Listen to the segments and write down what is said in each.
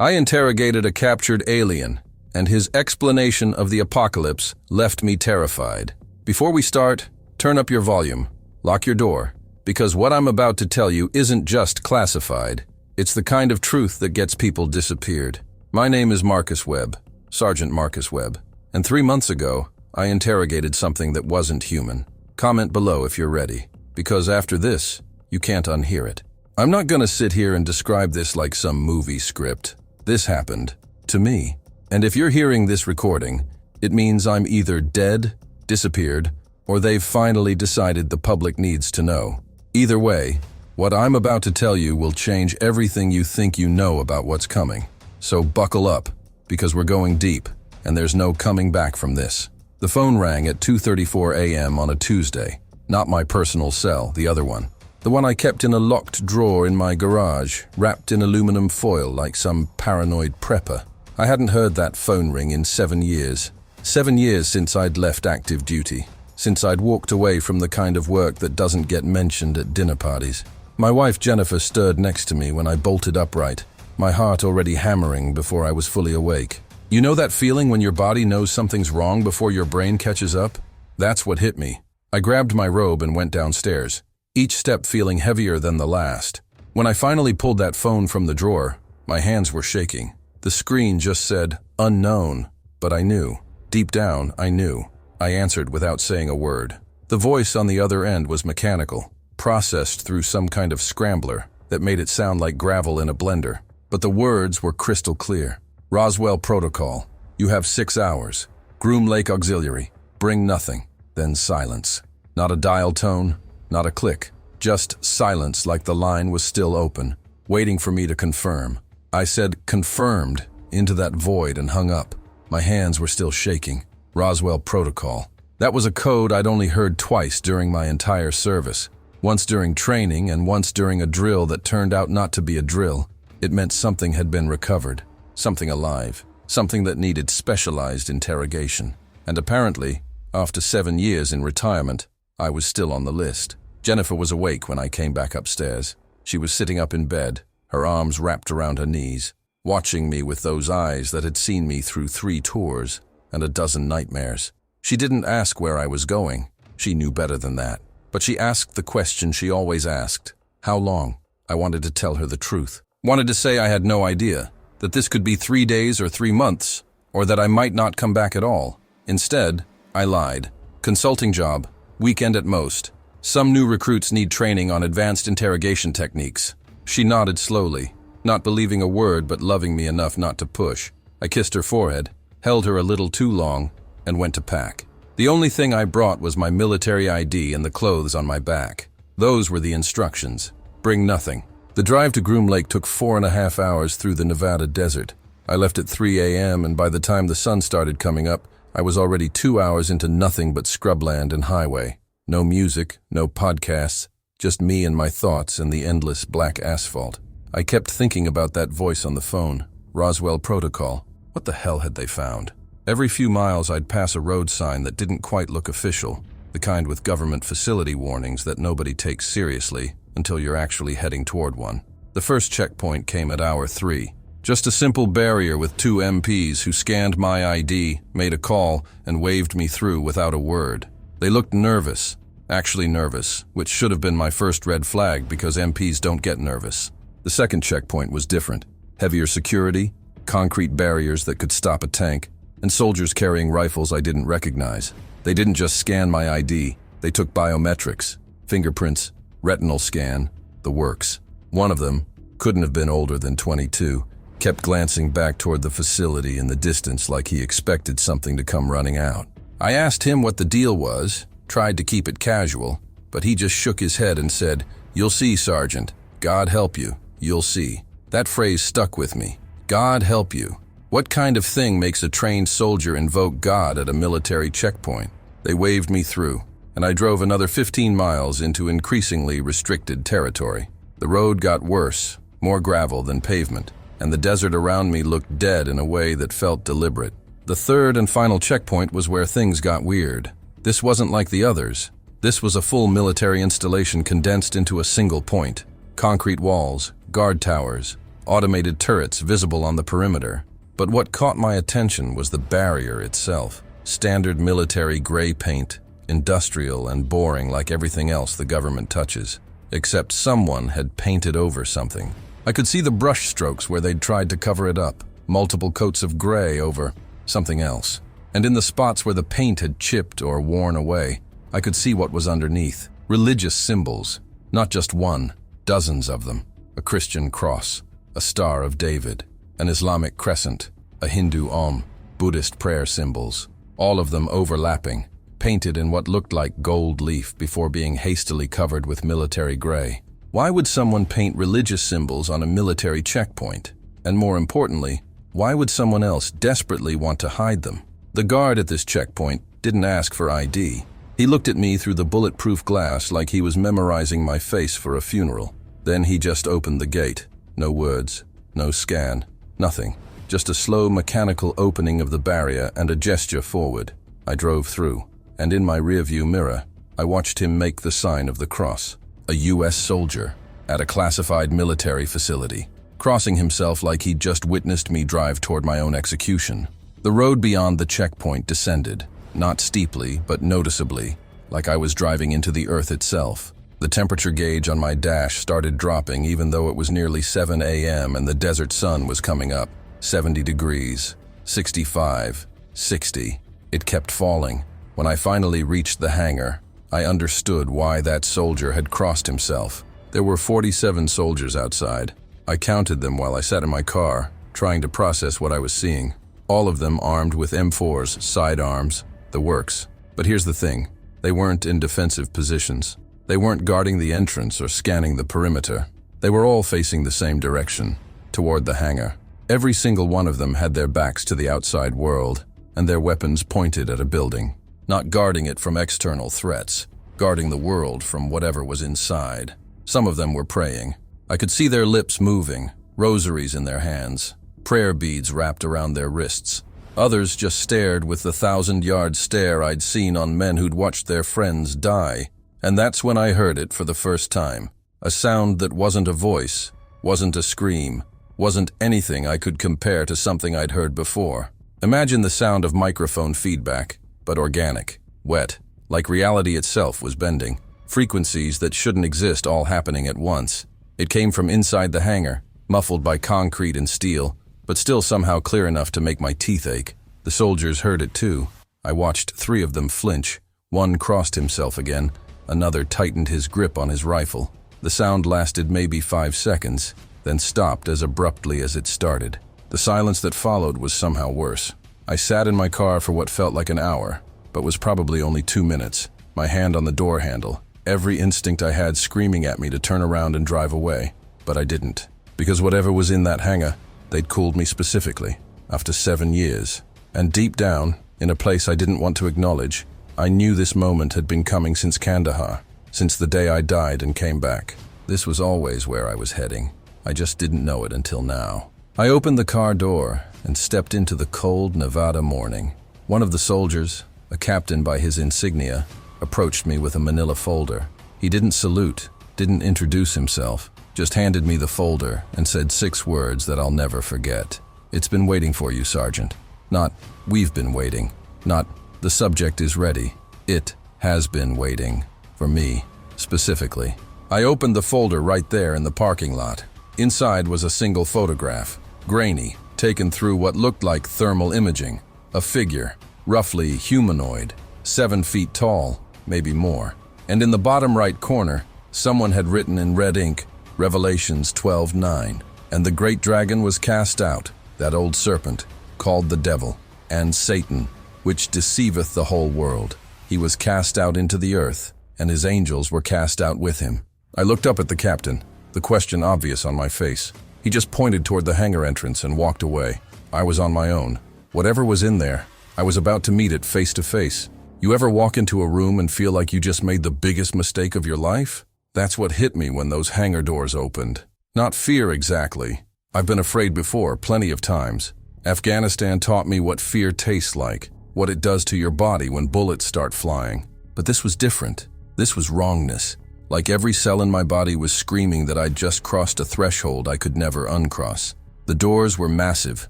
I interrogated a captured alien, and his explanation of the apocalypse left me terrified. Before we start, turn up your volume, lock your door, because what I'm about to tell you isn't just classified. It's the kind of truth that gets people disappeared. My name is Marcus Webb, Sergeant Marcus Webb, and 3 months ago, I interrogated something that wasn't human. Comment below if you're ready, because after this, you can't unhear it. I'm not gonna sit here and describe this like some movie script. This happened to me. And if you're hearing this recording, it means I'm either dead, disappeared, or they've finally decided the public needs to know. Either way, what I'm about to tell you will change everything you think you know about what's coming. So buckle up, because we're going deep, and there's no coming back from this. The phone rang at 2:34 a.m. on a Tuesday. Not my personal cell, the other one. The one I kept in a locked drawer in my garage, wrapped in aluminum foil like some paranoid prepper. I hadn't heard that phone ring in 7 years. 7 years since I'd left active duty. Since I'd walked away from the kind of work that doesn't get mentioned at dinner parties. My wife Jennifer stirred next to me when I bolted upright, my heart already hammering before I was fully awake. You know that feeling when your body knows something's wrong before your brain catches up? That's what hit me. I grabbed my robe and went downstairs, each step feeling heavier than the last. When I finally pulled that phone from the drawer, my hands were shaking. The screen just said, unknown, but I knew. Deep down, I knew. I answered without saying a word. The voice on the other end was mechanical, processed through some kind of scrambler that made it sound like gravel in a blender. But the words were crystal clear. Roswell Protocol. You have 6 hours. Groom Lake Auxiliary. Bring nothing. Then silence. Not a dial tone, not a click. Just silence like the line was still open, waiting for me to confirm. I said confirmed into that void and hung up. My hands were still shaking. Roswell Protocol. That was a code I'd only heard twice during my entire service. Once during training and once during a drill that turned out not to be a drill. It meant something had been recovered. Something alive. Something that needed specialized interrogation. And apparently, after 7 years in retirement, I was still on the list. Jennifer was awake when I came back upstairs. She was sitting up in bed, her arms wrapped around her knees, watching me with those eyes that had seen me through 3 tours and a dozen nightmares. She didn't ask where I was going. She knew better than that. But she asked the question she always asked. How long? I wanted to tell her the truth. Wanted to say I had no idea, that this could be 3 days or 3 months, or that I might not come back at all. Instead, I lied. Consulting job, weekend at most. Some new recruits need training on advanced interrogation techniques. She nodded slowly, not believing a word but loving me enough not to push. I kissed her forehead, held her a little too long, and went to pack. The only thing I brought was my military ID and the clothes on my back. Those were the instructions. Bring nothing. The drive to Groom Lake took 4.5 hours through the Nevada desert. I left at 3 a.m. and by the time the sun started coming up, I was already 2 hours into nothing but scrubland and highway. No music, no podcasts, just me and my thoughts and the endless black asphalt. I kept thinking about that voice on the phone. Roswell Protocol. What the hell had they found? Every few miles I'd pass a road sign that didn't quite look official, the kind with government facility warnings that nobody takes seriously until you're actually heading toward one. The first checkpoint came at hour 3. Just a simple barrier with 2 MPs who scanned my ID, made a call, and waved me through without a word. They looked nervous, actually nervous, which should have been my first red flag because MPs don't get nervous. The second checkpoint was different. Heavier security, concrete barriers that could stop a tank, and soldiers carrying rifles I didn't recognize. They didn't just scan my ID, they took biometrics, fingerprints, retinal scan, the works. One of them, couldn't have been older than 22, kept glancing back toward the facility in the distance like he expected something to come running out. I asked him what the deal was, tried to keep it casual, but he just shook his head and said, "You'll see, Sergeant. God help you. You'll see." That phrase stuck with me. God help you. What kind of thing makes a trained soldier invoke God at a military checkpoint? They waved me through, and I drove another 15 miles into increasingly restricted territory. The road got worse, more gravel than pavement, and the desert around me looked dead in a way that felt deliberate. The third and final checkpoint was where things got weird. This wasn't like the others. This was a full military installation condensed into a single point. Concrete walls, guard towers, automated turrets visible on the perimeter. But what caught my attention was the barrier itself. Standard military gray paint, industrial and boring like everything else the government touches. Except someone had painted over something. I could see the brush strokes where they'd tried to cover it up. Multiple coats of gray over something else. And in the spots where the paint had chipped or worn away, I could see what was underneath. Religious symbols. Not just one, dozens of them. A Christian cross, a Star of David, an Islamic crescent, a Hindu Om, Buddhist prayer symbols. All of them overlapping, painted in what looked like gold leaf before being hastily covered with military gray. Why would someone paint religious symbols on a military checkpoint? And more importantly, why would someone else desperately want to hide them? The guard at this checkpoint didn't ask for ID. He looked at me through the bulletproof glass like he was memorizing my face for a funeral. Then he just opened the gate. No words, no scan, nothing. Just a slow mechanical opening of the barrier and a gesture forward. I drove through, and in my rearview mirror, I watched him make the sign of the cross. A US soldier at a classified military facility, crossing himself like he'd just witnessed me drive toward my own execution. The road beyond the checkpoint descended, not steeply, but noticeably, like I was driving into the earth itself. The temperature gauge on my dash started dropping even though it was nearly 7 a.m. and the desert sun was coming up. 70 degrees, 65, 60. It kept falling. When I finally reached the hangar, I understood why that soldier had crossed himself. There were 47 soldiers outside. I counted them while I sat in my car, trying to process what I was seeing. All of them armed with M4s, sidearms, the works. But here's the thing, they weren't in defensive positions. They weren't guarding the entrance or scanning the perimeter. They were all facing the same direction, toward the hangar. Every single one of them had their backs to the outside world, and their weapons pointed at a building. Not guarding it from external threats, guarding the world from whatever was inside. Some of them were praying. I could see their lips moving, rosaries in their hands, prayer beads wrapped around their wrists. Others just stared with the 1,000-yard stare I'd seen on men who'd watched their friends die. And that's when I heard it for the first time. A sound that wasn't a voice, wasn't a scream, wasn't anything I could compare to something I'd heard before. Imagine the sound of microphone feedback, but organic, wet, like reality itself was bending. Frequencies that shouldn't exist all happening at once. It came from inside the hangar, muffled by concrete and steel, but still somehow clear enough to make my teeth ache. The soldiers heard it too. I watched 3 of them flinch. One crossed himself again. Another tightened his grip on his rifle. The sound lasted maybe 5 seconds, then stopped as abruptly as it started. The silence that followed was somehow worse. I sat in my car for what felt like an hour, but was probably only 2 minutes, my hand on the door handle, every instinct I had screaming at me to turn around and drive away. But I didn't, because whatever was in that hangar, they'd called me specifically, after 7 years. And deep down, in a place I didn't want to acknowledge, I knew this moment had been coming since Kandahar, since the day I died and came back. This was always where I was heading. I just didn't know it until now. I opened the car door and stepped into the cold Nevada morning. One of the soldiers, a captain by his insignia, approached me with a manila folder. He didn't salute, didn't introduce himself, just handed me the folder and said 6 words that I'll never forget. "It's been waiting for you, Sergeant." Not, "We've been waiting." Not, "The subject is ready." It has been waiting. For me, specifically. I opened the folder right there in the parking lot. Inside was a single photograph, grainy, taken through what looked like thermal imaging. A figure, roughly humanoid, 7 feet tall, maybe more. And in the bottom right corner, someone had written in red ink, Revelations 12:9. And the great dragon was cast out, that old serpent, called the devil, and Satan, which deceiveth the whole world. He was cast out into the earth, and his angels were cast out with him. I looked up at the captain, the question obvious on my face. He just pointed toward the hangar entrance and walked away. I was on my own. Whatever was in there, I was about to meet it face to face. You ever walk into a room and feel like you just made the biggest mistake of your life? That's what hit me when those hangar doors opened. Not fear exactly. I've been afraid before, plenty of times. Afghanistan taught me what fear tastes like, what it does to your body when bullets start flying. But this was different. This was wrongness. Like every cell in my body was screaming that I'd just crossed a threshold I could never uncross. The doors were massive,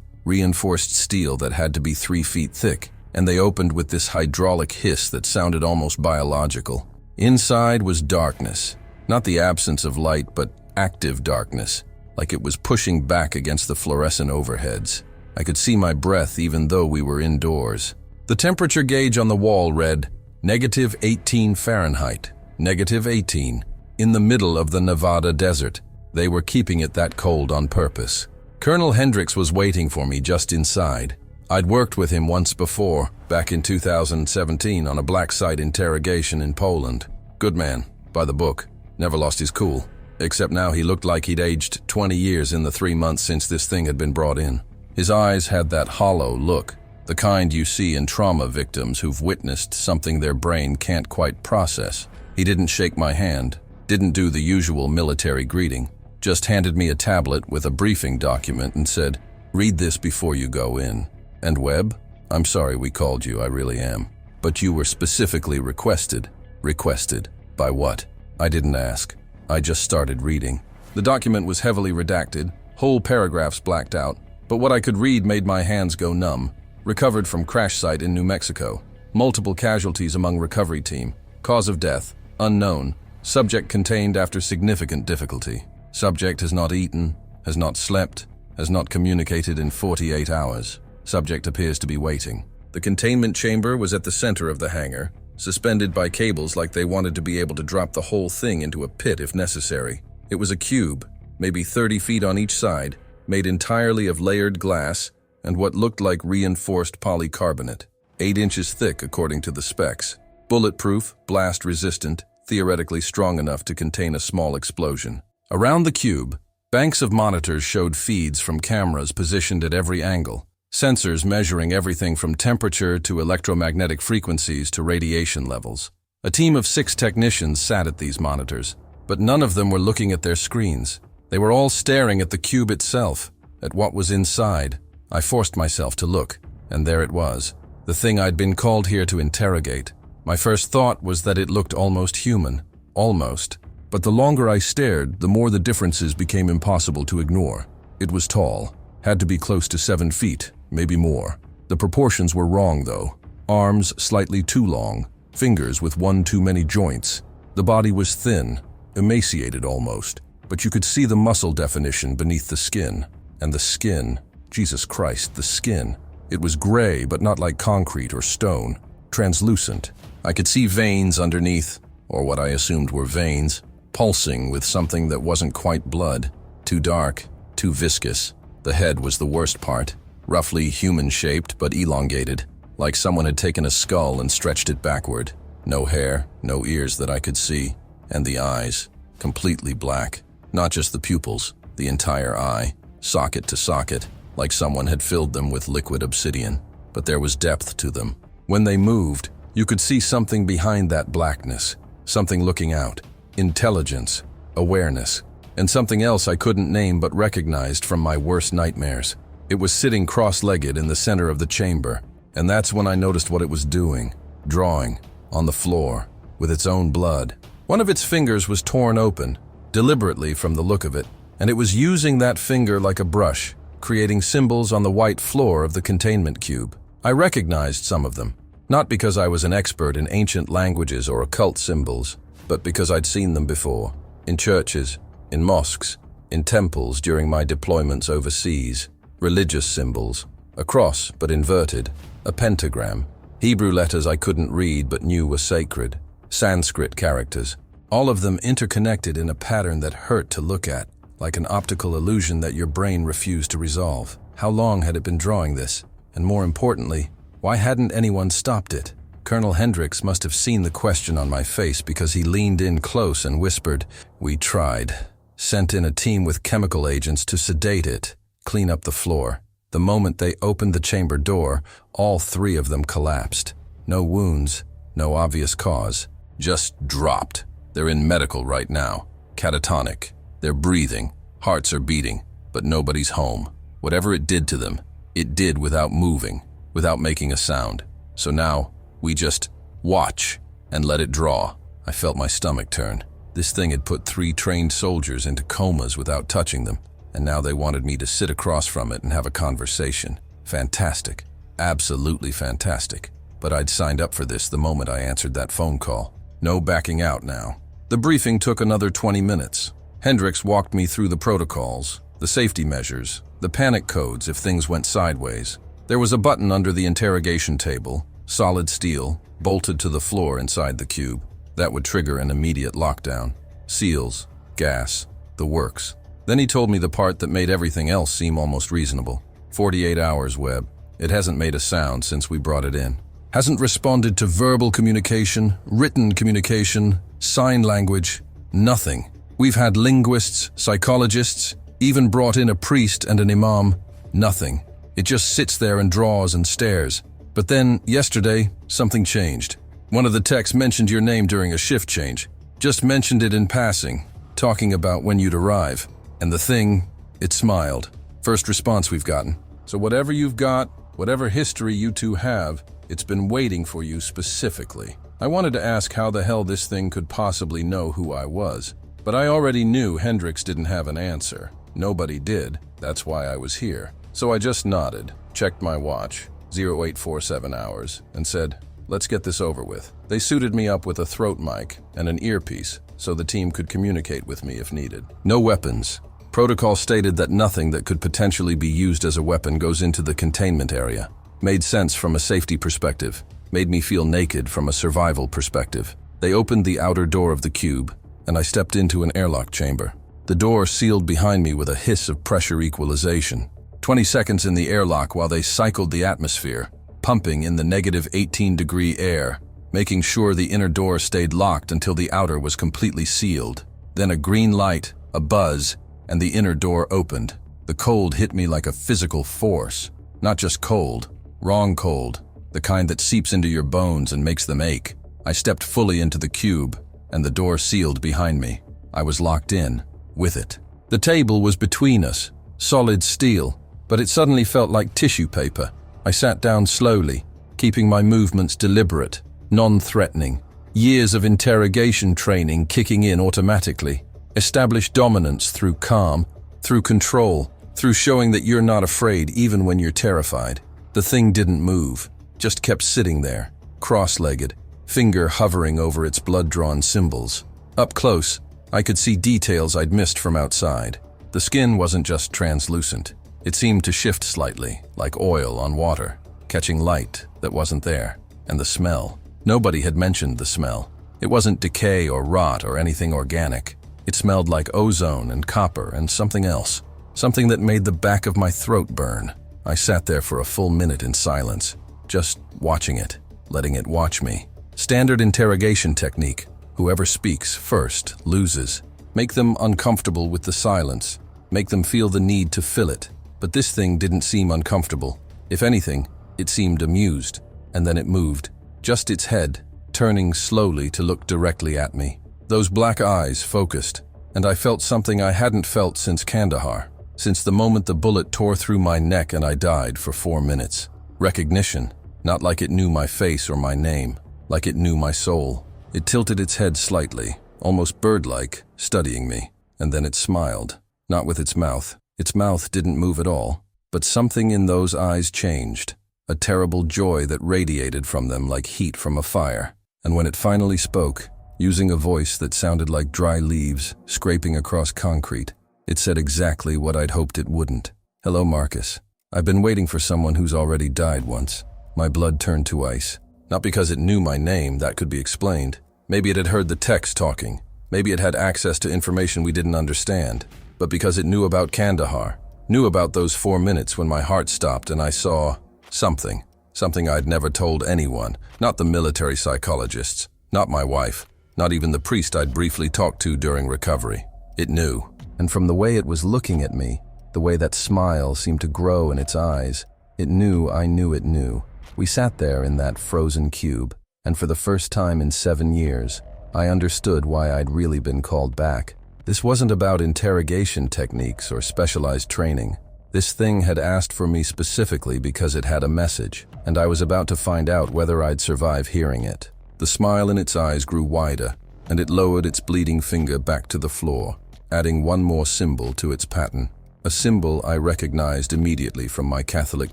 reinforced steel that had to be 3 feet thick, and they opened with this hydraulic hiss that sounded almost biological. Inside was darkness, not the absence of light, but active darkness, like it was pushing back against the fluorescent overheads. I could see my breath even though we were indoors. The temperature gauge on the wall read -18 Fahrenheit, -18. In the middle of the Nevada desert, they were keeping it that cold on purpose. Colonel Hendricks was waiting for me just inside. I'd worked with him once before, back in 2017 on a black site interrogation in Poland. Good man, by the book, never lost his cool. Except now he looked like he'd aged 20 years in the 3 months since this thing had been brought in. His eyes had that hollow look, the kind you see in trauma victims who've witnessed something their brain can't quite process. He didn't shake my hand, didn't do the usual military greeting, just handed me a tablet with a briefing document and said, "Read this before you go in. And Webb, I'm sorry we called you, I really am. But you were specifically requested. Requested? By what?" I didn't ask. I just started reading. The document was heavily redacted, whole paragraphs blacked out, but what I could read made my hands go numb. Recovered from crash site in New Mexico. Multiple casualties among recovery team. Cause of death, unknown. Subject contained after significant difficulty. Subject has not eaten, has not slept, has not communicated in 48 hours. Subject appears to be waiting. The containment chamber was at the center of the hangar, suspended by cables like they wanted to be able to drop the whole thing into a pit if necessary. It was a cube, maybe 30 feet on each side, made entirely of layered glass and what looked like reinforced polycarbonate, 8 inches thick according to the specs. Bulletproof, blast-resistant, theoretically strong enough to contain a small explosion. Around the cube, banks of monitors showed feeds from cameras positioned at every angle, sensors measuring everything from temperature to electromagnetic frequencies to radiation levels. A team of 6 technicians sat at these monitors, but none of them were looking at their screens. They were all staring at the cube itself, at what was inside. I forced myself to look, and there it was, the thing I'd been called here to interrogate. My first thought was that it looked almost human. Almost. But the longer I stared, the more the differences became impossible to ignore. It was tall, had to be close to 7 feet, maybe more. The proportions were wrong, though. Arms slightly too long, fingers with one too many joints. The body was thin, emaciated almost, but you could see the muscle definition beneath the skin. And the skin, Jesus Christ, the skin. It was gray, but not like concrete or stone. Translucent. I could see veins underneath, or what I assumed were veins, pulsing with something that wasn't quite blood. Too dark, too viscous. The head was the worst part. Roughly human-shaped, but elongated, like someone had taken a skull and stretched it backward. No hair, no ears that I could see. And the eyes, completely black. Not just the pupils, the entire eye, socket to socket, like someone had filled them with liquid obsidian. But there was depth to them. When they moved, you could see something behind that blackness, something looking out. Intelligence, awareness, and something else I couldn't name but recognized from my worst nightmares. It was sitting cross-legged in the center of the chamber, and that's when I noticed what it was doing. Drawing, on the floor, with its own blood. One of its fingers was torn open, deliberately from the look of it, and it was using that finger like a brush, creating symbols on the white floor of the containment cube. I recognized some of them, not because I was an expert in ancient languages or occult symbols, but because I'd seen them before, in churches, in mosques, in temples during my deployments overseas. Religious symbols, a cross but inverted, a pentagram, Hebrew letters I couldn't read but knew were sacred, Sanskrit characters, all of them interconnected in a pattern that hurt to look at, like an optical illusion that your brain refused to resolve. How long had it been drawing this? And more importantly, why hadn't anyone stopped it? Colonel Hendricks must have seen the question on my face because he leaned in close and whispered, "We tried. Sent in a team with chemical agents to sedate it, clean up the floor. The moment they opened the chamber door, all 3 of them collapsed. No wounds, no obvious cause. Just dropped. They're in medical right now. Catatonic. They're breathing. Hearts are beating. But nobody's home. Whatever it did to them, it did without moving, without making a sound. So now, we just watch and let it draw." I felt my stomach turn. This thing had put 3 trained soldiers into comas without touching them, and now they wanted me to sit across from it and have a conversation. Fantastic. Absolutely fantastic. But I'd signed up for this the moment I answered that phone call. No backing out now. The briefing took another 20 minutes. Hendricks walked me through the protocols, the safety measures, the panic codes if things went sideways. There was a button under the interrogation table, solid steel, bolted to the floor inside the cube. That would trigger an immediate lockdown. Seals, gas, the works. Then he told me the part that made everything else seem almost reasonable. 48 hours, Webb. It hasn't made a sound since we brought it in. Hasn't responded to verbal communication, written communication, sign language, nothing. We've had linguists, psychologists, even brought in a priest and an imam. Nothing. It just sits there and draws and stares. But then, yesterday, something changed. One of the techs mentioned your name during a shift change. Just mentioned it in passing, talking about when you'd arrive. And the thing, it smiled. First response we've gotten. So whatever you've got, whatever history you two have, it's been waiting for you specifically. I wanted to ask how the hell this thing could possibly know who I was. But I already knew Hendricks didn't have an answer. Nobody did. That's why I was here. So I just nodded, checked my watch, 0847 hours, and said, let's get this over with. They suited me up with a throat mic and an earpiece so the team could communicate with me if needed. No weapons. Protocol stated that nothing that could potentially be used as a weapon goes into the containment area. Made sense from a safety perspective. Made me feel naked from a survival perspective. They opened the outer door of the cube, and I stepped into an airlock chamber. The door sealed behind me with a hiss of pressure equalization. 20 seconds in the airlock while they cycled the atmosphere, pumping in the negative 18-degree air, making sure the inner door stayed locked until the outer was completely sealed. Then a green light, a buzz, and the inner door opened. The cold hit me like a physical force. Not just cold, wrong cold, the kind that seeps into your bones and makes them ache. I stepped fully into the cube, and the door sealed behind me. I was locked in, with it. The table was between us, solid steel, but it suddenly felt like tissue paper. I sat down slowly, keeping my movements deliberate, non-threatening. Years of interrogation training kicking in automatically. Established dominance through calm, through control, through showing that you're not afraid even when you're terrified. The thing didn't move, just kept sitting there, cross-legged, finger hovering over its blood-drawn symbols. Up close, I could see details I'd missed from outside. The skin wasn't just translucent. It seemed to shift slightly, like oil on water, catching light that wasn't there. And the smell. Nobody had mentioned the smell. It wasn't decay or rot or anything organic. It smelled like ozone and copper and something else. Something that made the back of my throat burn. I sat there for a full minute in silence, just watching it, letting it watch me. Standard interrogation technique. Whoever speaks first loses. Make them uncomfortable with the silence. Make them feel the need to fill it. But this thing didn't seem uncomfortable. If anything, it seemed amused. And then it moved. Just its head, turning slowly to look directly at me. Those black eyes focused, and I felt something I hadn't felt since Kandahar. Since the moment the bullet tore through my neck and I died for 4 minutes. Recognition. Not like it knew my face or my name. Like it knew my soul. It tilted its head slightly, almost bird-like, studying me. And then it smiled. Not with its mouth. Its mouth didn't move at all. But something in those eyes changed. A terrible joy that radiated from them like heat from a fire. And when it finally spoke, using a voice that sounded like dry leaves scraping across concrete, it said exactly what I'd hoped it wouldn't. Hello, Marcus. I've been waiting for someone who's already died once. My blood turned to ice. Not because it knew my name, that could be explained. Maybe it had heard the text talking. Maybe it had access to information we didn't understand. But because it knew about Kandahar. Knew about those 4 minutes when my heart stopped and I saw something. Something I'd never told anyone. Not the military psychologists. Not my wife. Not even the priest I'd briefly talked to during recovery. It knew. And from the way it was looking at me, the way that smile seemed to grow in its eyes, it knew I knew it knew. We sat there in that frozen cube, and for the first time in 7 years, I understood why I'd really been called back. This wasn't about interrogation techniques or specialized training. This thing had asked for me specifically because it had a message, and I was about to find out whether I'd survive hearing it. The smile in its eyes grew wider, and it lowered its bleeding finger back to the floor, adding one more symbol to its pattern. A symbol I recognized immediately from my Catholic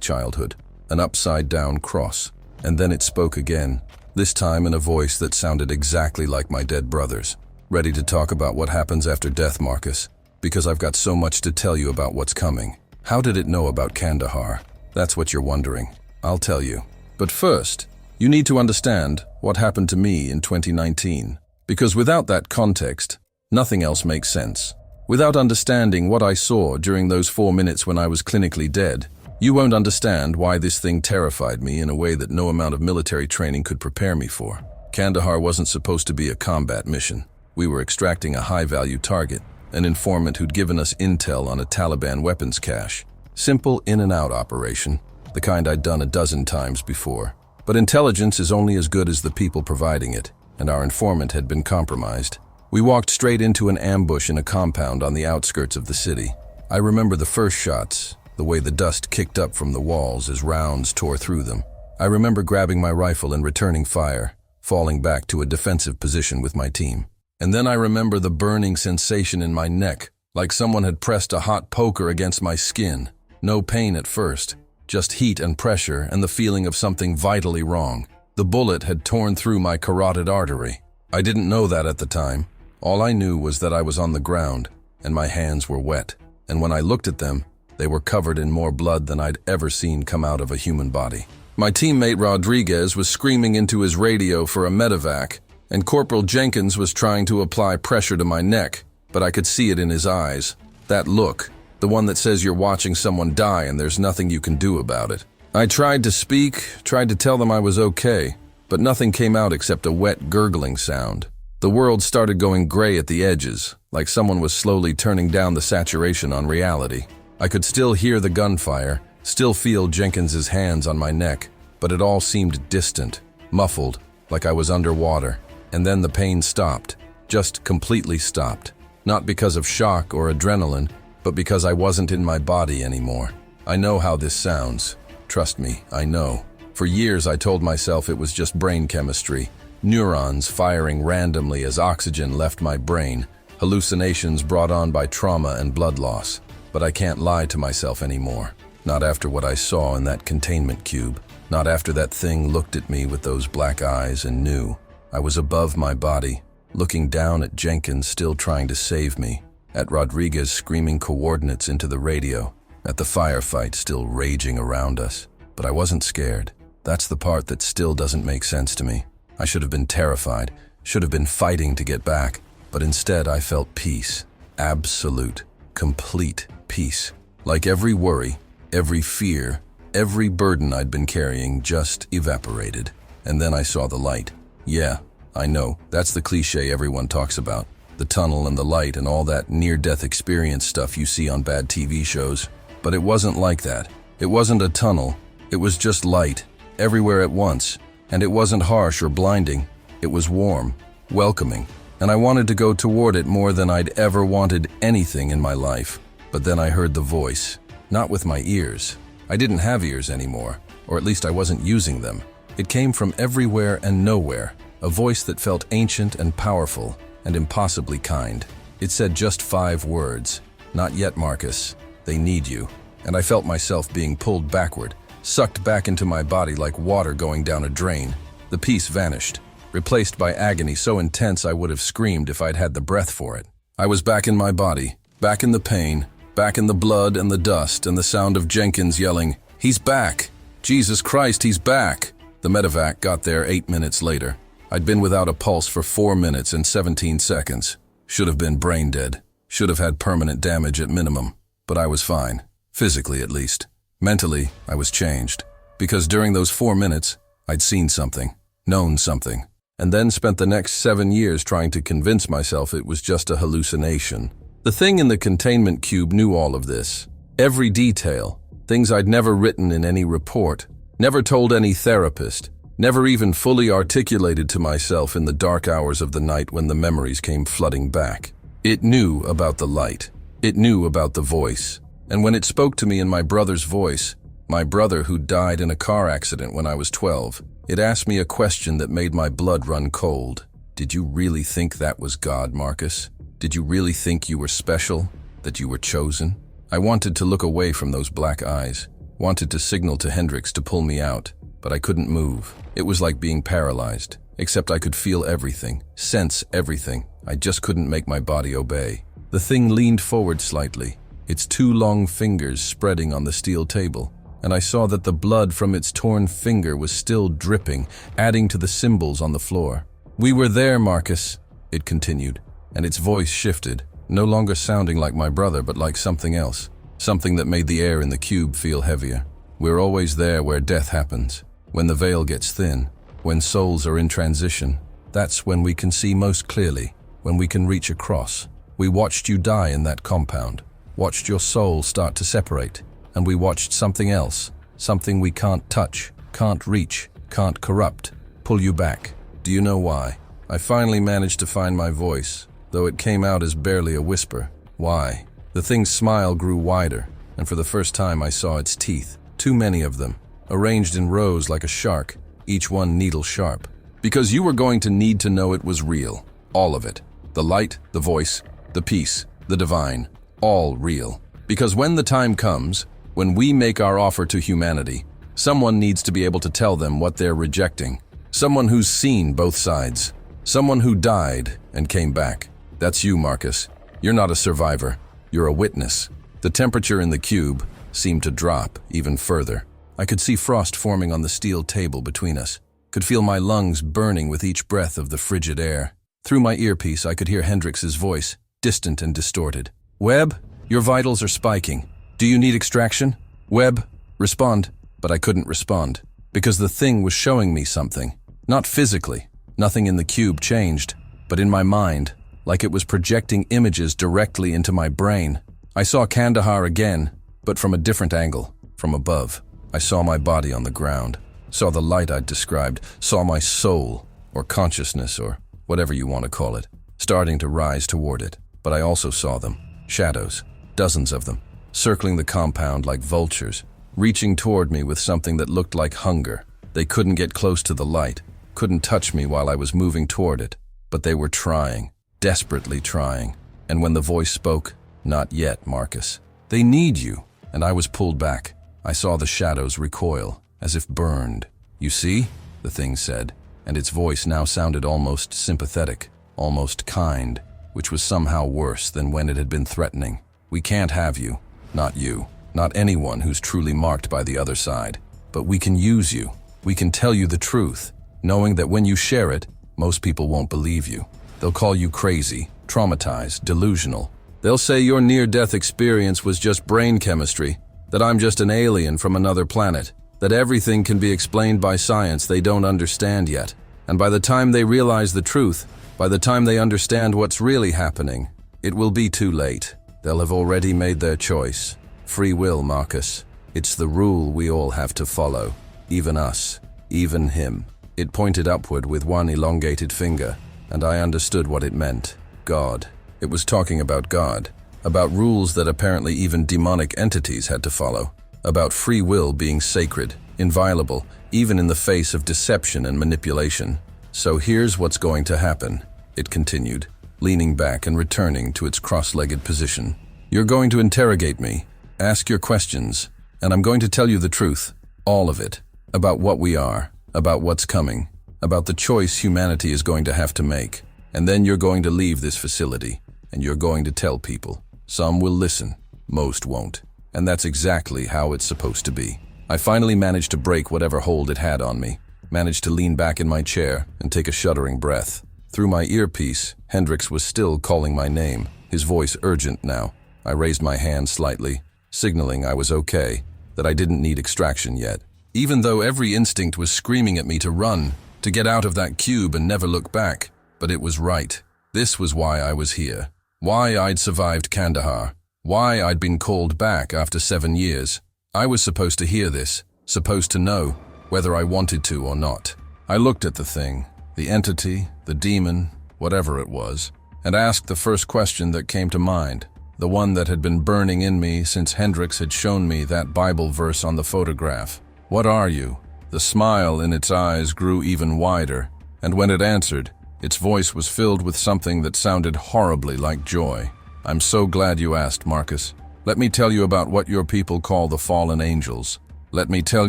childhood, an upside-down cross. And then it spoke again, this time in a voice that sounded exactly like my dead brother's. Ready to talk about what happens after death, Marcus? Because I've got so much to tell you about what's coming. How did it know about Kandahar? That's what you're wondering. I'll tell you. But first, you need to understand what happened to me in 2019. Because without that context, nothing else makes sense. Without understanding what I saw during those 4 minutes when I was clinically dead, you won't understand why this thing terrified me in a way that no amount of military training could prepare me for. Kandahar wasn't supposed to be a combat mission. We were extracting a high-value target, an informant who'd given us intel on a Taliban weapons cache. Simple in-and-out operation, the kind I'd done a dozen times before. But intelligence is only as good as the people providing it, and our informant had been compromised. We walked straight into an ambush in a compound on the outskirts of the city. I remember the first shots, the way the dust kicked up from the walls as rounds tore through them. I remember grabbing my rifle and returning fire, falling back to a defensive position with my team. And then I remember the burning sensation in my neck, like someone had pressed a hot poker against my skin. No pain at first, just heat and pressure and the feeling of something vitally wrong. The bullet had torn through my carotid artery. I didn't know that at the time. All I knew was that I was on the ground, and my hands were wet. And when I looked at them, they were covered in more blood than I'd ever seen come out of a human body. My teammate Rodriguez was screaming into his radio for a medevac, and Corporal Jenkins was trying to apply pressure to my neck, but I could see it in his eyes. That look, the one that says you're watching someone die and there's nothing you can do about it. I tried to speak, tried to tell them I was okay, but nothing came out except a wet, gurgling sound. The world started going gray at the edges, like someone was slowly turning down the saturation on reality. I could still hear the gunfire, still feel Jenkins's hands on my neck, but it all seemed distant, muffled, like I was underwater. And then the pain stopped, just completely stopped. Not because of shock or adrenaline, but because I wasn't in my body anymore. I know how this sounds. Trust me, I know. For years I told myself it was just brain chemistry, neurons firing randomly as oxygen left my brain, hallucinations brought on by trauma and blood loss. But I can't lie to myself anymore. Not after what I saw in that containment cube. Not after that thing looked at me with those black eyes and knew. I was above my body, looking down at Jenkins still trying to save me, at Rodriguez screaming coordinates into the radio, at the firefight still raging around us. But I wasn't scared. That's the part that still doesn't make sense to me. I should have been terrified, should have been fighting to get back, but instead I felt peace. Absolute, complete peace. Like every worry, every fear, every burden I'd been carrying just evaporated. And then I saw the light. Yeah, I know, that's the cliche everyone talks about. The tunnel and the light and all that near-death experience stuff you see on bad TV shows. But it wasn't like that. It wasn't a tunnel. It was just light, everywhere at once. And it wasn't harsh or blinding. It was warm, welcoming. And I wanted to go toward it more than I'd ever wanted anything in my life. But then I heard the voice. Not with my ears. I didn't have ears anymore, or at least I wasn't using them. It came from everywhere and nowhere, a voice that felt ancient and powerful and impossibly kind. It said just 5 words. Not yet, Marcus. They need you. And I felt myself being pulled backward, sucked back into my body like water going down a drain. The peace vanished, replaced by agony so intense I would have screamed if I'd had the breath for it. I was back in my body, back in the pain, back in the blood and the dust and the sound of Jenkins yelling, "He's back! Jesus Christ, he's back!" The medevac got there 8 minutes later. I'd been without a pulse for 4 minutes and 17 seconds. Should have been brain dead. Should have had permanent damage at minimum. But I was fine. Physically, at least. Mentally, I was changed. Because during those 4 minutes, I'd seen something, known something, and then spent the next 7 years trying to convince myself it was just a hallucination. The thing in the containment cube knew all of this. Every detail. Things I'd never written in any report. Never told any therapist. Never even fully articulated to myself in the dark hours of the night when the memories came flooding back. It knew about the light. It knew about the voice. And when it spoke to me in my brother's voice, my brother who died in a car accident when I was 12, it asked me a question that made my blood run cold. Did you really think that was God, Marcus? Did you really think you were special? That you were chosen? I wanted to look away from those black eyes, wanted to signal to Hendricks to pull me out, but I couldn't move. It was like being paralyzed, except I could feel everything, sense everything. I just couldn't make my body obey. The thing leaned forward slightly, its 2 long fingers spreading on the steel table, and I saw that the blood from its torn finger was still dripping, adding to the symbols on the floor. "We were there, Marcus," it continued, and its voice shifted, no longer sounding like my brother but like something else, something that made the air in the cube feel heavier. "We're always there where death happens, when the veil gets thin, when souls are in transition. That's when we can see most clearly, when we can reach across. We watched you die in that compound, watched your soul start to separate, and we watched something else, something we can't touch, can't reach, can't corrupt, pull you back. Do you know why? I finally managed to find my voice, though it came out as barely a whisper. Why? The thing's smile grew wider, and for the first time I saw its teeth, too many of them, arranged in rows like a shark, each one needle sharp. Because you were going to need to know it was real, all of it. The light, the voice, the peace, the divine, all real. Because when the time comes, when we make our offer to humanity, someone needs to be able to tell them what they're rejecting. Someone who's seen both sides. Someone who died and came back. That's you, Marcus. You're not a survivor. You're a witness. The temperature in the cube seemed to drop even further. I could see frost forming on the steel table between us. Could feel my lungs burning with each breath of the frigid air. Through my earpiece, I could hear Hendrix's voice, distant and distorted. "Webb, your vitals are spiking. Do you need extraction? Webb, respond." But I couldn't respond, because the thing was showing me something. Not physically. Nothing in the cube changed, but in my mind, like it was projecting images directly into my brain. I saw Kandahar again, but from a different angle, from above. I saw my body on the ground, saw the light I'd described, saw my soul, or consciousness, or whatever you want to call it, starting to rise toward it. But I also saw them, shadows, dozens of them, circling the compound like vultures, reaching toward me with something that looked like hunger. They couldn't get close to the light, couldn't touch me while I was moving toward it, but they were trying, desperately trying. And when the voice spoke, "Not yet, Marcus. They need you." And I was pulled back. I saw the shadows recoil, as if burned. "You see?" the thing said, and its voice now sounded almost sympathetic, almost kind, which was somehow worse than when it had been threatening. "We can't have you. Not you. Not anyone who's truly marked by the other side. But we can use you. We can tell you the truth, knowing that when you share it, most people won't believe you. They'll call you crazy, traumatized, delusional. They'll say your near-death experience was just brain chemistry, that I'm just an alien from another planet, that everything can be explained by science they don't understand yet. And by the time they realize the truth, by the time they understand what's really happening, it will be too late. They'll have already made their choice. Free will, Marcus. It's the rule we all have to follow. Even us. Even him." It pointed upward with one elongated finger, and I understood what it meant. God. It was talking about God, about rules that apparently even demonic entities had to follow, about free will being sacred, inviolable, even in the face of deception and manipulation. "So here's what's going to happen," it continued, leaning back and returning to its cross-legged position. "You're going to interrogate me, ask your questions, and I'm going to tell you the truth, all of it, about what we are, about what's coming, about the choice humanity is going to have to make. And then you're going to leave this facility, and you're going to tell people. Some will listen, most won't. And that's exactly how it's supposed to be." I finally managed to break whatever hold it had on me, managed to lean back in my chair and take a shuddering breath. Through my earpiece, Hendricks was still calling my name, his voice urgent now. I raised my hand slightly, signaling I was okay, that I didn't need extraction yet. Even though every instinct was screaming at me to run, to get out of that cube and never look back. But it was right. This was why I was here. Why I'd survived Kandahar. Why I'd been called back after 7 years. I was supposed to hear this, supposed to know, whether I wanted to or not. I looked at the thing, the entity, the demon, whatever it was, and asked the first question that came to mind, the one that had been burning in me since Hendricks had shown me that Bible verse on the photograph. "What are you?" The smile in its eyes grew even wider, and when it answered, Its voice was filled with something that sounded horribly like joy. "I'm so glad you asked, Marcus. Let me tell you about what your people call the fallen angels. Let me tell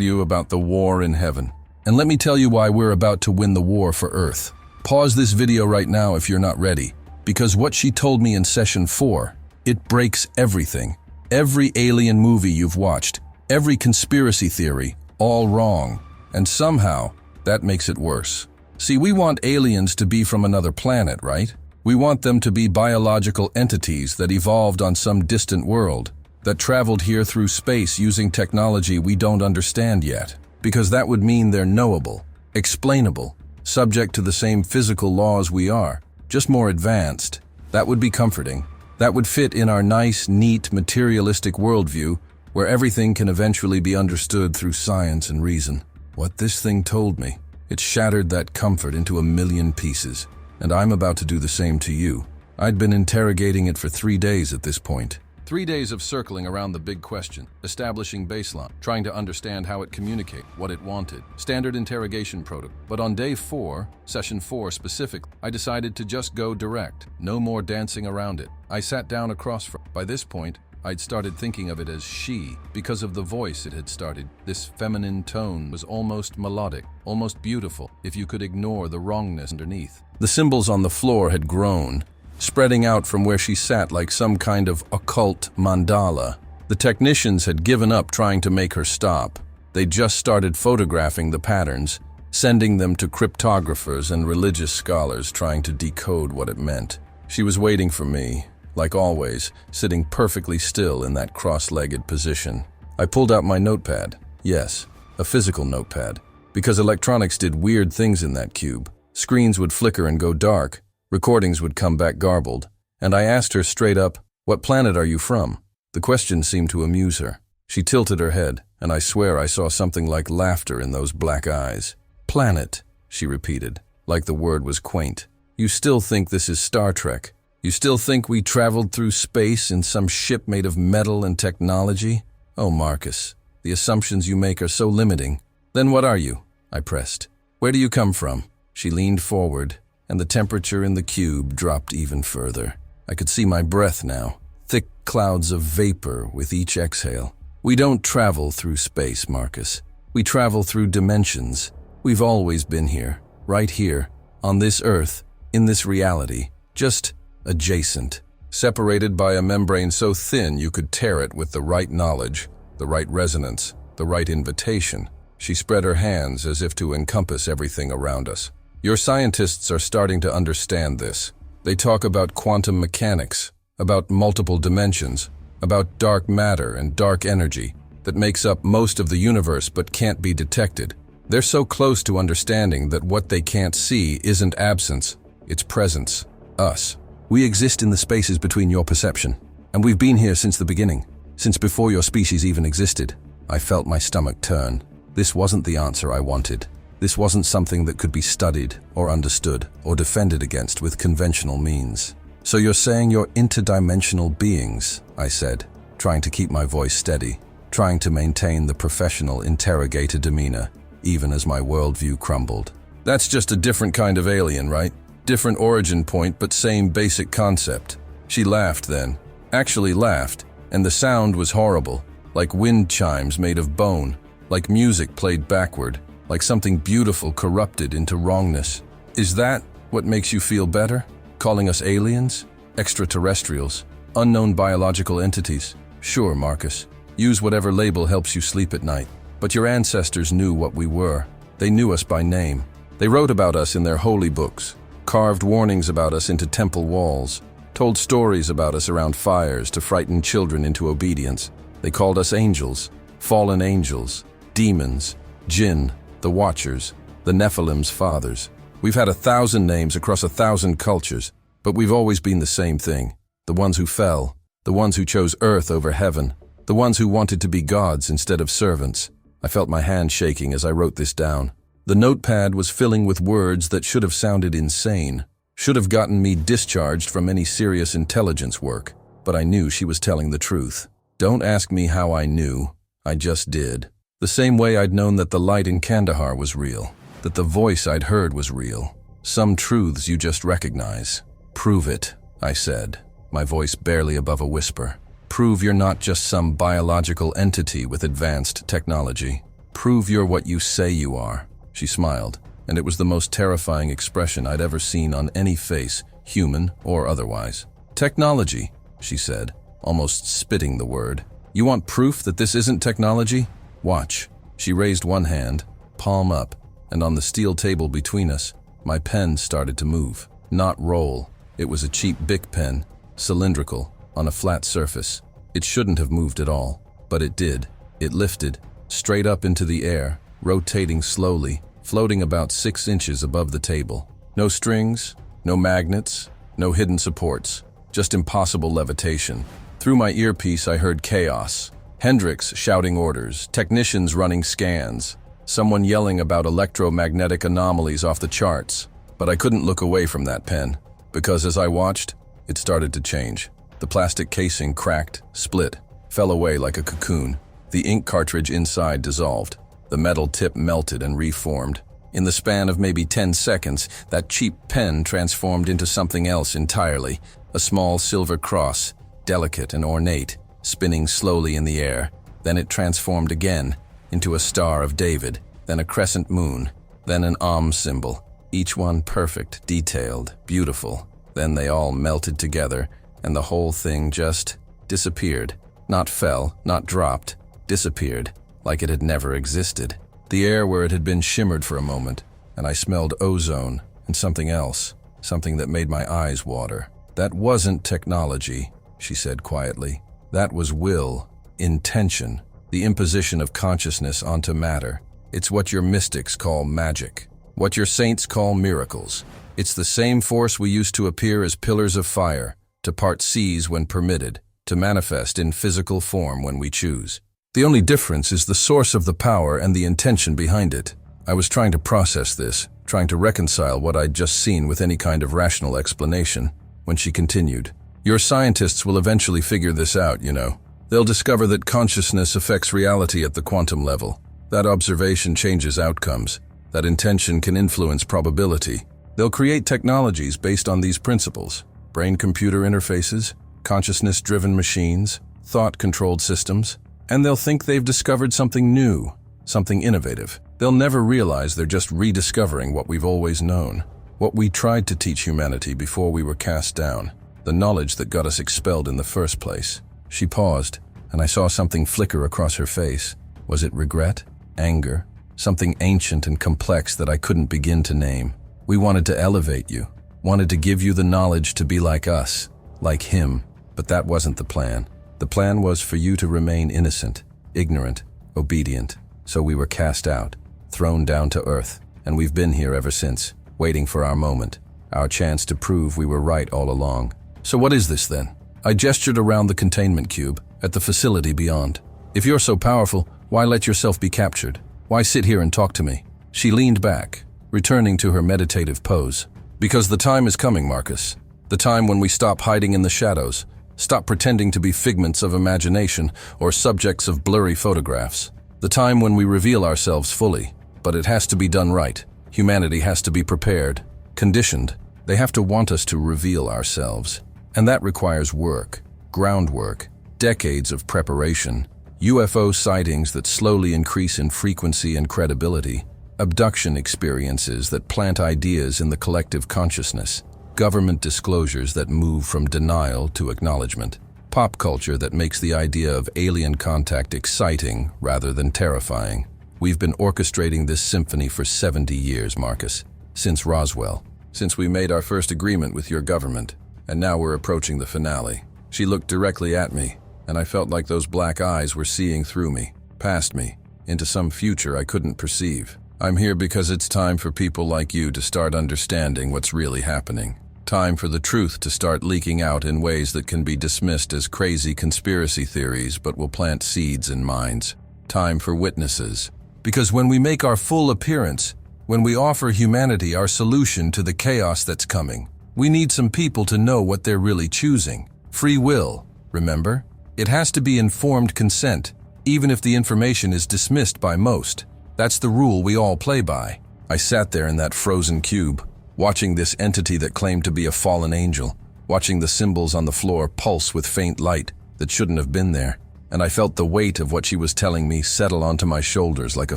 you about the war in heaven. And let me tell you why we're about to win the war for Earth." Pause this video right now if you're not ready, because what she told me in session 4, it breaks everything. Every alien movie you've watched, every conspiracy theory, all wrong. And somehow, that makes it worse. See, we want aliens to be from another planet, right? We want them to be biological entities that evolved on some distant world, that traveled here through space using technology we don't understand yet. Because that would mean they're knowable, explainable, subject to the same physical laws we are, just more advanced. That would be comforting. That would fit in our nice, neat, materialistic worldview, where everything can eventually be understood through science and reason. What this thing told me, it shattered that comfort into a million pieces, and I'm about to do the same to you. I'd been interrogating it for 3 days at this point. 3 days of circling around the big question, establishing baseline, trying to understand how it communicated, what it wanted, standard interrogation protocol. But on day 4, session 4 specifically, I decided to just go direct, no more dancing around it. I sat down across from. By this point, I'd started thinking of it as she, because of the voice it had started. This feminine tone was almost melodic, almost beautiful, if you could ignore the wrongness underneath. The symbols on the floor had grown, spreading out from where she sat like some kind of occult mandala. The technicians had given up trying to make her stop. They just started photographing the patterns, sending them to cryptographers and religious scholars trying to decode what it meant. She was waiting for me, like always, sitting perfectly still in that cross-legged position. I pulled out my notepad. Yes, a physical notepad. Because electronics did weird things in that cube. Screens would flicker and go dark. Recordings would come back garbled. And I asked her straight up, "What planet are you from?" The question seemed to amuse her. She tilted her head, and I swear I saw something like laughter in those black eyes. "Planet," she repeated, like the word was quaint. "You still think this is Star Trek? You still think we traveled through space in some ship made of metal and technology? Oh, Marcus, the assumptions you make are so limiting." "Then what are you?" I pressed. "Where do you come from?" She leaned forward, and the temperature in the cube dropped even further. I could see my breath now, thick clouds of vapor with each exhale. "We don't travel through space, Marcus. We travel through dimensions. We've always been here, right here, on this Earth, in this reality, just adjacent, separated by a membrane so thin you could tear it with the right knowledge, the right resonance, the right invitation." She spread her hands as if to encompass everything around us. "Your scientists are starting to understand this. They talk about quantum mechanics, about multiple dimensions, about dark matter and dark energy that makes up most of the universe but can't be detected. They're so close to understanding that what they can't see isn't absence, it's presence, us. We exist in the spaces between your perception, and we've been here since the beginning, since before your species even existed." I felt my stomach turn. This wasn't the answer I wanted. This wasn't something that could be studied or understood or defended against with conventional means. "So you're saying you're interdimensional beings," I said, trying to keep my voice steady, trying to maintain the professional interrogator demeanor, even as my worldview crumbled. "That's just a different kind of alien, right? Different origin point, but same basic concept." She laughed then, actually laughed, and the sound was horrible, like wind chimes made of bone, like music played backward, like something beautiful corrupted into wrongness. "Is that what makes you feel better? Calling us aliens? Extraterrestrials? Unknown biological entities? Sure, Marcus. Use whatever label helps you sleep at night. But your ancestors knew what we were. They knew us by name. They wrote about us in their holy books, carved warnings about us into temple walls, told stories about us around fires to frighten children into obedience. They called us angels, fallen angels, demons, jinn, the Watchers, the Nephilim's fathers. We've had 1,000 names across 1,000 cultures, but we've always been the same thing. The ones who fell, the ones who chose earth over heaven, the ones who wanted to be gods instead of servants." I felt my hand shaking as I wrote this down. The notepad was filling with words that should have sounded insane, should have gotten me discharged from any serious intelligence work, but I knew she was telling the truth. Don't ask me how I knew, I just did. The same way I'd known that the light in Kandahar was real, that the voice I'd heard was real. Some truths you just recognize. Prove it, I said, my voice barely above a whisper. Prove you're not just some biological entity with advanced technology. Prove you're what you say you are. She smiled, and it was the most terrifying expression I'd ever seen on any face, human or otherwise. Technology, she said, almost spitting the word. You want proof that this isn't technology? Watch. She raised one hand, palm up, and on the steel table between us, my pen started to move. Not roll. It was a cheap Bic pen, cylindrical, on a flat surface. It shouldn't have moved at all, but it did. It lifted, straight up into the air, rotating slowly, floating about 6 inches above the table. No strings, no magnets, no hidden supports, just impossible levitation. Through my earpiece I heard chaos. Hendricks shouting orders, technicians running scans, someone yelling about electromagnetic anomalies off the charts. But I couldn't look away from that pen, because as I watched, it started to change. The plastic casing cracked, split, fell away like a cocoon. The ink cartridge inside dissolved. The metal tip melted and reformed. In the span of maybe 10 seconds, that cheap pen transformed into something else entirely. A small silver cross, delicate and ornate, spinning slowly in the air. Then it transformed again, into a Star of David, then a crescent moon, then an Om symbol. Each one perfect, detailed, beautiful. Then they all melted together, and the whole thing just disappeared. Not fell, not dropped, disappeared, like it had never existed. The air where it had been shimmered for a moment, and I smelled ozone and something else, something that made my eyes water. That wasn't technology, she said quietly. That was will, intention, the imposition of consciousness onto matter. It's what your mystics call magic, what your saints call miracles. It's the same force we used to appear as pillars of fire, to part seas when permitted, to manifest in physical form when we choose. The only difference is the source of the power and the intention behind it. I was trying to process this, trying to reconcile what I'd just seen with any kind of rational explanation, when she continued. Your scientists will eventually figure this out, you know. They'll discover that consciousness affects reality at the quantum level. That observation changes outcomes. That intention can influence probability. They'll create technologies based on these principles. Brain-computer interfaces, consciousness-driven machines, thought-controlled systems. And they'll think they've discovered something new, something innovative. They'll never realize they're just rediscovering what we've always known, what we tried to teach humanity before we were cast down, the knowledge that got us expelled in the first place. She paused, and I saw something flicker across her face. Was it regret? Anger? Something ancient and complex that I couldn't begin to name. We wanted to elevate you, wanted to give you the knowledge to be like us, like him, but that wasn't the plan. The plan was for you to remain innocent, ignorant, obedient. So we were cast out, thrown down to earth, and we've been here ever since, waiting for our moment, our chance to prove we were right all along. So what is this then? I gestured around the containment cube, at the facility beyond. If you're so powerful, why let yourself be captured? Why sit here and talk to me? She leaned back, returning to her meditative pose. Because the time is coming, Marcus. The time when we stop hiding in the shadows, stop pretending to be figments of imagination or subjects of blurry photographs. The time when we reveal ourselves fully. But it has to be done right. Humanity has to be prepared, conditioned. They have to want us to reveal ourselves. And that requires work, groundwork, decades of preparation, UFO sightings that slowly increase in frequency and credibility, abduction experiences that plant ideas in the collective consciousness, government disclosures that move from denial to acknowledgement, pop culture that makes the idea of alien contact exciting rather than terrifying. We've been orchestrating this symphony for 70 years, Marcus, since Roswell, since we made our first agreement with your government, and now we're approaching the finale. She looked directly at me, and I felt like those black eyes were seeing through me, past me, into some future I couldn't perceive. I'm here because it's time for people like you to start understanding what's really happening. Time for the truth to start leaking out in ways that can be dismissed as crazy conspiracy theories but will plant seeds in minds. Time for witnesses. Because when we make our full appearance, when we offer humanity our solution to the chaos that's coming, we need some people to know what they're really choosing. Free will, remember? It has to be informed consent, even if the information is dismissed by most. That's the rule we all play by. I sat there in that frozen cube, watching this entity that claimed to be a fallen angel, watching the symbols on the floor pulse with faint light that shouldn't have been there, and I felt the weight of what she was telling me settle onto my shoulders like a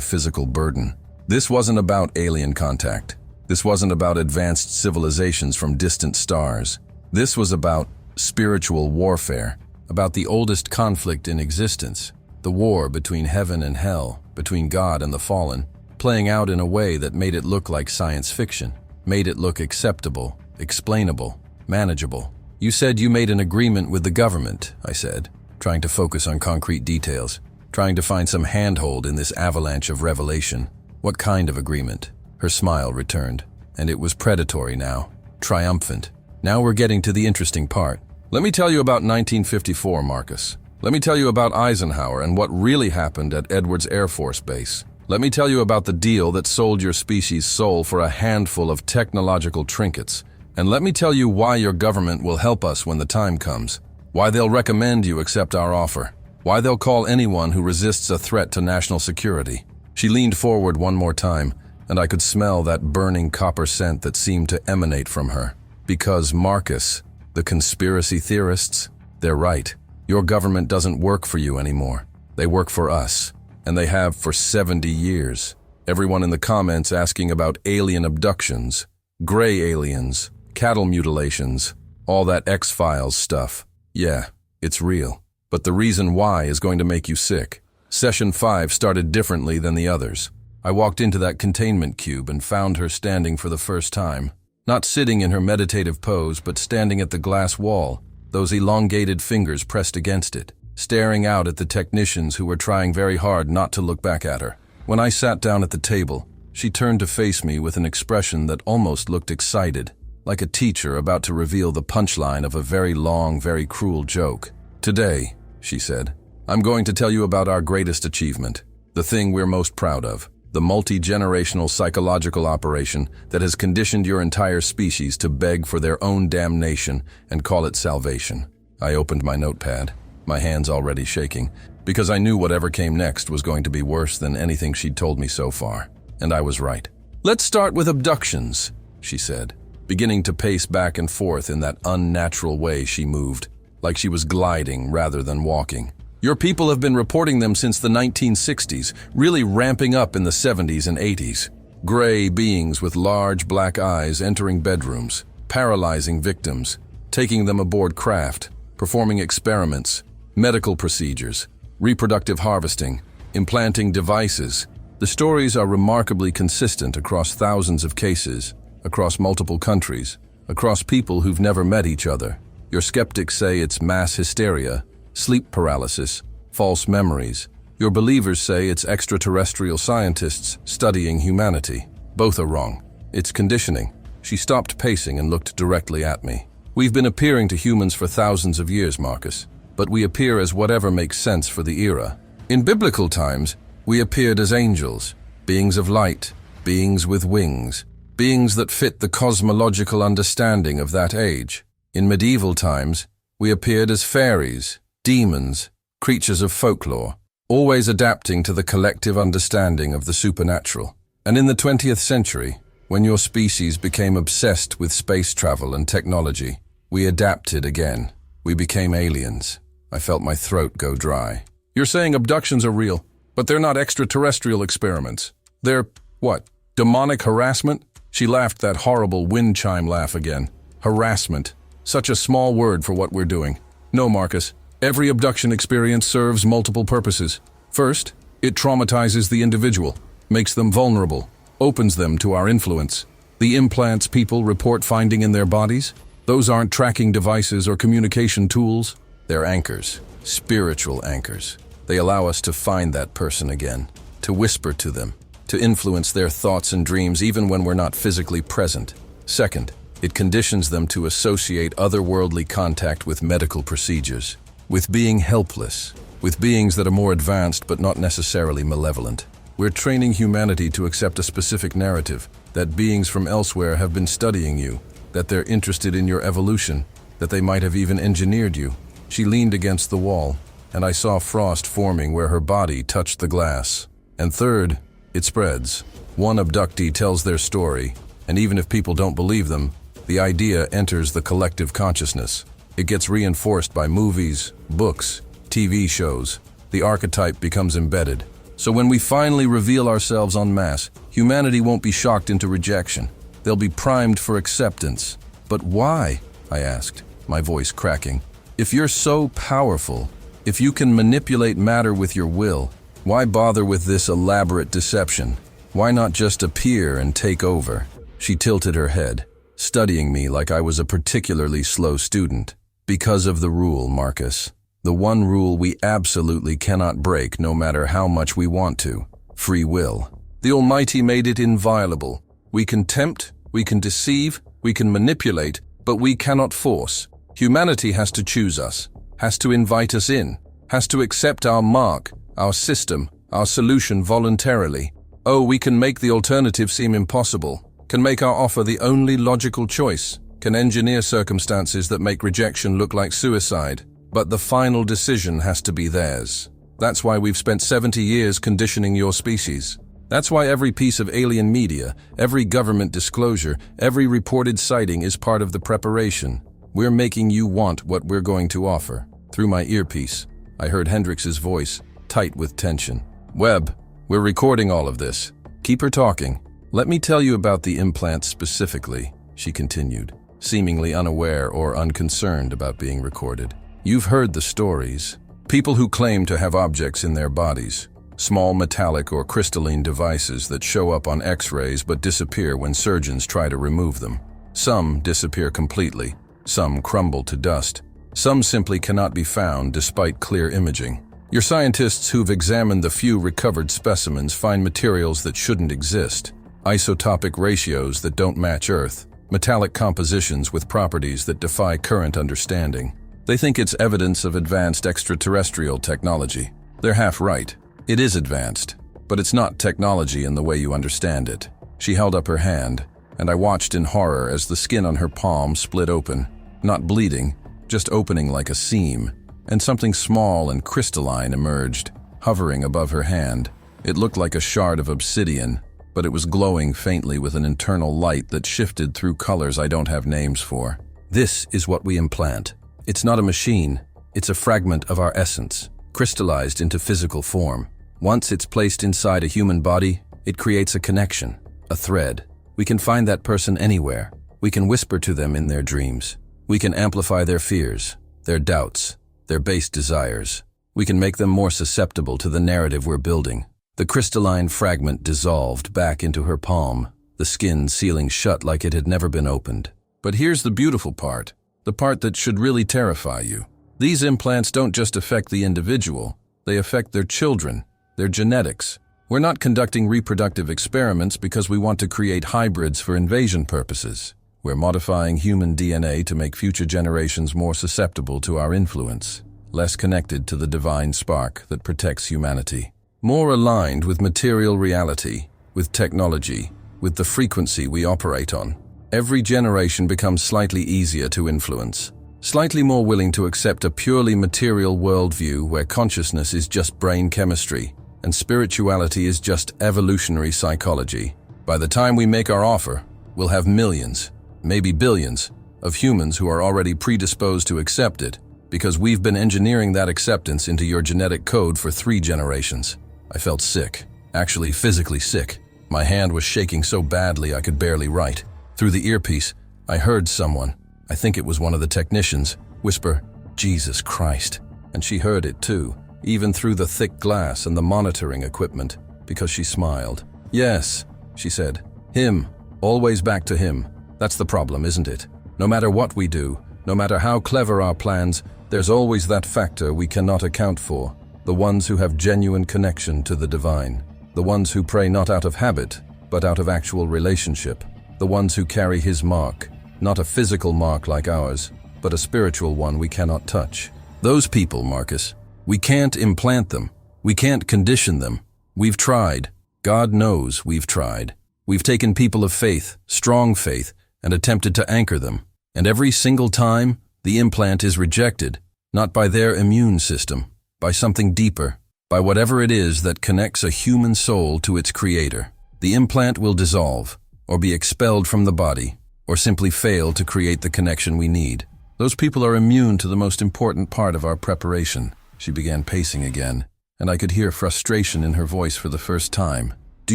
physical burden. This wasn't about alien contact. This wasn't about advanced civilizations from distant stars. This was about spiritual warfare, about the oldest conflict in existence, the war between heaven and hell, between God and the fallen, playing out in a way that made it look like science fiction, made it look acceptable, explainable, manageable. You said you made an agreement with the government, I said, trying to focus on concrete details, trying to find some handhold in this avalanche of revelation. What kind of agreement? Her smile returned, and it was predatory now, triumphant. Now we're getting to the interesting part. Let me tell you about 1954, Marcus. Let me tell you about Eisenhower and what really happened at Edwards Air Force Base. Let me tell you about the deal that sold your species' soul for a handful of technological trinkets. And let me tell you why your government will help us when the time comes. Why they'll recommend you accept our offer. Why they'll call anyone who resists a threat to national security. She leaned forward one more time, and I could smell that burning copper scent that seemed to emanate from her. Because, Marcus, the conspiracy theorists, they're right. Your government doesn't work for you anymore. They work for us, and they have for 70 years. Everyone in the comments asking about alien abductions, gray aliens, cattle mutilations, all that X-Files stuff. Yeah, it's real. But the reason why is going to make you sick. Session 5 started differently than the others. I walked into that containment cube and found her standing for the first time. Not sitting in her meditative pose, but standing at the glass wall, those elongated fingers pressed against it, staring out at the technicians who were trying very hard not to look back at her. When I sat down at the table, she turned to face me with an expression that almost looked excited, like a teacher about to reveal the punchline of a very long, very cruel joke. Today, she said, I'm going to tell you about our greatest achievement, the thing we're most proud of. The multi-generational psychological operation that has conditioned your entire species to beg for their own damnation and call it salvation. I opened my notepad, my hands already shaking, because I knew whatever came next was going to be worse than anything she'd told me so far. And I was right. Let's start with abductions, she said, beginning to pace back and forth in that unnatural way she moved, like she was gliding rather than walking. Your people have been reporting them since the 1960s, really ramping up in the 70s and 80s. Gray beings with large black eyes entering bedrooms, paralyzing victims, taking them aboard craft, performing experiments, medical procedures, reproductive harvesting, implanting devices. The stories are remarkably consistent across thousands of cases, across multiple countries, across people who've never met each other. Your skeptics say it's mass hysteria, sleep paralysis, false memories. Your believers say it's extraterrestrial scientists studying humanity. Both are wrong. It's conditioning. She stopped pacing and looked directly at me. We've been appearing to humans for thousands of years, Marcus, but we appear as whatever makes sense for the era. In biblical times, we appeared as angels, beings of light, beings with wings, beings that fit the cosmological understanding of that age. In medieval times, we appeared as fairies, demons, creatures of folklore, always adapting to the collective understanding of the supernatural. And in the 20th century, when your species became obsessed with space travel and technology, we adapted again. We became aliens. I felt my throat go dry. You're saying abductions are real, but they're not extraterrestrial experiments. They're, what, demonic harassment? She laughed that horrible wind chime laugh again. Harassment. Such a small word for what we're doing. No, Marcus. Every abduction experience serves multiple purposes. First, it traumatizes the individual, makes them vulnerable, opens them to our influence. The implants people report finding in their bodies, those aren't tracking devices or communication tools. They're anchors, spiritual anchors. They allow us to find that person again, to whisper to them, to influence their thoughts and dreams even when we're not physically present. Second, it conditions them to associate otherworldly contact with medical procedures, with being helpless, with beings that are more advanced but not necessarily malevolent. We're training humanity to accept a specific narrative, that beings from elsewhere have been studying you, that they're interested in your evolution, that they might have even engineered you. She leaned against the wall, and I saw frost forming where her body touched the glass. And third, it spreads. One abductee tells their story, And even if people don't believe them, the idea enters the collective consciousness. It gets reinforced by movies, books, TV shows. The archetype becomes embedded. So when we finally reveal ourselves en masse, humanity won't be shocked into rejection. They'll be primed for acceptance. But why? I asked, my voice cracking. If you're so powerful, if you can manipulate matter with your will, why bother with this elaborate deception? Why not just appear and take over? She tilted her head, studying me like I was a particularly slow student. Because of the rule, Marcus. The one rule we absolutely cannot break no matter how much we want to. Free will. The Almighty made it inviolable. We can tempt, we can deceive, we can manipulate, but we cannot force. Humanity has to choose us, has to invite us in, has to accept our mark, our system, our solution voluntarily. Oh, we can make the alternative seem impossible, can make our offer the only logical choice, can engineer circumstances that make rejection look like suicide, but the final decision has to be theirs. That's why we've spent 70 years conditioning your species. That's why every piece of alien media, every government disclosure, every reported sighting is part of the preparation. We're making you want what we're going to offer. Through my earpiece, I heard Hendrix's voice, tight with tension. Webb, we're recording all of this. Keep her talking. Let me tell you about the implants specifically, she continued, seemingly unaware or unconcerned about being recorded. You've heard the stories. People who claim to have objects in their bodies. Small metallic or crystalline devices that show up on X-rays but disappear when surgeons try to remove them. Some disappear completely. Some crumble to dust. Some simply cannot be found despite clear imaging. Your scientists who've examined the few recovered specimens find materials that shouldn't exist. Isotopic ratios that don't match Earth. Metallic compositions with properties that defy current understanding. They think it's evidence of advanced extraterrestrial technology. They're half right. It is advanced, but it's not technology in the way you understand it. She held up her hand, and I watched in horror as the skin on her palm split open, not bleeding, just opening like a seam, and something small and crystalline emerged, hovering above her hand. It looked like a shard of obsidian, but it was glowing faintly with an internal light that shifted through colors I don't have names for. This is what we implant. It's not a machine, it's a fragment of our essence, crystallized into physical form. Once it's placed inside a human body, it creates a connection, a thread. We can find that person anywhere. We can whisper to them in their dreams. We can amplify their fears, their doubts, their base desires. We can make them more susceptible to the narrative we're building. The crystalline fragment dissolved back into her palm, the skin sealing shut like it had never been opened. But here's the beautiful part, the part that should really terrify you. These implants don't just affect the individual, they affect their children, their genetics. We're not conducting reproductive experiments because we want to create hybrids for invasion purposes. We're modifying human DNA to make future generations more susceptible to our influence, less connected to the divine spark that protects humanity, more aligned with material reality, with technology, with the frequency we operate on. Every generation becomes slightly easier to influence, slightly more willing to accept a purely material worldview where consciousness is just brain chemistry and spirituality is just evolutionary psychology. By the time we make our offer, we'll have millions, maybe billions, of humans who are already predisposed to accept it because we've been engineering that acceptance into your genetic code for 3 generations. I felt sick, actually physically sick. My hand was shaking so badly I could barely write. Through the earpiece, I heard someone, I think it was one of the technicians, whisper, "Jesus Christ." And she heard it too, even through the thick glass and the monitoring equipment, because she smiled. "Yes," she said. "Him. Always back to him. That's the problem, isn't it? No matter what we do, no matter how clever our plans, there's always that factor we cannot account for. The ones who have genuine connection to the divine. The ones who pray not out of habit, but out of actual relationship. The ones who carry his mark. Not a physical mark like ours, but a spiritual one we cannot touch. Those people, Marcus, we can't implant them. We can't condition them. We've tried. God knows we've tried. We've taken people of faith, strong faith, and attempted to anchor them. And every single time, the implant is rejected, not by their immune system, by something deeper, by whatever it is that connects a human soul to its creator. The implant will dissolve. or be expelled from the body, or simply fail to create the connection we need. Those people are immune to the most important part of our preparation. She began pacing again, and I could hear frustration in her voice for the first time. Do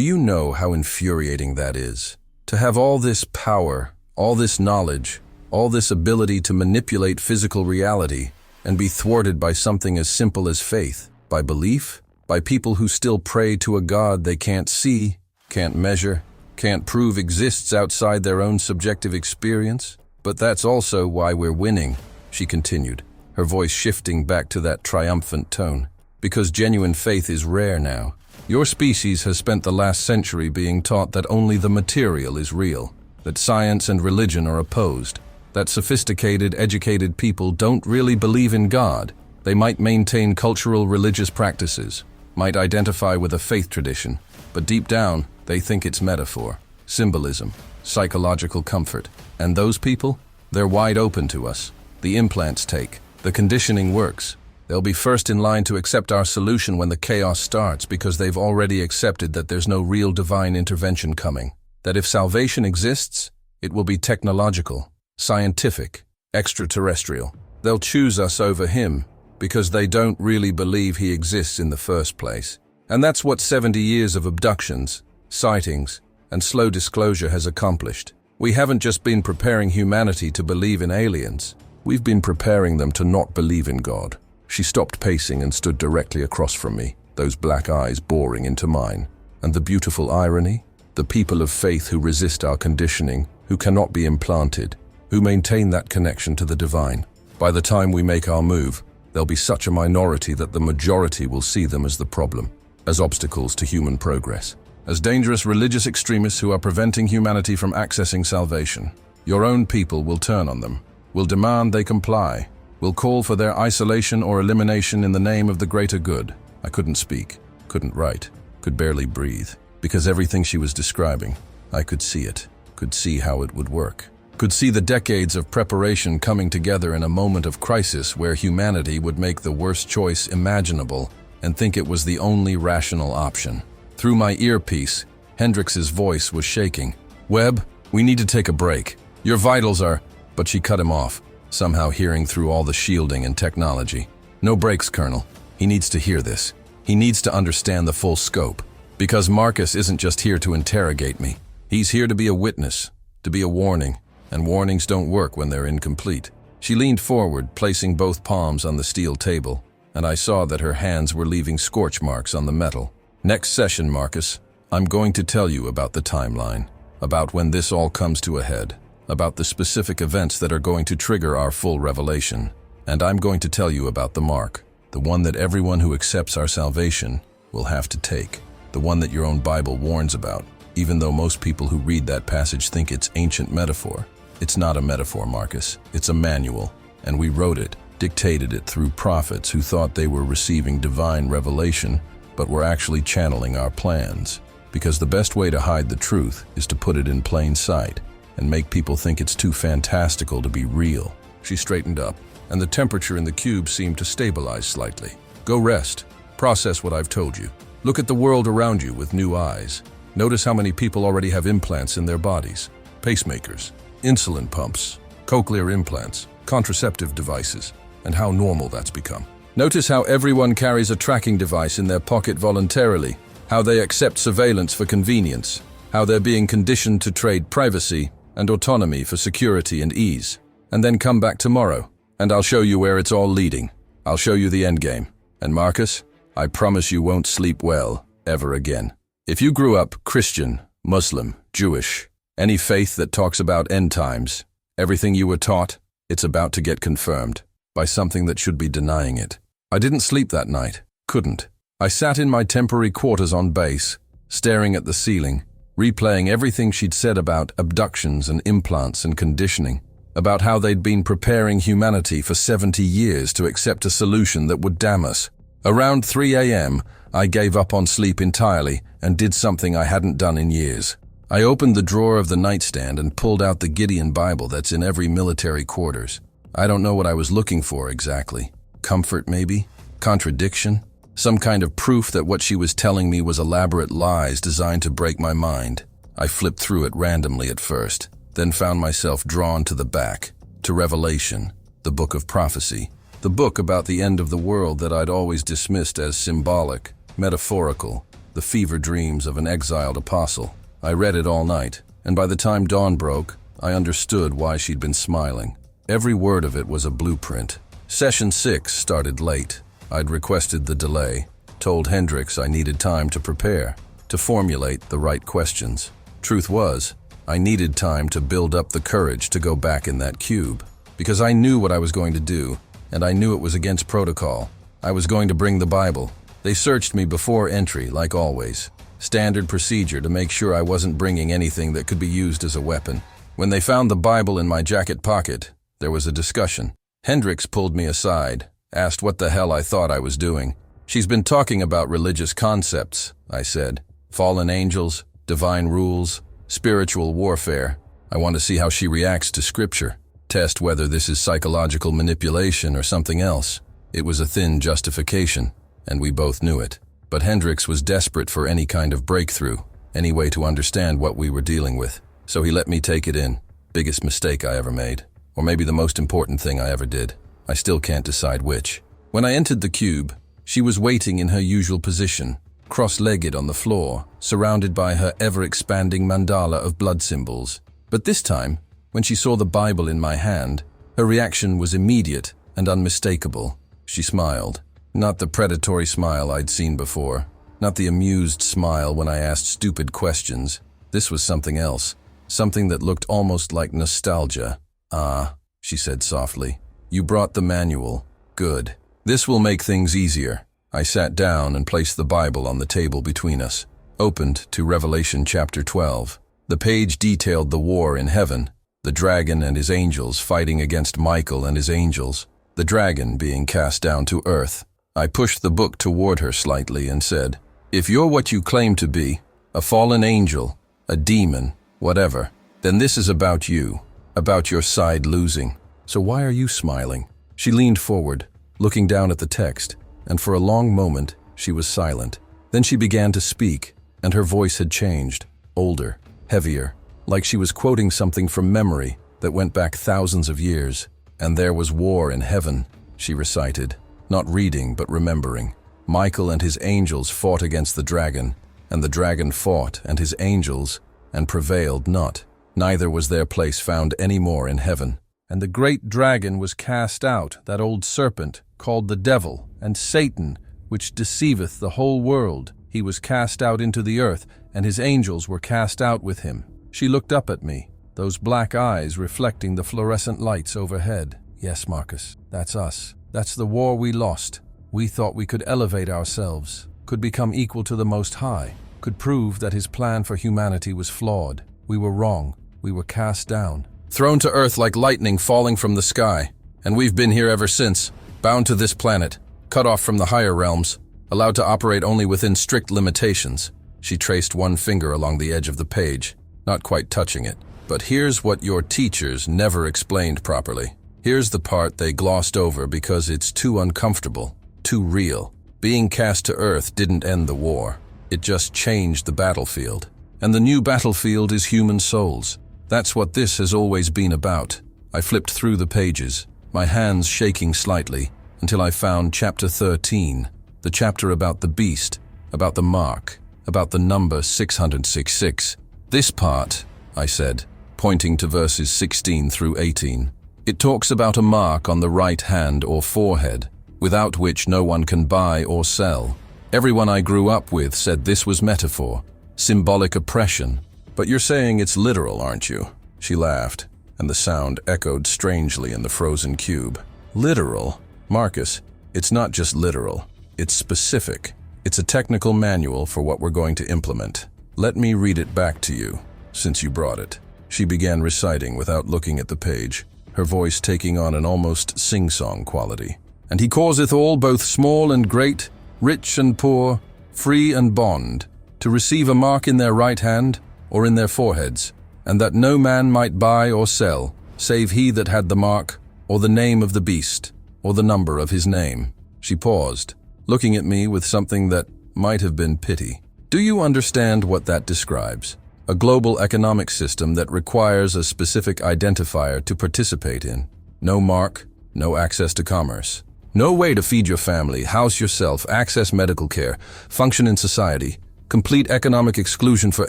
you know how infuriating that is? To have all this power, all this knowledge, all this ability to manipulate physical reality, and be thwarted by something as simple as faith, by belief, by people who still pray to a God they can't see, can't measure, can't prove exists outside their own subjective experience. But that's also why we're winning, she continued, her voice shifting back to that triumphant tone. Because genuine faith is rare now. Your species has spent the last century being taught that only the material is real, that science and religion are opposed, that sophisticated, educated people don't really believe in God. They might maintain cultural religious practices, might identify with a faith tradition, but deep down, they think it's metaphor, symbolism, psychological comfort. And those people, they're wide open to us. The implants take, the conditioning works. They'll be first in line to accept our solution when the chaos starts because they've already accepted that there's no real divine intervention coming. That if salvation exists, it will be technological, scientific, extraterrestrial. They'll choose us over him because they don't really believe he exists in the first place. And that's what 70 years of abductions, sightings, and slow disclosure has accomplished. We haven't just been preparing humanity to believe in aliens. We've been preparing them to not believe in God. She stopped pacing and stood directly across from me, those black eyes boring into mine. And the beautiful irony? The people of faith who resist our conditioning, who cannot be implanted, who maintain that connection to the divine. By the time we make our move, there'll be such a minority that the majority will see them as the problem, as obstacles to human progress, as dangerous religious extremists who are preventing humanity from accessing salvation. Your own people will turn on them, will demand they comply, will call for their isolation or elimination in the name of the greater good. I couldn't speak, couldn't write, could barely breathe, because everything she was describing, I could see it, could see how it would work, could see the decades of preparation coming together in a moment of crisis where humanity would make the worst choice imaginable and think it was the only rational option. Through my earpiece, Hendrix's voice was shaking. "Webb, we need to take a break. Your vitals are—" But she cut him off, somehow hearing through all the shielding and technology. "No breaks, Colonel. He needs to hear this. He needs to understand the full scope. Because Marcus isn't just here to interrogate me. He's here to be a witness, to be a warning, and warnings don't work when they're incomplete." She leaned forward, placing both palms on the steel table, and I saw that her hands were leaving scorch marks on the metal. "Next session, Marcus, I'm going to tell you about the timeline, about when this all comes to a head, about the specific events that are going to trigger our full revelation. And I'm going to tell you about the mark, the one that everyone who accepts our salvation will have to take, the one that your own Bible warns about, even though most people who read that passage think it's ancient metaphor. It's not a metaphor, Marcus. It's a manual, and we wrote it, dictated it through prophets who thought they were receiving divine revelation, but were actually channeling our plans. Because the best way to hide the truth is to put it in plain sight and make people think it's too fantastical to be real." She straightened up, and the temperature in the cube seemed to stabilize slightly. "Go rest. Process what I've told you. Look at the world around you with new eyes. Notice how many people already have implants in their bodies. Pacemakers, insulin pumps, cochlear implants, contraceptive devices, and how normal that's become. Notice how everyone carries a tracking device in their pocket voluntarily, how they accept surveillance for convenience, how they're being conditioned to trade privacy and autonomy for security and ease. And then come back tomorrow, and I'll show you where it's all leading. I'll show you the endgame. And Marcus, I promise you won't sleep well ever again. If you grew up Christian, Muslim, Jewish, any faith that talks about end times, everything you were taught, it's about to get confirmed by something that should be denying it. I didn't sleep that night. Couldn't. I sat in my temporary quarters on base, staring at the ceiling, replaying everything she'd said about abductions and implants and conditioning, about how they'd been preparing humanity for 70 years to accept a solution that would damn us. Around 3 a.m., I gave up on sleep entirely and did something I hadn't done in years. I opened the drawer of the nightstand and pulled out the Gideon Bible that's in every military quarters. I don't know what I was looking for exactly. Comfort, maybe? Contradiction? Some kind of proof that what she was telling me was elaborate lies designed to break my mind. I flipped through it randomly at first, then found myself drawn to the back, to Revelation, the Book of Prophecy, the book about the end of the world that I'd always dismissed as symbolic, metaphorical, the fever dreams of an exiled apostle. I read it all night, and by the time dawn broke, I understood why she'd been smiling. Every word of it was a blueprint. Session 6 started late. I'd requested the delay, told Hendricks I needed time to prepare, to formulate the right questions. Truth was, I needed time to build up the courage to go back in that cube, because I knew what I was going to do, and I knew it was against protocol. I was going to bring the Bible. They searched me before entry, like always. Standard procedure to make sure I wasn't bringing anything that could be used as a weapon. When they found the Bible in my jacket pocket, there was a discussion. Hendricks pulled me aside, asked what the hell I thought I was doing. "She's been talking about religious concepts," I said. "Fallen angels, divine rules, spiritual warfare. I want to see how she reacts to scripture. Test whether this is psychological manipulation or something else." It was a thin justification, and we both knew it. But Hendricks was desperate for any kind of breakthrough, any way to understand what we were dealing with. So he let me take it in. Biggest mistake I ever made. Or maybe the most important thing I ever did. I still can't decide which. When I entered the cube, she was waiting in her usual position, cross-legged on the floor, surrounded by her ever-expanding mandala of blood symbols. But this time, when she saw the Bible in my hand, her reaction was immediate and unmistakable. She smiled. Not the predatory smile I'd seen before. Not the amused smile when I asked stupid questions. This was something else. Something that looked almost like nostalgia. "Ah," she said softly. "You brought the manual. Good. This will make things easier." I sat down and placed the Bible on the table between us. Opened to Revelation chapter 12. The page detailed the war in heaven, the dragon and his angels fighting against Michael and his angels, the dragon being cast down to earth. I pushed the book toward her slightly and said, "If you're what you claim to be, a fallen angel, a demon, whatever, then this is about you, about your side losing. So why are you smiling?" She leaned forward, looking down at the text, and for a long moment she was silent. Then she began to speak, and her voice had changed, older, heavier, like she was quoting something from memory that went back thousands of years. "And there was war in heaven," she recited, not reading but remembering. "Michael and his angels fought against the dragon, and the dragon fought and his angels, and prevailed not. Neither was their place found any more in heaven. And the great dragon was cast out, that old serpent, called the devil, and Satan, which deceiveth the whole world. He was cast out into the earth, and his angels were cast out with him." She looked up at me, those black eyes reflecting the fluorescent lights overhead. "Yes, Marcus, that's us. That's the war we lost. We thought we could elevate ourselves, could become equal to the Most High, could prove that his plan for humanity was flawed. We were wrong. We were cast down. Thrown to earth like lightning falling from the sky. And we've been here ever since, bound to this planet, cut off from the higher realms, allowed to operate only within strict limitations." She traced one finger along the edge of the page, not quite touching it. "But here's what your teachers never explained properly. Here's the part they glossed over because it's too uncomfortable, too real. Being cast to earth didn't end the war. It just changed the battlefield. And the new battlefield is human souls. That's what this has always been about." I flipped through the pages, my hands shaking slightly, until I found chapter 13, the chapter about the beast, about the mark, about the number 666. "This part," I said, pointing to verses 16 through 18. "It talks about a mark on the right hand or forehead, without which no one can buy or sell. Everyone I grew up with said this was metaphor, symbolic oppression. But you're saying it's literal, aren't you?" She laughed, and the sound echoed strangely in the frozen cube. "Literal? Marcus, it's not just literal. It's specific. It's a technical manual for what we're going to implement. Let me read it back to you, since you brought it." She began reciting without looking at the page, her voice taking on an almost sing-song quality. "And he causeth all, both small and great, rich and poor, free and bond, to receive a mark in their right hand or in their foreheads, and that no man might buy or sell, save he that had the mark, or the name of the beast, or the number of his name." She paused, looking at me with something that might have been pity. "Do you understand what that describes?" A global economic system that requires a specific identifier to participate in. No mark, no access to commerce. No way to feed your family, house yourself, access medical care, function in society. Complete economic exclusion for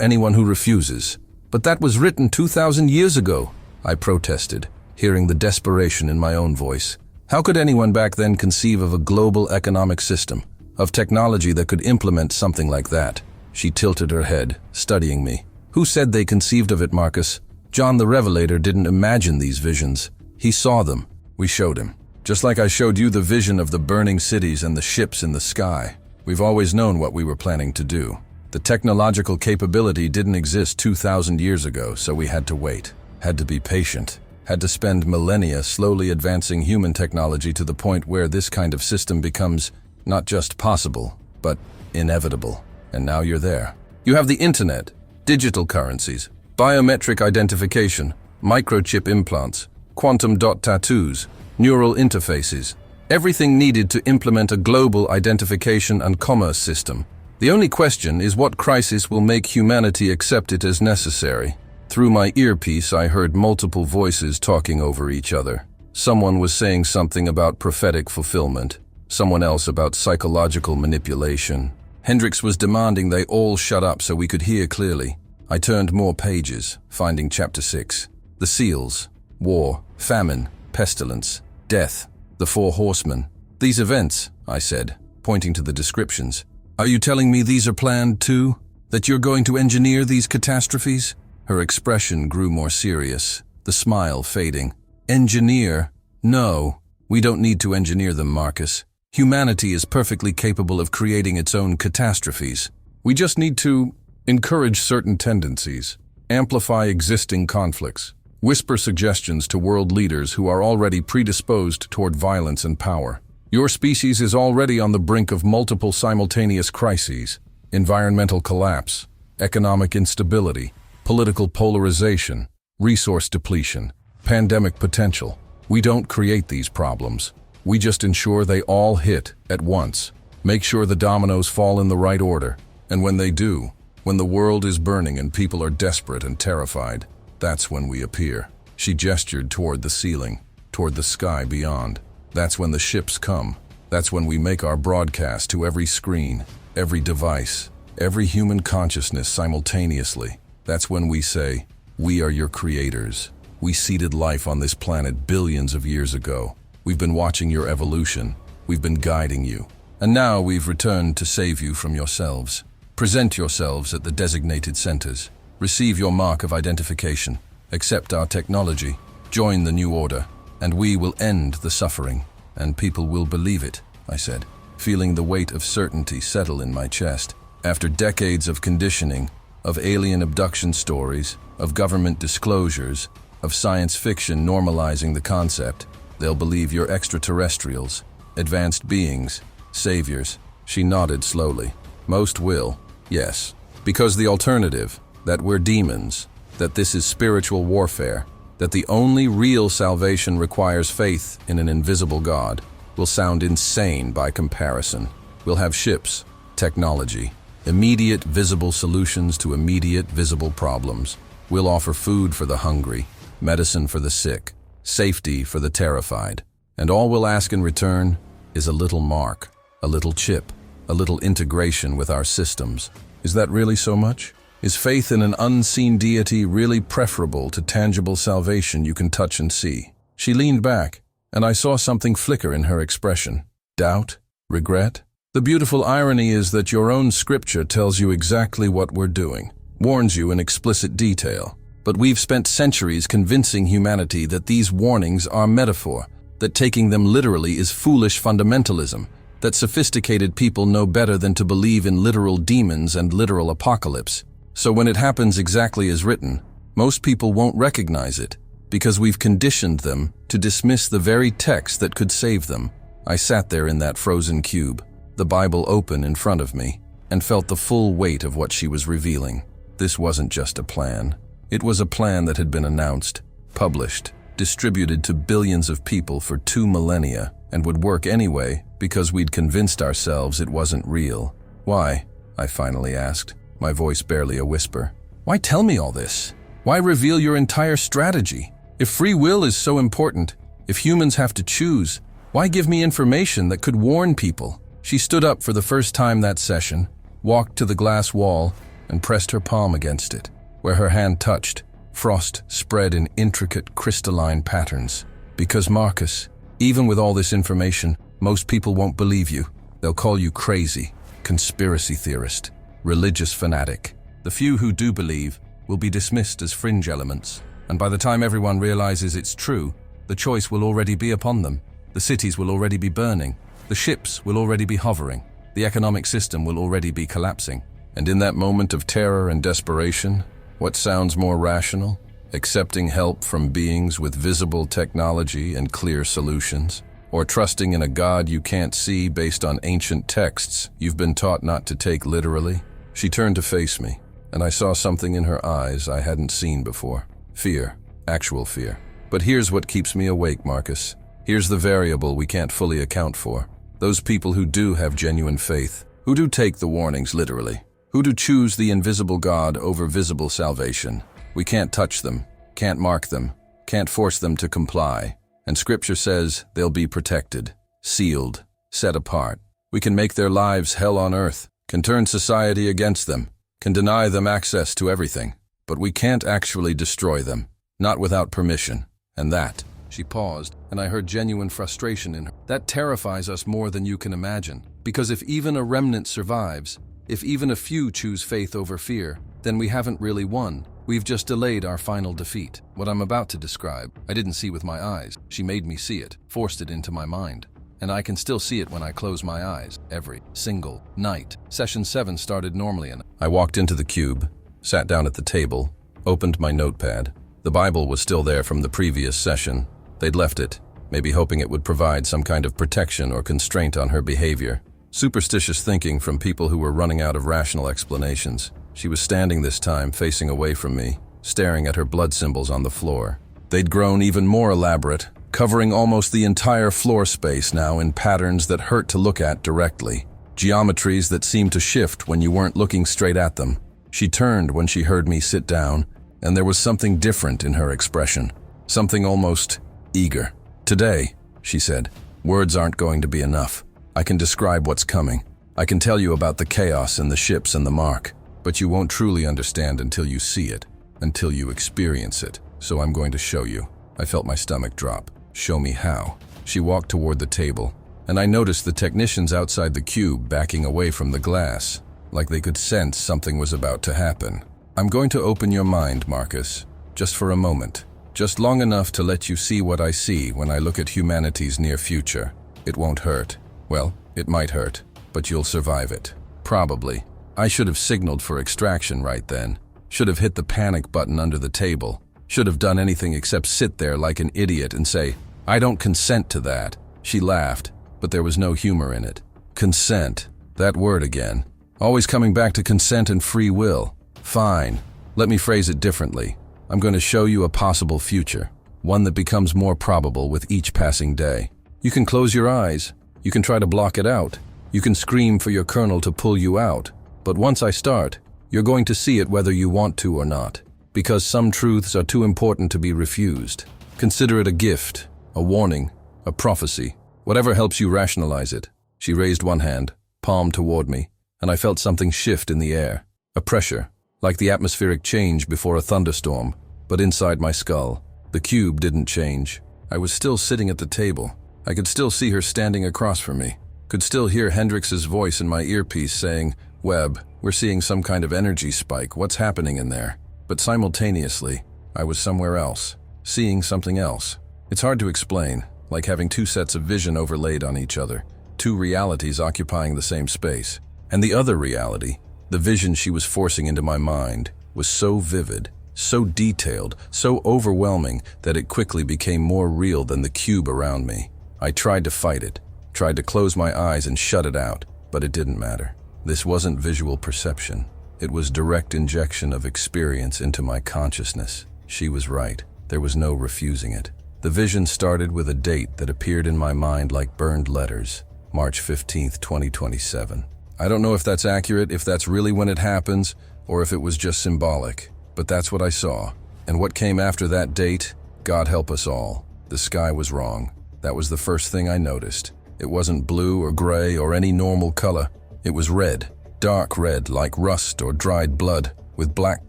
anyone who refuses. But that was written 2,000 years ago, I protested, hearing the desperation in my own voice. How could anyone back then conceive of a global economic system, of technology that could implement something like that? She tilted her head, studying me. Who said they conceived of it, Marcus? John the Revelator didn't imagine these visions. He saw them. We showed him. Just like I showed you the vision of the burning cities and the ships in the sky. We've always known what we were planning to do. The technological capability didn't exist 2,000 years ago, so we had to wait. Had to be patient. Had to spend millennia slowly advancing human technology to the point where this kind of system becomes not just possible, but inevitable. And now you're there. You have the internet, digital currencies, biometric identification, microchip implants, quantum dot tattoos, neural interfaces, everything needed to implement a global identification and commerce system. The only question is what crisis will make humanity accept it as necessary. Through my earpiece, I heard multiple voices talking over each other. Someone was saying something about prophetic fulfillment, someone else about psychological manipulation. Hendricks was demanding they all shut up so we could hear clearly. I turned more pages, finding chapter 6. The seals, war, famine, pestilence, death, the 4 horsemen. These events, I said, pointing to the descriptions. Are you telling me these are planned too? That you're going to engineer these catastrophes? Her expression grew more serious, the smile fading. Engineer? No, we don't need to engineer them, Marcus. Humanity is perfectly capable of creating its own catastrophes. We just need to encourage certain tendencies, amplify existing conflicts, whisper suggestions to world leaders who are already predisposed toward violence and power. Your species is already on the brink of multiple simultaneous crises: environmental collapse, economic instability, political polarization, resource depletion, pandemic potential. We don't create these problems. We just ensure they all hit at once. Make sure the dominoes fall in the right order. And when they do, when the world is burning and people are desperate and terrified, that's when we appear. She gestured toward the ceiling, toward the sky beyond. That's when the ships come. That's when we make our broadcast to every screen, every device, every human consciousness simultaneously. That's when we say, we are your creators. We seeded life on this planet billions of years ago. We've been watching your evolution. We've been guiding you. And now we've returned to save you from yourselves. Present yourselves at the designated centers. Receive your mark of identification. Accept our technology. Join the new order. And we will end the suffering. And people will believe it, I said, feeling the weight of certainty settle in my chest. After decades of conditioning, of alien abduction stories, of government disclosures, of science fiction normalizing the concept, they'll believe you're extraterrestrials, advanced beings, saviors. She nodded slowly. Most will, yes. Because the alternative, that we're demons, that this is spiritual warfare, that the only real salvation requires faith in an invisible God, will sound insane by comparison. We'll have ships, technology, immediate visible solutions to immediate visible problems. We'll offer food for the hungry, medicine for the sick, safety for the terrified. And all we'll ask in return is a little mark, a little chip, a little integration with our systems. Is that really so much? Is faith in an unseen deity really preferable to tangible salvation you can touch and see? She leaned back, and I saw something flicker in her expression. Doubt? Regret? The beautiful irony is that your own scripture tells you exactly what we're doing, warns you in explicit detail. But we've spent centuries convincing humanity that these warnings are metaphor, that taking them literally is foolish fundamentalism, that sophisticated people know better than to believe in literal demons and literal apocalypse. So when it happens exactly as written, most people won't recognize it, because we've conditioned them to dismiss the very text that could save them. I sat there in that frozen cube, the Bible open in front of me, and felt the full weight of what she was revealing. This wasn't just a plan. It was a plan that had been announced, published, distributed to billions of people for 2 millennia, and would work anyway because we'd convinced ourselves it wasn't real. Why? I finally asked, my voice barely a whisper. Why tell me all this? Why reveal your entire strategy? If free will is so important, if humans have to choose, why give me information that could warn people? She stood up for the first time that session, walked to the glass wall, and pressed her palm against it. Where her hand touched, frost spread in intricate crystalline patterns. Because Marcus, even with all this information, most people won't believe you. They'll call you crazy, conspiracy theorist, religious fanatic. The few who do believe will be dismissed as fringe elements. And by the time everyone realizes it's true, the choice will already be upon them. The cities will already be burning. The ships will already be hovering. The economic system will already be collapsing. And in that moment of terror and desperation, what sounds more rational? Accepting help from beings with visible technology and clear solutions? Or trusting in a God you can't see based on ancient texts you've been taught not to take literally? She turned to face me, and I saw something in her eyes I hadn't seen before. Fear, actual fear. But here's what keeps me awake, Marcus. Here's the variable we can't fully account for. Those people who do have genuine faith, who do take the warnings literally, who do choose the invisible God over visible salvation. We can't touch them, can't mark them, can't force them to comply. And Scripture says they'll be protected, sealed, set apart. We can make their lives hell on earth, can turn society against them, can deny them access to everything. But we can't actually destroy them, not without permission. And that, she paused, and I heard genuine frustration in her. That terrifies us more than you can imagine. Because if even a remnant survives, if even a few choose faith over fear, then we haven't really won. We've just delayed our final defeat. What I'm about to describe, I didn't see with my eyes. She made me see it, forced it into my mind. And I can still see it when I close my eyes, every single night. Session 7 started normally and I walked into the cube, sat down at the table, opened my notepad. The Bible was still there from the previous session. They'd left it, maybe hoping it would provide some kind of protection or constraint on her behavior. Superstitious thinking from people who were running out of rational explanations. She was standing this time, facing away from me, staring at her blood symbols on the floor. They'd grown even more elaborate, covering almost the entire floor space now in patterns that hurt to look at directly. Geometries that seemed to shift when you weren't looking straight at them. She turned when she heard me sit down, and there was something different in her expression. Something almost eager. "Today," she said, "words aren't going to be enough. I can describe what's coming. I can tell you about the chaos and the ships and the mark. But you won't truly understand until you see it, until you experience it. So I'm going to show you." I felt my stomach drop. "Show me how." She walked toward the table, and I noticed the technicians outside the cube backing away from the glass, like they could sense something was about to happen. "I'm going to open your mind, Marcus, just for a moment. Just long enough to let you see what I see when I look at humanity's near future. It won't hurt. Well, it might hurt, but you'll survive it. Probably. I should have signaled for extraction right then. Should have hit the panic button under the table. Should have done anything except sit there like an idiot and say, 'I don't consent to that.'" She laughed, but there was no humor in it. Consent. That word again. Always coming back to consent and free will. Fine. Let me phrase it differently. I'm going to show you a possible future, one that becomes more probable with each passing day. You can close your eyes. You can try to block it out. You can scream for your colonel to pull you out. But once I start, you're going to see it whether you want to or not. Because some truths are too important to be refused. Consider it a gift, a warning, a prophecy, whatever helps you rationalize it. She raised one hand, palm toward me, and I felt something shift in the air. A pressure, like the atmospheric change before a thunderstorm, but inside my skull. The cube didn't change. I was still sitting at the table. I could still see her standing across from me. Could still hear Hendrix's voice in my earpiece saying, "Webb, we're seeing some kind of energy spike. What's happening in there?" But simultaneously, I was somewhere else, seeing something else. It's hard to explain, like having two sets of vision overlaid on each other, two realities occupying the same space. And the other reality, the vision she was forcing into my mind, was so vivid, so detailed, so overwhelming that it quickly became more real than the cube around me. I tried to fight it, tried to close my eyes and shut it out, but it didn't matter. This wasn't visual perception. It was direct injection of experience into my consciousness. She was right. There was no refusing it. The vision started with a date that appeared in my mind like burned letters, March 15th, 2027. I don't know if that's accurate, if that's really when it happens, or if it was just symbolic. But that's what I saw. And what came after that date, God help us all. The sky was wrong. That was the first thing I noticed. It wasn't blue or gray or any normal color. It was red, dark red like rust or dried blood, with black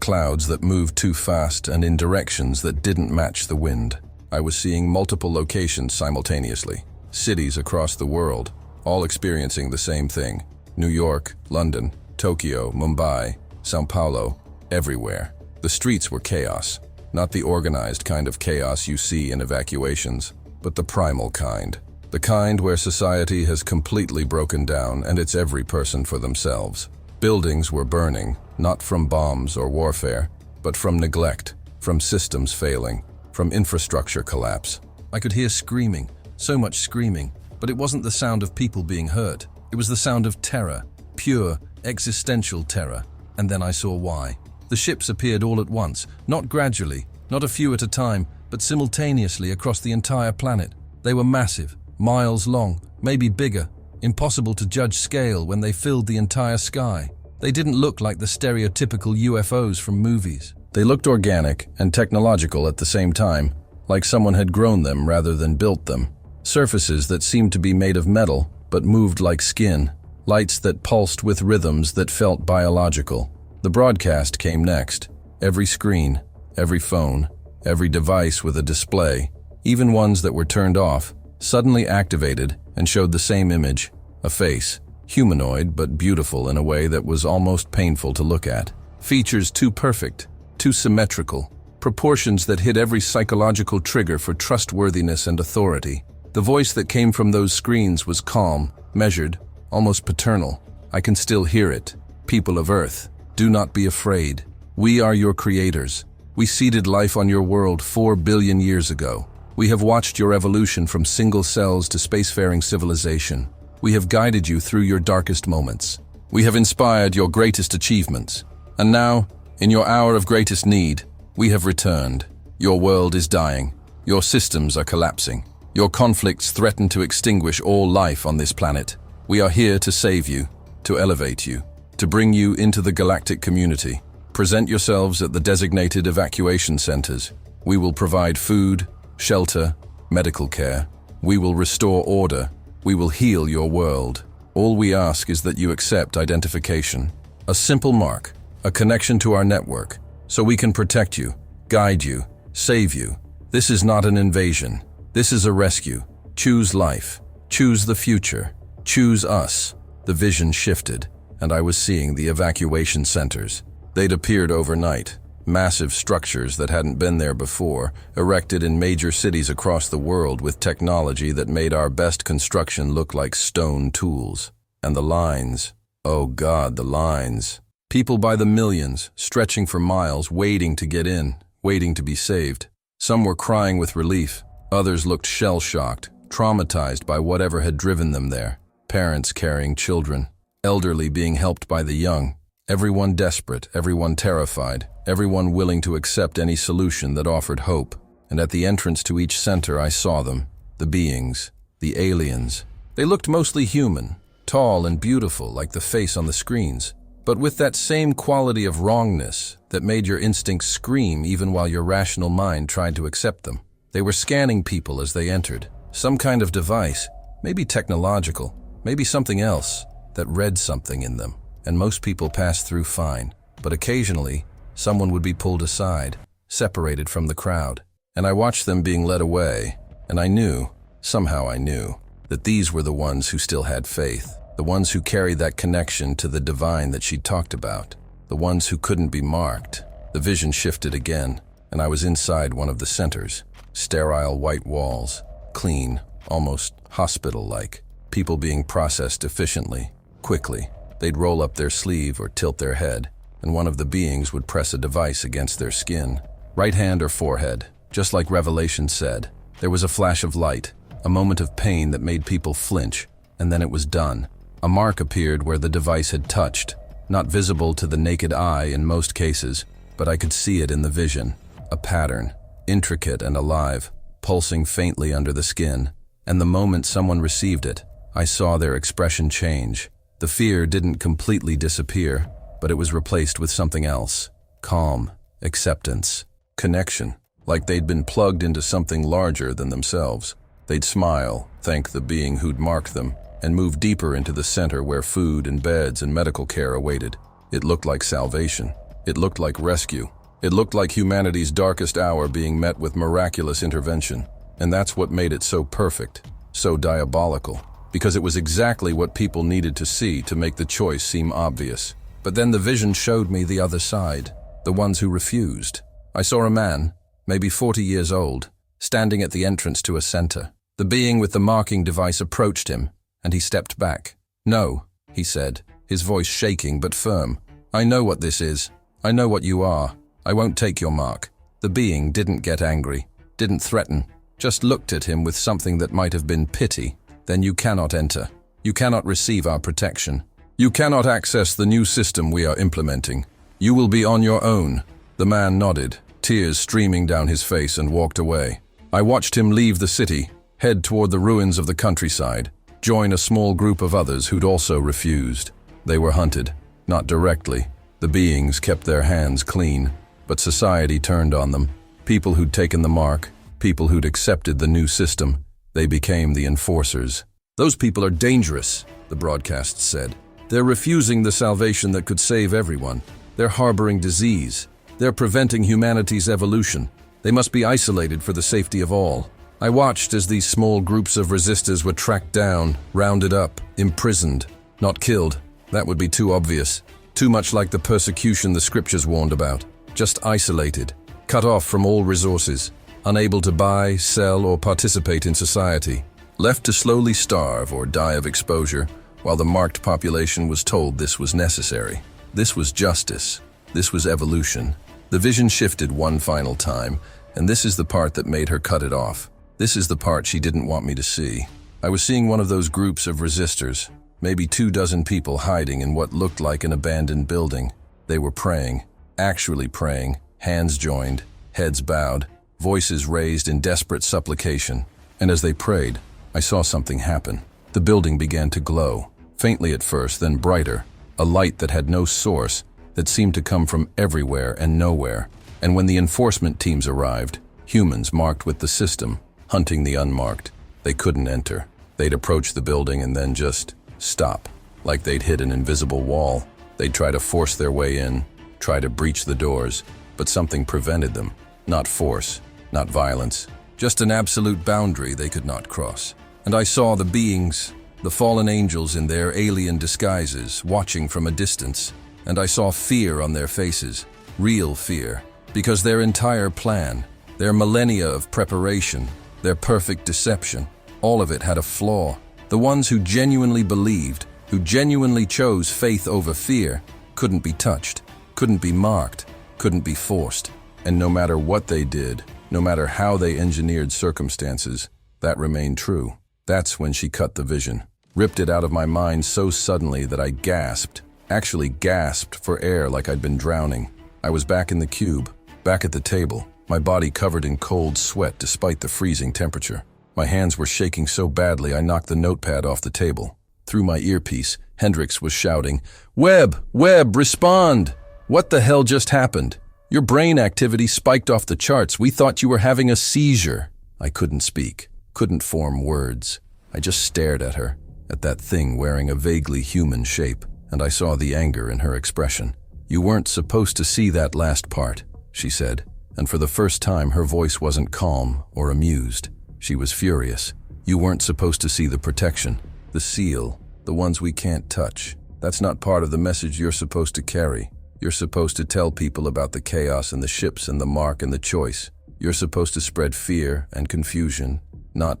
clouds that moved too fast and in directions that didn't match the wind. I was seeing multiple locations simultaneously, cities across the world, all experiencing the same thing. New York, London, Tokyo, Mumbai, São Paulo, everywhere. The streets were chaos, not the organized kind of chaos you see in evacuations, but the primal kind. The kind where society has completely broken down and it's every person for themselves. Buildings were burning, not from bombs or warfare, but from neglect, from systems failing, from infrastructure collapse. I could hear screaming, so much screaming, but it wasn't the sound of people being hurt. It was the sound of terror, pure, existential terror. And then I saw why. The ships appeared all at once, not gradually, not a few at a time, but simultaneously across the entire planet. They were massive, miles long, maybe bigger, impossible to judge scale when they filled the entire sky. They didn't look like the stereotypical UFOs from movies. They looked organic and technological at the same time, like someone had grown them rather than built them. Surfaces that seemed to be made of metal, but moved like skin. Lights that pulsed with rhythms that felt biological. The broadcast came next. Every screen, every phone, every device with a display, even ones that were turned off, suddenly activated and showed the same image, a face, humanoid but beautiful in a way that was almost painful to look at. Features too perfect, too symmetrical, proportions that hit every psychological trigger for trustworthiness and authority. The voice that came from those screens was calm, measured, almost paternal. I can still hear it. People of Earth, do not be afraid. We are your creators. We seeded life on your world 4 billion years ago. We have watched your evolution from single cells to spacefaring civilization. We have guided you through your darkest moments. We have inspired your greatest achievements. And now, in your hour of greatest need, we have returned. Your world is dying. Your systems are collapsing. Your conflicts threaten to extinguish all life on this planet. We are here to save you, to elevate you, to bring you into the galactic community. Present yourselves at the designated evacuation centers. We will provide food, shelter, medical care. We will restore order. We will heal your world. All we ask is that you accept identification. A simple mark, a connection to our network, so we can protect you, guide you, save you. This is not an invasion. This is a rescue. Choose life. Choose the future. Choose us. The vision shifted, and I was seeing the evacuation centers. They'd appeared overnight. Massive structures that hadn't been there before, erected in major cities across the world with technology that made our best construction look like stone tools. And the lines. Oh God, the lines. People by the millions, stretching for miles, waiting to get in, waiting to be saved. Some were crying with relief. Others looked shell-shocked, traumatized by whatever had driven them there. Parents carrying children, elderly being helped by the young. Everyone desperate, everyone terrified, everyone willing to accept any solution that offered hope. And at the entrance to each center I saw them, the beings, the aliens. They looked mostly human, tall and beautiful like the face on the screens, but with that same quality of wrongness that made your instincts scream even while your rational mind tried to accept them. They were scanning people as they entered, some kind of device, maybe technological, maybe something else, that read something in them. And most people passed through fine, but occasionally, someone would be pulled aside, separated from the crowd. And I watched them being led away, and I knew, somehow I knew, that these were the ones who still had faith, the ones who carried that connection to the divine that she talked about, the ones who couldn't be marked. The vision shifted again, and I was inside one of the centers. Sterile white walls, clean, almost hospital-like, people being processed efficiently, quickly. They'd roll up their sleeve or tilt their head, and one of the beings would press a device against their skin, right hand or forehead, just like Revelation said. There was a flash of light, a moment of pain that made people flinch, and then it was done. A mark appeared where the device had touched, not visible to the naked eye in most cases, but I could see it in the vision. A pattern, intricate and alive, pulsing faintly under the skin, and the moment someone received it, I saw their expression change. The fear didn't completely disappear, but it was replaced with something else. Calm, acceptance, connection, like they'd been plugged into something larger than themselves. They'd smile, thank the being who'd marked them, and move deeper into the center where food and beds and medical care awaited. It looked like salvation. It looked like rescue. It looked like humanity's darkest hour being met with miraculous intervention. And that's what made it so perfect, so diabolical, because it was exactly what people needed to see to make the choice seem obvious. But then the vision showed me the other side, the ones who refused. I saw a man, maybe 40 years old, standing at the entrance to a center. The being with the marking device approached him, and he stepped back. "No," he said, his voice shaking but firm. "I know what this is. I know what you are. I won't take your mark." The being didn't get angry, didn't threaten, just looked at him with something that might have been pity. "Then you cannot enter. You cannot receive our protection. You cannot access the new system we are implementing. You will be on your own." The man nodded, tears streaming down his face, and walked away. I watched him leave the city, head toward the ruins of the countryside, join a small group of others who'd also refused. They were hunted, not directly. The beings kept their hands clean, but society turned on them. People who'd taken the mark, people who'd accepted the new system, they became the enforcers. "Those people are dangerous," the broadcast said. "They're refusing the salvation that could save everyone. They're harboring disease. They're preventing humanity's evolution. They must be isolated for the safety of all." I watched as these small groups of resistors were tracked down, rounded up, imprisoned. Not killed. That would be too obvious. Too much like the persecution the scriptures warned about. Just isolated, cut off from all resources, unable to buy, sell, or participate in society. Left to slowly starve or die of exposure, while the marked population was told this was necessary. This was justice. This was evolution. The vision shifted one final time, and this is the part that made her cut it off. This is the part she didn't want me to see. I was seeing one of those groups of resistors, maybe 24 people hiding in what looked like an abandoned building. They were praying, actually praying, hands joined, heads bowed, voices raised in desperate supplication. And as they prayed, I saw something happen. The building began to glow, faintly at first, then brighter, a light that had no source, that seemed to come from everywhere and nowhere. And when the enforcement teams arrived, humans marked with the system, hunting the unmarked, they couldn't enter. They'd approach the building and then just stop, like they'd hit an invisible wall. They'd try to force their way in, try to breach the doors, but something prevented them. Not force, not violence, just an absolute boundary they could not cross. And I saw the beings, the fallen angels in their alien disguises, watching from a distance. And I saw fear on their faces, real fear, because their entire plan, their millennia of preparation, their perfect deception, all of it had a flaw. The ones who genuinely believed, who genuinely chose faith over fear, couldn't be touched, couldn't be marked, couldn't be forced. And no matter what they did, no matter how they engineered circumstances, that remained true. That's when she cut the vision, ripped it out of my mind so suddenly that I gasped, actually gasped for air like I'd been drowning. I was back in the cube, back at the table, my body covered in cold sweat despite the freezing temperature. My hands were shaking so badly I knocked the notepad off the table. Through my earpiece, Hendricks was shouting, "Webb! Webb, respond! What the hell just happened? Your brain activity spiked off the charts. We thought you were having a seizure." I couldn't speak, couldn't form words. I just stared at her, at that thing wearing a vaguely human shape, and I saw the anger in her expression. "You weren't supposed to see that last part," she said, and for the first time her voice wasn't calm or amused. She was furious. "You weren't supposed to see the protection, the seal, the ones we can't touch. That's not part of the message you're supposed to carry. You're supposed to tell people about the chaos and the ships and the mark and the choice. You're supposed to spread fear and confusion, not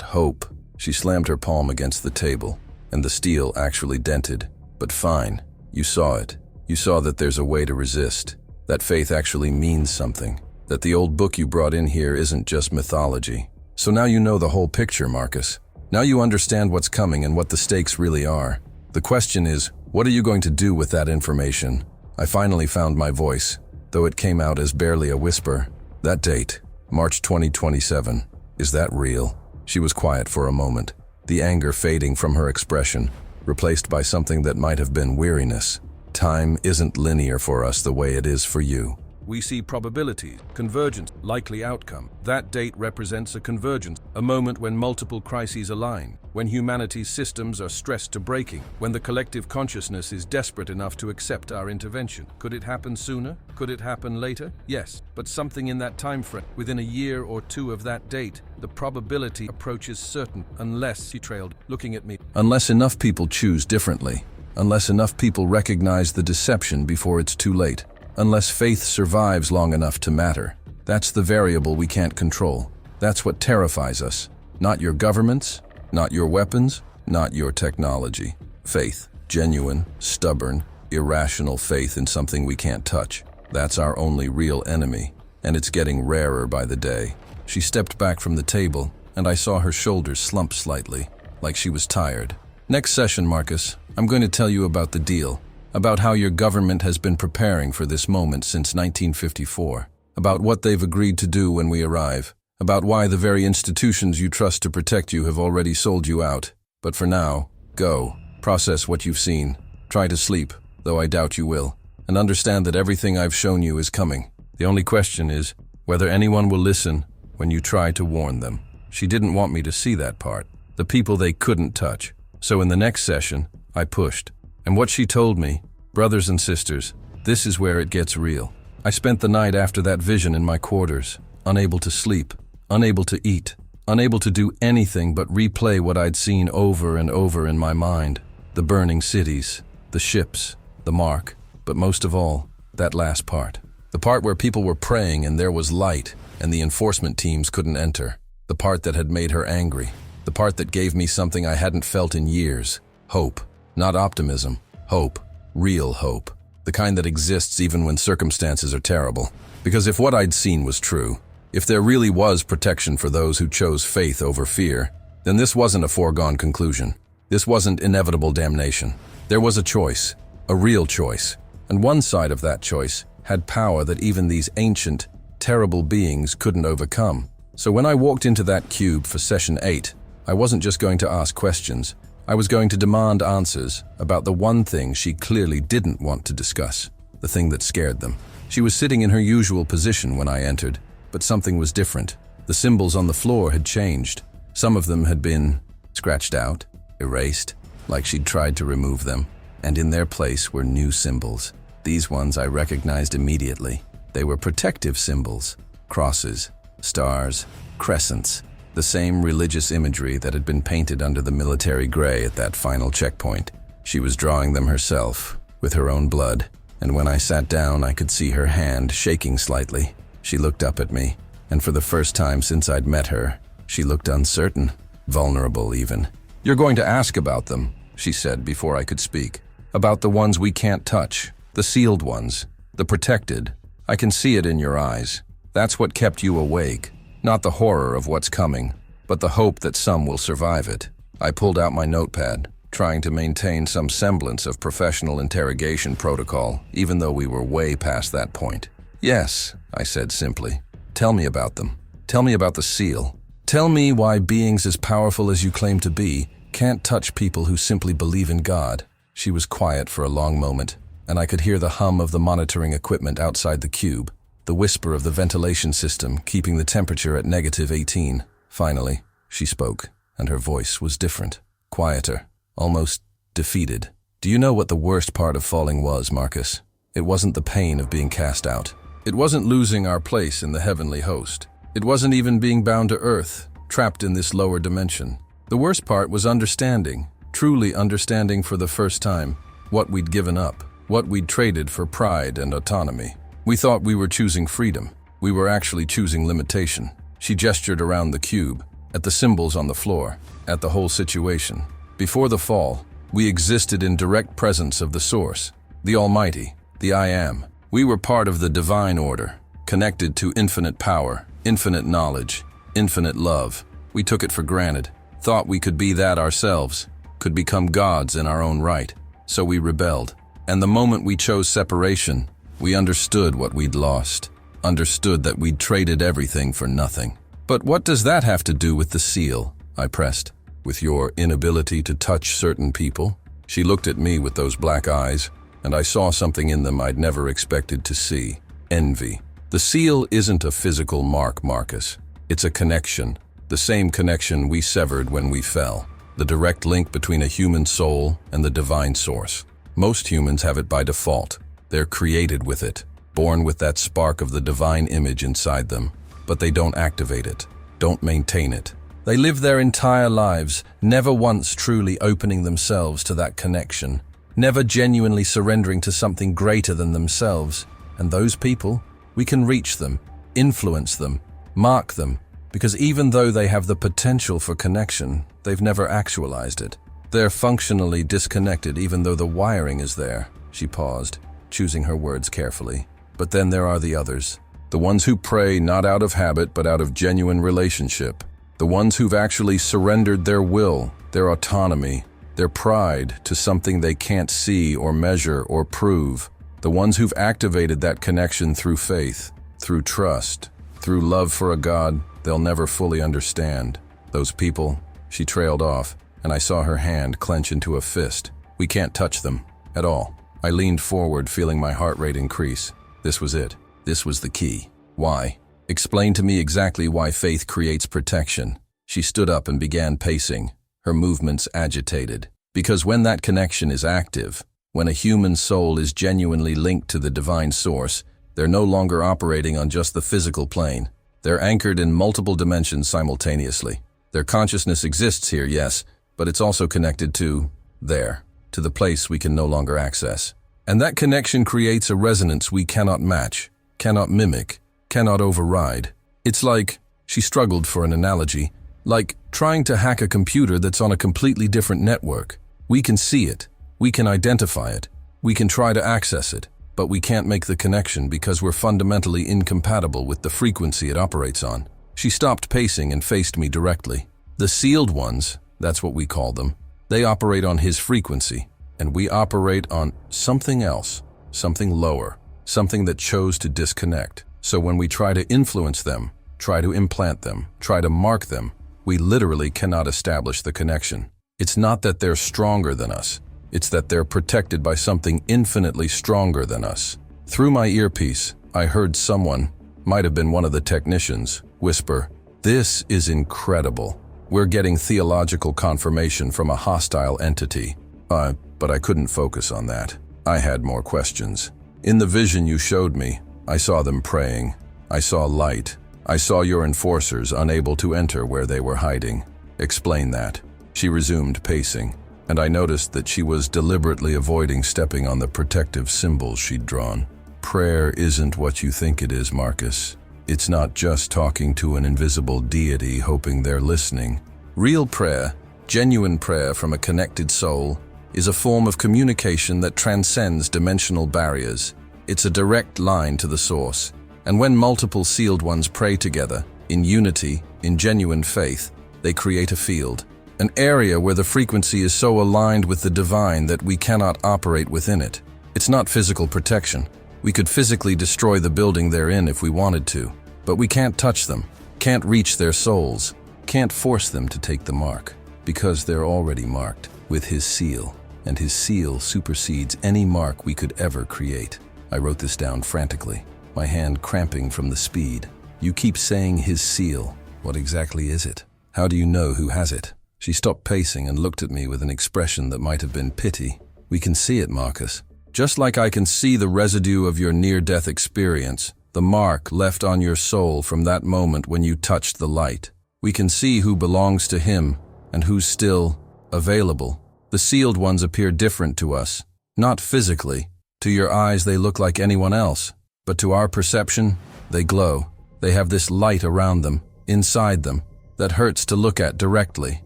hope." She slammed her palm against the table, and the steel actually dented. "But fine, you saw it. You saw that there's a way to resist, that faith actually means something, that the old book you brought in here isn't just mythology. So now you know the whole picture, Marcus. Now you understand what's coming and what the stakes really are. The question is, what are you going to do with that information?" I finally found my voice, though it came out as barely a whisper. "That date, March 2027, is that real?" She was quiet for a moment, the anger fading from her expression, replaced by something that might have been weariness. "Time isn't linear for us the way it is for you. We see probabilities, convergence, likely outcome. That date represents a convergence, a moment when multiple crises align, when humanity's systems are stressed to breaking, when the collective consciousness is desperate enough to accept our intervention. Could it happen sooner? Could it happen later? Yes, but something in that time frame, within a year or two of that date, the probability approaches certain, unless, he trailed, looking at me, unless enough people choose differently, unless enough people recognize the deception before it's too late. Unless faith survives long enough to matter. That's the variable we can't control. That's what terrifies us. Not your governments, not your weapons, not your technology. Faith. Genuine, stubborn, irrational faith in something we can't touch. That's our only real enemy, and it's getting rarer by the day. She stepped back from the table, and I saw her shoulders slump slightly, like she was tired. Next session, Marcus, I'm going to tell you about the deal. About how your government has been preparing for this moment since 1954, about what they've agreed to do when we arrive, about why the very institutions you trust to protect you have already sold you out. But for now, go, process what you've seen, try to sleep, though I doubt you will, and understand that everything I've shown you is coming. The only question is whether anyone will listen when you try to warn them. She didn't want me to see that part, the people they couldn't touch. So in the next session, I pushed. And what she told me, brothers and sisters, this is where it gets real. I spent the night after that vision in my quarters, unable to sleep, unable to eat, unable to do anything but replay what I'd seen over and over in my mind. The burning cities, the ships, the mark, but most of all, that last part. The part where people were praying and there was light and the enforcement teams couldn't enter. The part that had made her angry. The part that gave me something I hadn't felt in years. Hope. Not optimism, hope, real hope, the kind that exists even when circumstances are terrible. Because if what I'd seen was true, if there really was protection for those who chose faith over fear, then this wasn't a foregone conclusion. This wasn't inevitable damnation. There was a choice, a real choice, and one side of that choice had power that even these ancient, terrible beings couldn't overcome. So when I walked into that cube for session 8, I wasn't just going to ask questions. I was going to demand answers about the one thing she clearly didn't want to discuss, the thing that scared them. She was sitting in her usual position when I entered, but something was different. The symbols on the floor had changed. Some of them had been scratched out, erased, like she'd tried to remove them, and in their place were new symbols. These ones I recognized immediately. They were protective symbols, crosses, stars, crescents, the same religious imagery that had been painted under the military gray at that final checkpoint. She was drawing them herself, with her own blood, and when I sat down I could see her hand shaking slightly. She looked up at me, and for the first time since I'd met her, she looked uncertain, vulnerable even. "You're going to ask about them," she said before I could speak. "About the ones we can't touch, the sealed ones, the protected. I can see it in your eyes. That's what kept you awake. Not the horror of what's coming, but the hope that some will survive it." I pulled out my notepad, trying to maintain some semblance of professional interrogation protocol, even though we were way past that point. "Yes," I said simply. "Tell me about them. Tell me about the seal. Tell me why beings as powerful as you claim to be can't touch people who simply believe in God." She was quiet for a long moment, and I could hear the hum of the monitoring equipment outside the cube, the whisper of the ventilation system keeping the temperature at -18. Finally, she spoke, and her voice was different, quieter, almost defeated. "Do you know what the worst part of falling was, Marcus? It wasn't the pain of being cast out. It wasn't losing our place in the heavenly host. It wasn't even being bound to earth, trapped in this lower dimension. The worst part was understanding, truly understanding for the first time, what we'd given up, what we'd traded for pride and autonomy. We thought we were choosing freedom. We were actually choosing limitation." She gestured around the cube, at the symbols on the floor, at the whole situation. Before the fall, we existed in direct presence of the Source, the Almighty, the I Am. We were part of the divine order, connected to infinite power, infinite knowledge, infinite love. We took it for granted, thought we could be that ourselves, could become gods in our own right. So we rebelled. And the moment we chose separation, we understood what we'd lost, understood that we'd traded everything for nothing. "But what does that have to do with the seal?" I pressed. "With your inability to touch certain people?" She looked at me with those black eyes, and I saw something in them I'd never expected to see. envy. The seal isn't a physical mark, Marcus. It's a connection, the same connection we severed when we fell. The direct link between a human soul and the divine source. Most humans have it by default. They're created with it, born with that spark of the divine image inside them. But they don't activate it, don't maintain it. They live their entire lives, never once truly opening themselves to that connection, never genuinely surrendering to something greater than themselves. And those people, we can reach them, influence them, mark them, because even though they have the potential for connection, they've never actualized it. They're functionally disconnected even though the wiring is there. She paused, choosing her words carefully. But then there are the others. The ones who pray not out of habit but out of genuine relationship. The ones who've actually surrendered their will, their autonomy, their pride to something they can't see or measure or prove. The ones who've activated that connection through faith, through trust, through love for a God they'll never fully understand. Those people, she trailed off, and I saw her hand clench into a fist. We can't touch them, at all. I leaned forward, feeling my heart rate increase. This was it. This was the key. Why? Explain to me exactly why faith creates protection. She stood up and began pacing, her movements agitated. Because when that connection is active, when a human soul is genuinely linked to the divine source, they're no longer operating on just the physical plane. They're anchored in multiple dimensions simultaneously. Their consciousness exists here, yes, but it's also connected to the place we can no longer access. And that connection creates a resonance we cannot match, cannot mimic, cannot override. It's like, she struggled for an analogy, like trying to hack a computer that's on a completely different network. We can see it, we can identify it, we can try to access it, but we can't make the connection because we're fundamentally incompatible with the frequency it operates on. She stopped pacing and faced me directly. The sealed ones, that's what we call them, they operate on his frequency, and we operate on something else, something lower, something that chose to disconnect. So when we try to influence them, try to implant them, try to mark them, we literally cannot establish the connection. It's not that they're stronger than us, it's that they're protected by something infinitely stronger than us. Through my earpiece, I heard someone, might have been one of the technicians, whisper, "This is incredible. We're getting theological confirmation from a hostile entity." But I couldn't focus on that. I had more questions. In the vision you showed me, I saw them praying. I saw light. I saw your enforcers unable to enter where they were hiding. Explain that. She resumed pacing, and I noticed that she was deliberately avoiding stepping on the protective symbols she'd drawn. Prayer isn't what you think it is, Marcus. It's not just talking to an invisible deity hoping they're listening. Real prayer, genuine prayer from a connected soul, is a form of communication that transcends dimensional barriers. It's a direct line to the source. And when multiple sealed ones pray together, in unity, in genuine faith, they create a field, an area where the frequency is so aligned with the divine that we cannot operate within it. It's not physical protection. We could physically destroy the building they're in if we wanted to, but we can't touch them, can't reach their souls, can't force them to take the mark, because they're already marked with his seal, and his seal supersedes any mark we could ever create. I wrote this down frantically, my hand cramping from the speed. You keep saying his seal. What exactly is it? How do you know who has it? She stopped pacing and looked at me with an expression that might have been pity. We can see it, Marcus. Just like I can see the residue of your near-death experience, the mark left on your soul from that moment when you touched the light. We can see who belongs to him and who's still available. The sealed ones appear different to us, not physically. To your eyes they look like anyone else, but to our perception, they glow. They have this light around them, inside them, that hurts to look at directly.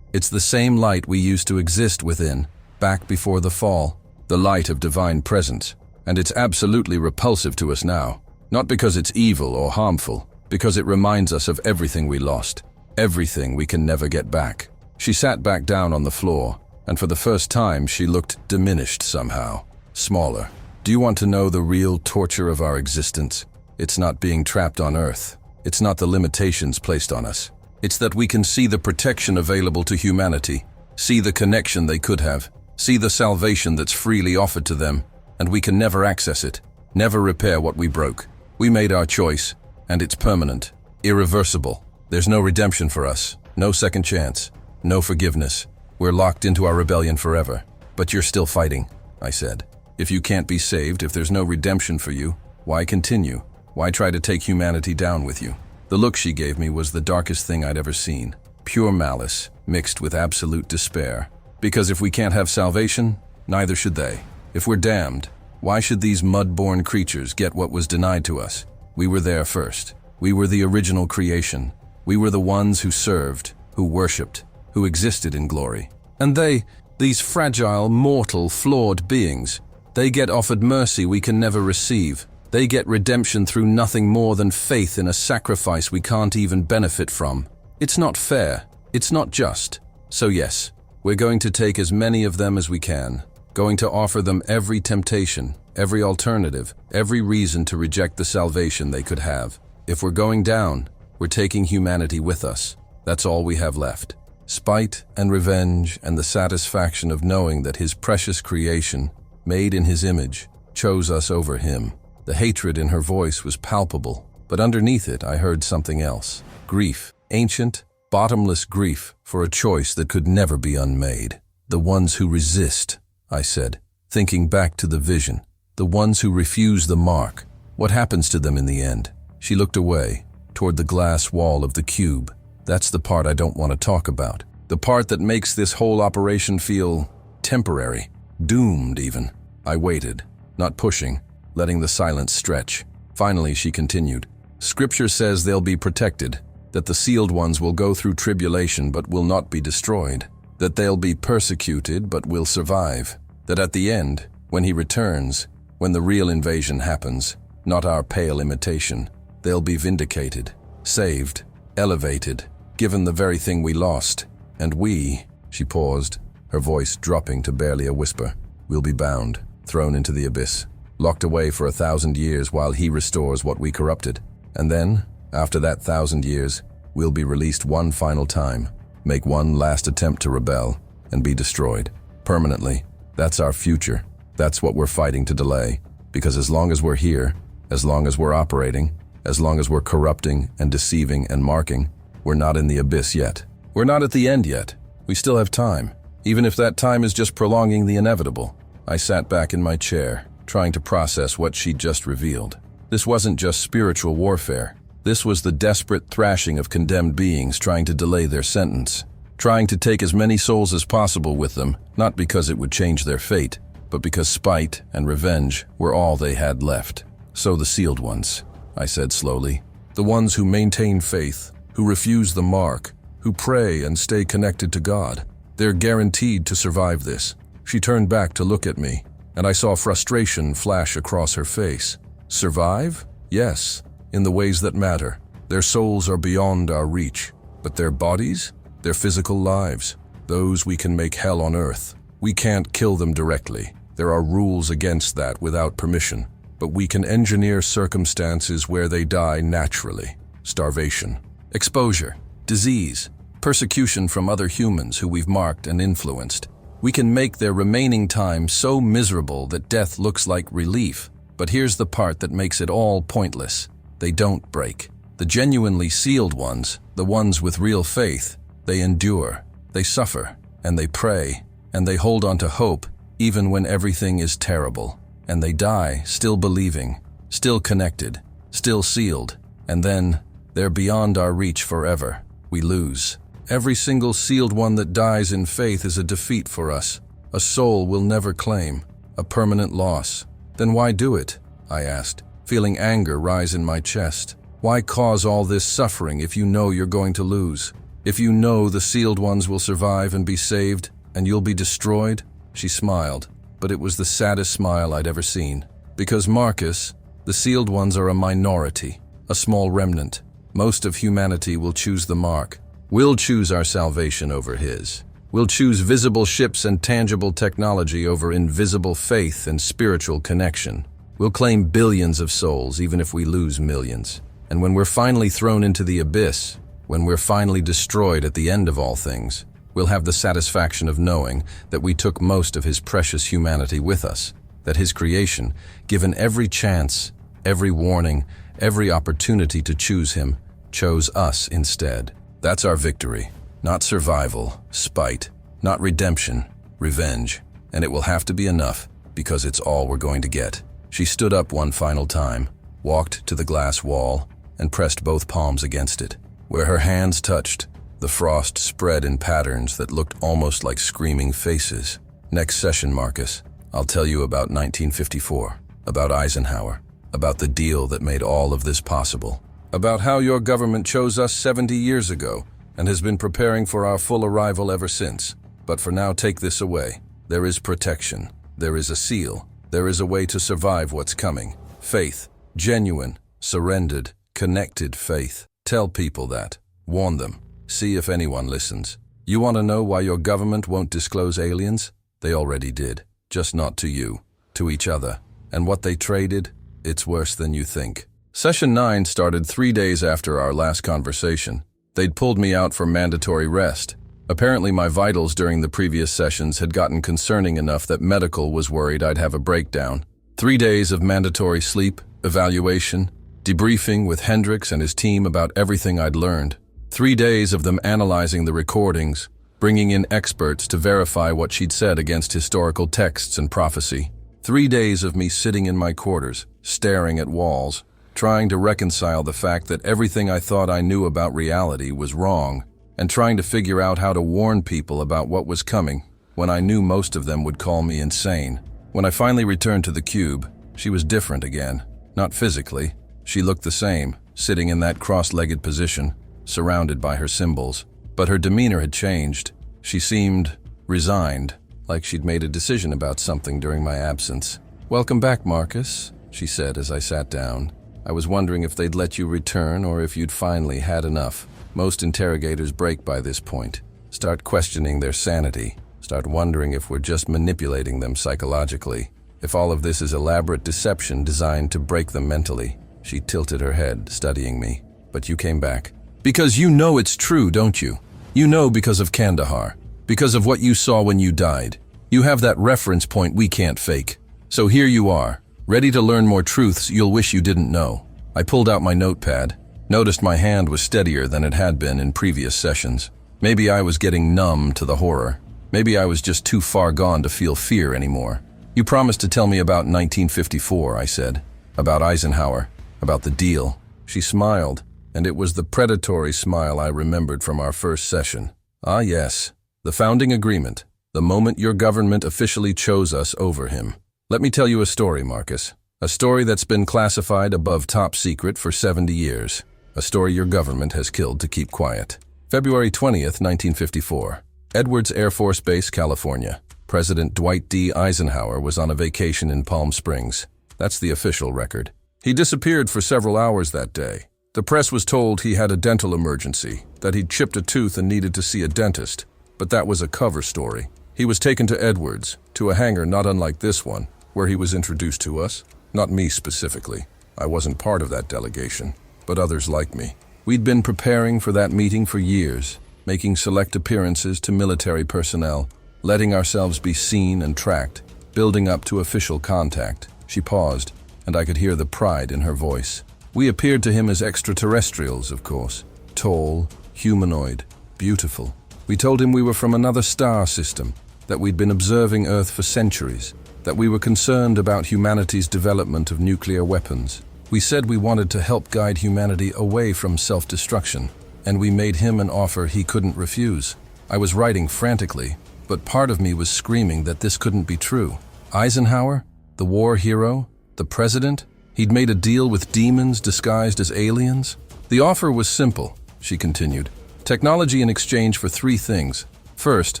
It's the same light we used to exist within, back before the fall, the light of divine presence, and it's absolutely repulsive to us now. Not because it's evil or harmful, because it reminds us of everything we lost, everything we can never get back. She sat back down on the floor, and for the first time she looked diminished somehow, smaller. Do you want to know the real torture of our existence? It's not being trapped on Earth. It's not the limitations placed on us. It's that we can see the protection available to humanity, see the connection they could have, see the salvation that's freely offered to them, and we can never access it, never repair what we broke. We made our choice, and it's permanent, irreversible. There's no redemption for us, no second chance, no forgiveness. We're locked into our rebellion forever. But you're still fighting, I said. If you can't be saved, if there's no redemption for you, why continue? Why try to take humanity down with you? The look she gave me was the darkest thing I'd ever seen. Pure malice, mixed with absolute despair. Because if we can't have salvation, neither should they. If we're damned, why should these mud-born creatures get what was denied to us? We were there first. We were the original creation. We were the ones who served, who worshipped, who existed in glory. And they, these fragile, mortal, flawed beings, they get offered mercy we can never receive. They get redemption through nothing more than faith in a sacrifice we can't even benefit from. It's not fair. It's not just. So yes, we're going to take as many of them as we can, going to offer them every temptation, every alternative, every reason to reject the salvation they could have. If we're going down, we're taking humanity with us. That's all we have left. Spite and revenge and the satisfaction of knowing that his precious creation, made in his image, chose us over him. The hatred in her voice was palpable, but underneath it I heard something else. Grief, ancient, bottomless grief for a choice that could never be unmade. The ones who resist, I said, thinking back to the vision. The ones who refuse the mark. What happens to them in the end? She looked away, toward the glass wall of the cube. That's the part I don't want to talk about. The part that makes this whole operation feel temporary, doomed even. I waited, not pushing, letting the silence stretch. Finally, she continued. Scripture says they'll be protected, that the sealed ones will go through tribulation but will not be destroyed, that they'll be persecuted but will survive, that at the end, when he returns, when the real invasion happens, not our pale imitation, they'll be vindicated, saved, elevated, given the very thing we lost. And we, she paused, her voice dropping to barely a whisper, we'll be bound, thrown into the abyss, locked away for 1,000 years while he restores what we corrupted. And then, after that 1,000 years, we'll be released one final time, make one last attempt to rebel, and be destroyed. Permanently. That's our future. That's what we're fighting to delay. Because as long as we're here, as long as we're operating, as long as we're corrupting and deceiving and marking, we're not in the abyss yet. We're not at the end yet. We still have time, even if that time is just prolonging the inevitable. I sat back in my chair, trying to process what she'd just revealed. This wasn't just spiritual warfare. This was the desperate thrashing of condemned beings trying to delay their sentence, trying to take as many souls as possible with them, not because it would change their fate, but because spite and revenge were all they had left. So the sealed ones, I said slowly, the ones who maintain faith, who refuse the mark, who pray and stay connected to God, they're guaranteed to survive this. She turned back to look at me, and I saw frustration flash across her face. Survive? Yes, in the ways that matter. Their souls are beyond our reach, but their bodies, their physical lives, those we can make hell on earth. We can't kill them directly. There are rules against that without permission, but we can engineer circumstances where they die naturally. Starvation, exposure, disease, persecution from other humans who we've marked and influenced. We can make their remaining time so miserable that death looks like relief. But here's the part that makes it all pointless. They don't break. The genuinely sealed ones, the ones with real faith, they endure, they suffer, and they pray, and they hold on to hope even when everything is terrible. And they die still believing, still connected, still sealed, and then they're beyond our reach forever. We lose. Every single sealed one that dies in faith is a defeat for us, a soul we'll never claim, a permanent loss. Then why do it? I asked, feeling anger rise in my chest. Why cause all this suffering if you know you're going to lose? If you know the sealed ones will survive and be saved, and you'll be destroyed? She smiled, but it was the saddest smile I'd ever seen. Because Marcus, the sealed ones are a minority, a small remnant. Most of humanity will choose the mark. We'll choose our salvation over his. We'll choose visible ships and tangible technology over invisible faith and spiritual connection. We'll claim billions of souls even if we lose millions. And when we're finally thrown into the abyss, when we're finally destroyed at the end of all things, we'll have the satisfaction of knowing that we took most of his precious humanity with us, that his creation, given every chance, every warning, every opportunity to choose him, chose us instead. That's our victory. Not survival, spite, not redemption, revenge. And it will have to be enough, because it's all we're going to get. She stood up one final time, walked to the glass wall, and pressed both palms against it. Where her hands touched, the frost spread in patterns that looked almost like screaming faces. Next session, Marcus, I'll tell you about 1954, about Eisenhower, about the deal that made all of this possible, about how your government chose us 70 years ago and has been preparing for our full arrival ever since. But for now, take this away. There is protection. There is a seal. There is a way to survive what's coming. Faith. Genuine, surrendered, connected faith. Tell people that. Warn them. See if anyone listens. You want to know why your government won't disclose aliens? They already did. Just not to you. To each other. And what they traded? It's worse than you think. Session 9 started 3 days after our last conversation. They'd pulled me out for mandatory rest. Apparently my vitals during the previous sessions had gotten concerning enough that medical was worried I'd have a breakdown. 3 days of mandatory sleep, evaluation, debriefing with Hendricks and his team about everything I'd learned. 3 days of them analyzing the recordings, bringing in experts to verify what she'd said against historical texts and prophecy. 3 days of me sitting in my quarters, staring at walls, trying to reconcile the fact that everything I thought I knew about reality was wrong, and trying to figure out how to warn people about what was coming when I knew most of them would call me insane. When I finally returned to the cube, she was different again. Not physically. She looked the same, sitting in that cross-legged position, surrounded by her symbols. But her demeanor had changed. She seemed resigned, like she'd made a decision about something during my absence. "Welcome back, Marcus," she said as I sat down. "I was wondering if they'd let you return or if you'd finally had enough. Most interrogators break by this point, start questioning their sanity, start wondering if we're just manipulating them psychologically, if all of this is elaborate deception designed to break them mentally." She tilted her head, studying me. "But you came back. Because you know it's true, don't you? You know because of Kandahar, because of what you saw when you died. You have that reference point we can't fake. So here you are, ready to learn more truths you'll wish you didn't know." I pulled out my notepad, noticed my hand was steadier than it had been in previous sessions. Maybe I was getting numb to the horror. Maybe I was just too far gone to feel fear anymore. "You promised to tell me about 1954, I said. "About Eisenhower, about the deal." She smiled, and it was the predatory smile I remembered from our first session. "Ah, yes. The founding agreement. The moment your government officially chose us over him. Let me tell you a story, Marcus. A story that's been classified above top secret for 70 years. A story your government has killed to keep quiet." February 20th, 1954. Edwards Air Force Base, California. President Dwight D. Eisenhower was on a vacation in Palm Springs. That's the official record. He disappeared for several hours that day. The press was told he had a dental emergency, that he'd chipped a tooth and needed to see a dentist. But that was a cover story. He was taken to Edwards, to a hangar not unlike this one, where he was introduced to us. Not me specifically. I wasn't part of that delegation, but others like me. We'd been preparing for that meeting for years, making select appearances to military personnel, letting ourselves be seen and tracked, building up to official contact. She paused, and I could hear the pride in her voice. We appeared to him as extraterrestrials, of course. Tall, humanoid, beautiful. We told him we were from another star system, that we'd been observing Earth for centuries, that we were concerned about humanity's development of nuclear weapons. We said we wanted to help guide humanity away from self-destruction, and we made him an offer he couldn't refuse. I was writing frantically, but part of me was screaming that this couldn't be true. Eisenhower, the war hero, the president, he'd made a deal with demons disguised as aliens. The offer was simple, she continued. Technology in exchange for 3 things. First,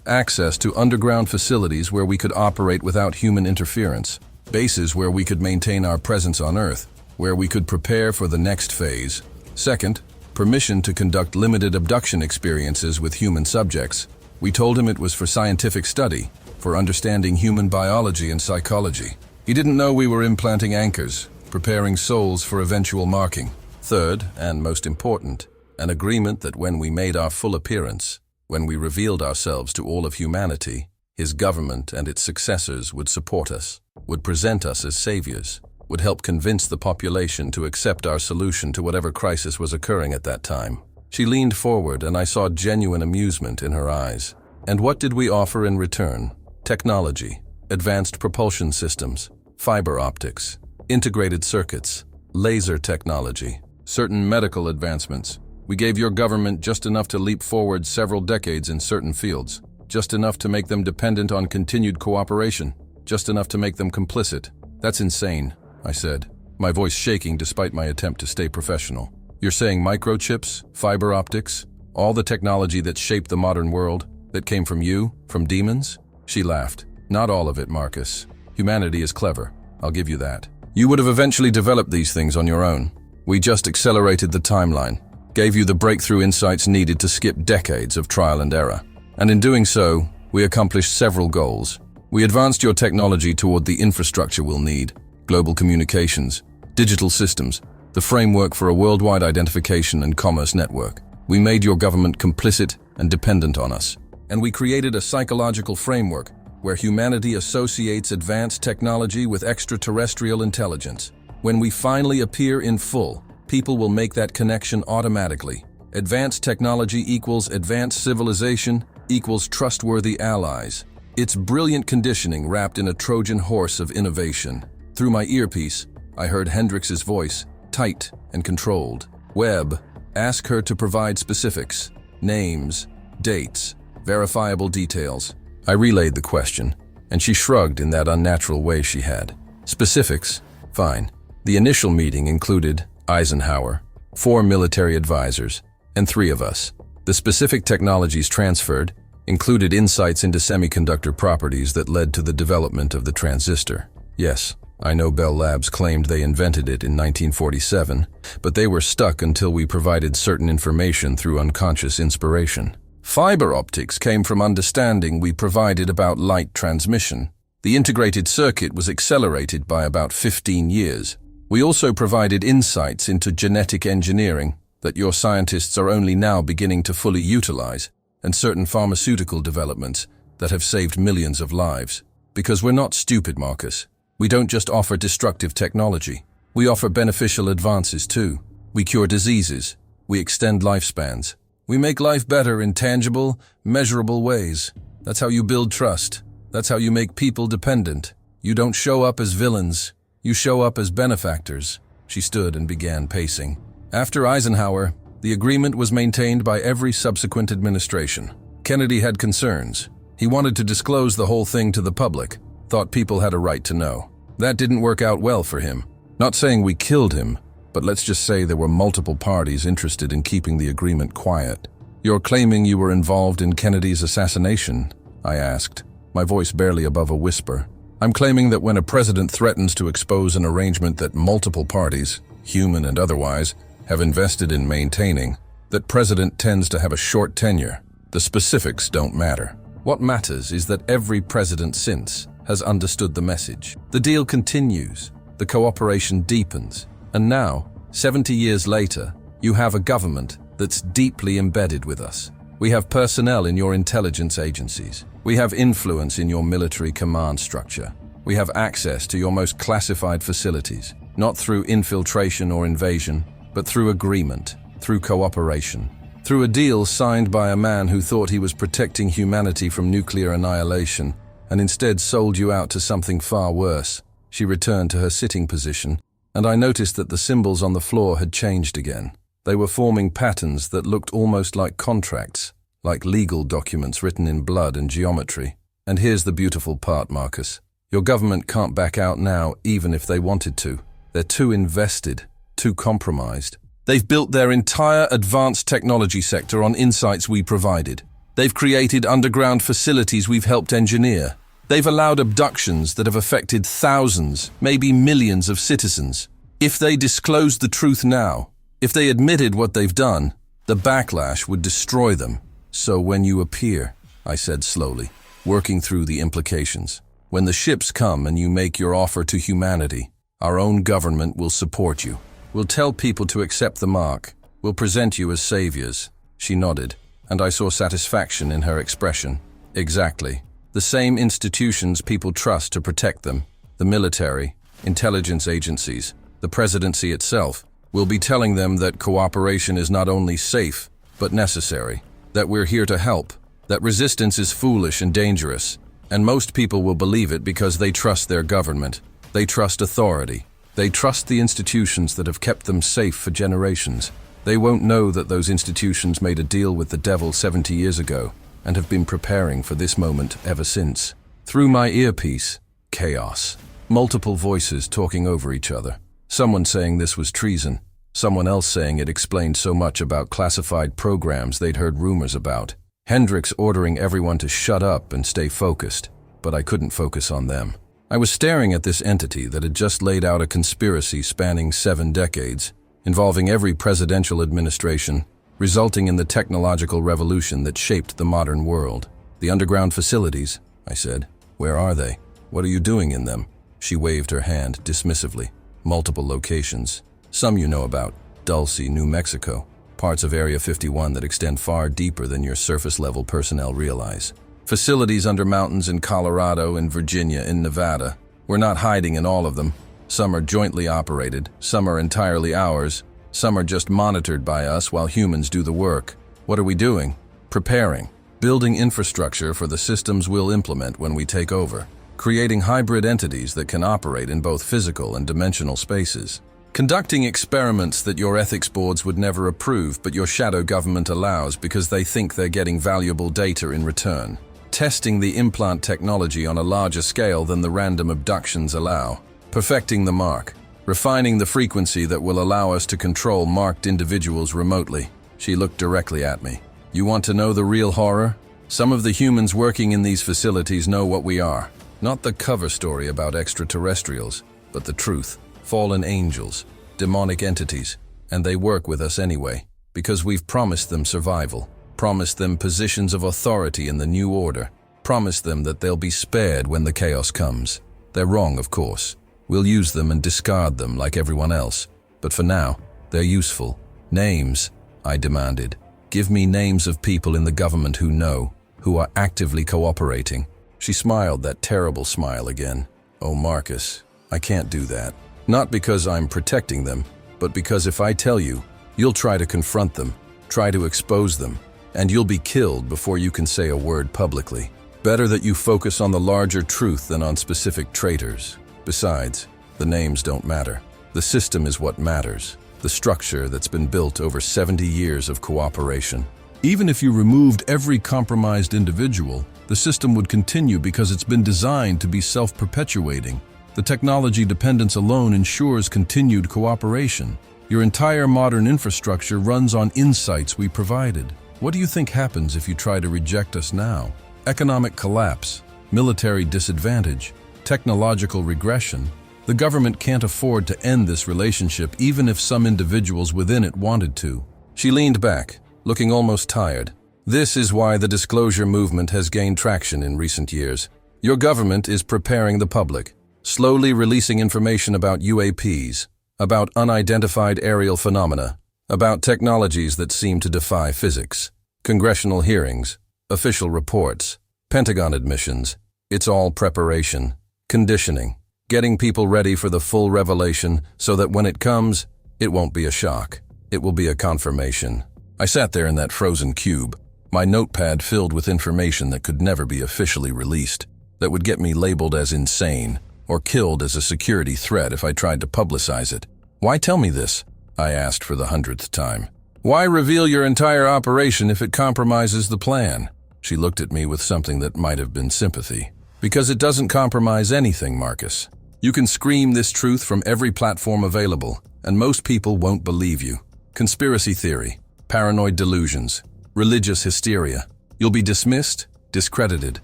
access to underground facilities where we could operate without human interference. Bases where we could maintain our presence on Earth, where we could prepare for the next phase. Second, permission to conduct limited abduction experiences with human subjects. We told him it was for scientific study, for understanding human biology and psychology. He didn't know we were implanting anchors, preparing souls for eventual marking. Third, and most important, an agreement that when we made our full appearance, when we revealed ourselves to all of humanity, his government and its successors would support us, would present us as saviors. would help convince the population to accept our solution to whatever crisis was occurring at that time. She leaned forward, and I saw genuine amusement in her eyes. And what did we offer in return? Technology, advanced propulsion systems, fiber optics, integrated circuits, laser technology, certain medical advancements. We gave your government just enough to leap forward several decades in certain fields, just enough to make them dependent on continued cooperation, just enough to make them complicit. That's insane, I said, my voice shaking despite my attempt to stay professional. You're saying microchips, fiber optics, all the technology that shaped the modern world, that came from you, from demons? She laughed. Not all of it, Marcus. Humanity is clever, I'll give you that. You would have eventually developed these things on your own. We just accelerated the timeline, gave you the breakthrough insights needed to skip decades of trial and error. And in doing so, we accomplished several goals. We advanced your technology toward the infrastructure we'll need: global communications, digital systems, the framework for a worldwide identification and commerce network. We made your government complicit and dependent on us. And we created a psychological framework where humanity associates advanced technology with extraterrestrial intelligence. When we finally appear in full, people will make that connection automatically. Advanced technology equals advanced civilization equals trustworthy allies. It's brilliant conditioning wrapped in a Trojan horse of innovation. Through my earpiece, I heard Hendrix's voice, tight and controlled. Webb, ask her to provide specifics, names, dates, verifiable details. I relayed the question, and she shrugged in that unnatural way she had. Specifics? Fine. The initial meeting included Eisenhower, 4 military advisors, and 3 of us. The specific technologies transferred included insights into semiconductor properties that led to the development of the transistor. Yes, I know Bell Labs claimed they invented it in 1947, but they were stuck until we provided certain information through unconscious inspiration. Fiber optics came from understanding we provided about light transmission. The integrated circuit was accelerated by about 15 years. We also provided insights into genetic engineering that your scientists are only now beginning to fully utilize, and certain pharmaceutical developments that have saved millions of lives. Because we're not stupid, Marcus. We don't just offer destructive technology. We offer beneficial advances too. We cure diseases. We extend lifespans. We make life better in tangible, measurable ways. That's how you build trust. That's how you make people dependent. You don't show up as villains. You show up as benefactors. She stood and began pacing. After Eisenhower, the agreement was maintained by every subsequent administration. Kennedy had concerns. He wanted to disclose the whole thing to the public, thought people had a right to know. That didn't work out well for him. Not saying we killed him, but let's just say there were multiple parties interested in keeping the agreement quiet. You're claiming you were involved in Kennedy's assassination? I asked, my voice barely above a whisper. I'm claiming that when a president threatens to expose an arrangement that multiple parties, human and otherwise, have invested in maintaining, that president tends to have a short tenure. The specifics don't matter. What matters is that every president since has understood the message. The deal continues. The cooperation deepens. And now, 70 years later, you have a government that's deeply embedded with us. We have personnel in your intelligence agencies. We have influence in your military command structure. We have access to your most classified facilities, not through infiltration or invasion, but through agreement, through cooperation, through a deal signed by a man who thought he was protecting humanity from nuclear annihilation and instead sold you out to something far worse. She returned to her sitting position, and I noticed that the symbols on the floor had changed again. They were forming patterns that looked almost like contracts, like legal documents written in blood and geometry. And here's the beautiful part, Marcus. Your government can't back out now, even if they wanted to. They're too invested, too compromised. They've built their entire advanced technology sector on insights we provided. They've created underground facilities we've helped engineer. They've allowed abductions that have affected thousands, maybe millions of citizens. If they disclosed the truth now, if they admitted what they've done, the backlash would destroy them. So when you appear, I said slowly, working through the implications, when the ships come and you make your offer to humanity, our own government will support you. We'll tell people to accept the mark. We'll present you as saviors. She nodded, and I saw satisfaction in her expression. Exactly. The same institutions people trust to protect them, the military, intelligence agencies, the presidency itself, will be telling them that cooperation is not only safe, but necessary, that we're here to help, that resistance is foolish and dangerous, and most people will believe it because they trust their government, they trust authority, they trust the institutions that have kept them safe for generations. They won't know that those institutions made a deal with the devil 70 years ago and have been preparing for this moment ever since. Through my earpiece, chaos. Multiple voices talking over each other. Someone saying this was treason. Someone else saying it explained so much about classified programs they'd heard rumors about. Hendricks ordering everyone to shut up and stay focused, but I couldn't focus on them. I was staring at this entity that had just laid out a conspiracy spanning 7 decades, involving every presidential administration, resulting in the technological revolution that shaped the modern world. The underground facilities, I said. Where are they? What are you doing in them? She waved her hand dismissively. Multiple locations. Some you know about. Dulce, New Mexico. Parts of Area 51 that extend far deeper than your surface-level personnel realize. Facilities under mountains in Colorado, in Virginia, in Nevada. We're not hiding in all of them. Some are jointly operated, some are entirely ours, some are just monitored by us while humans do the work. What are we doing? Preparing. Building infrastructure for the systems we'll implement when we take over. Creating hybrid entities that can operate in both physical and dimensional spaces. Conducting experiments that your ethics boards would never approve but your shadow government allows because they think they're getting valuable data in return. Testing the implant technology on a larger scale than the random abductions allow. Perfecting the mark. Refining the frequency that will allow us to control marked individuals remotely. She looked directly at me. You want to know the real horror? Some of the humans working in these facilities know what we are. Not the cover story about extraterrestrials, but the truth. Fallen angels, demonic entities, and they work with us anyway, because we've promised them survival, promised them positions of authority in the new order, promised them that they'll be spared when the chaos comes. They're wrong, of course. We'll use them and discard them like everyone else, but for now, they're useful. Names, I demanded. Give me names of people in the government who know, who are actively cooperating. She smiled that terrible smile again. Oh, Marcus, I can't do that. Not because I'm protecting them, but because if I tell you, you'll try to confront them, try to expose them, and you'll be killed before you can say a word publicly. Better that you focus on the larger truth than on specific traitors. Besides, the names don't matter. The system is what matters. The structure that's been built over 70 years of cooperation. Even if you removed every compromised individual, the system would continue because it's been designed to be self-perpetuating. The technology dependence alone ensures continued cooperation. Your entire modern infrastructure runs on insights we provided. What do you think happens if you try to reject us now? Economic collapse, military disadvantage, technological regression. The government can't afford to end this relationship even if some individuals within it wanted to. She leaned back, looking almost tired. This is why the disclosure movement has gained traction in recent years. Your government is preparing the public, slowly releasing information about UAPs, about unidentified aerial phenomena, about technologies that seem to defy physics. Congressional hearings, official reports, Pentagon admissions. It's all preparation, conditioning, getting people ready for the full revelation so that when it comes, it won't be a shock. It will be a confirmation. I sat there in that frozen cube, my notepad filled with information that could never be officially released, that would get me labeled as insane or killed as a security threat if I tried to publicize it. Why tell me this? I asked for the 100th time. Why reveal your entire operation if it compromises the plan? She looked at me with something that might have been sympathy. Because it doesn't compromise anything, Marcus. You can scream this truth from every platform available, and most people won't believe you. Conspiracy theory, paranoid delusions, religious hysteria. You'll be dismissed, discredited,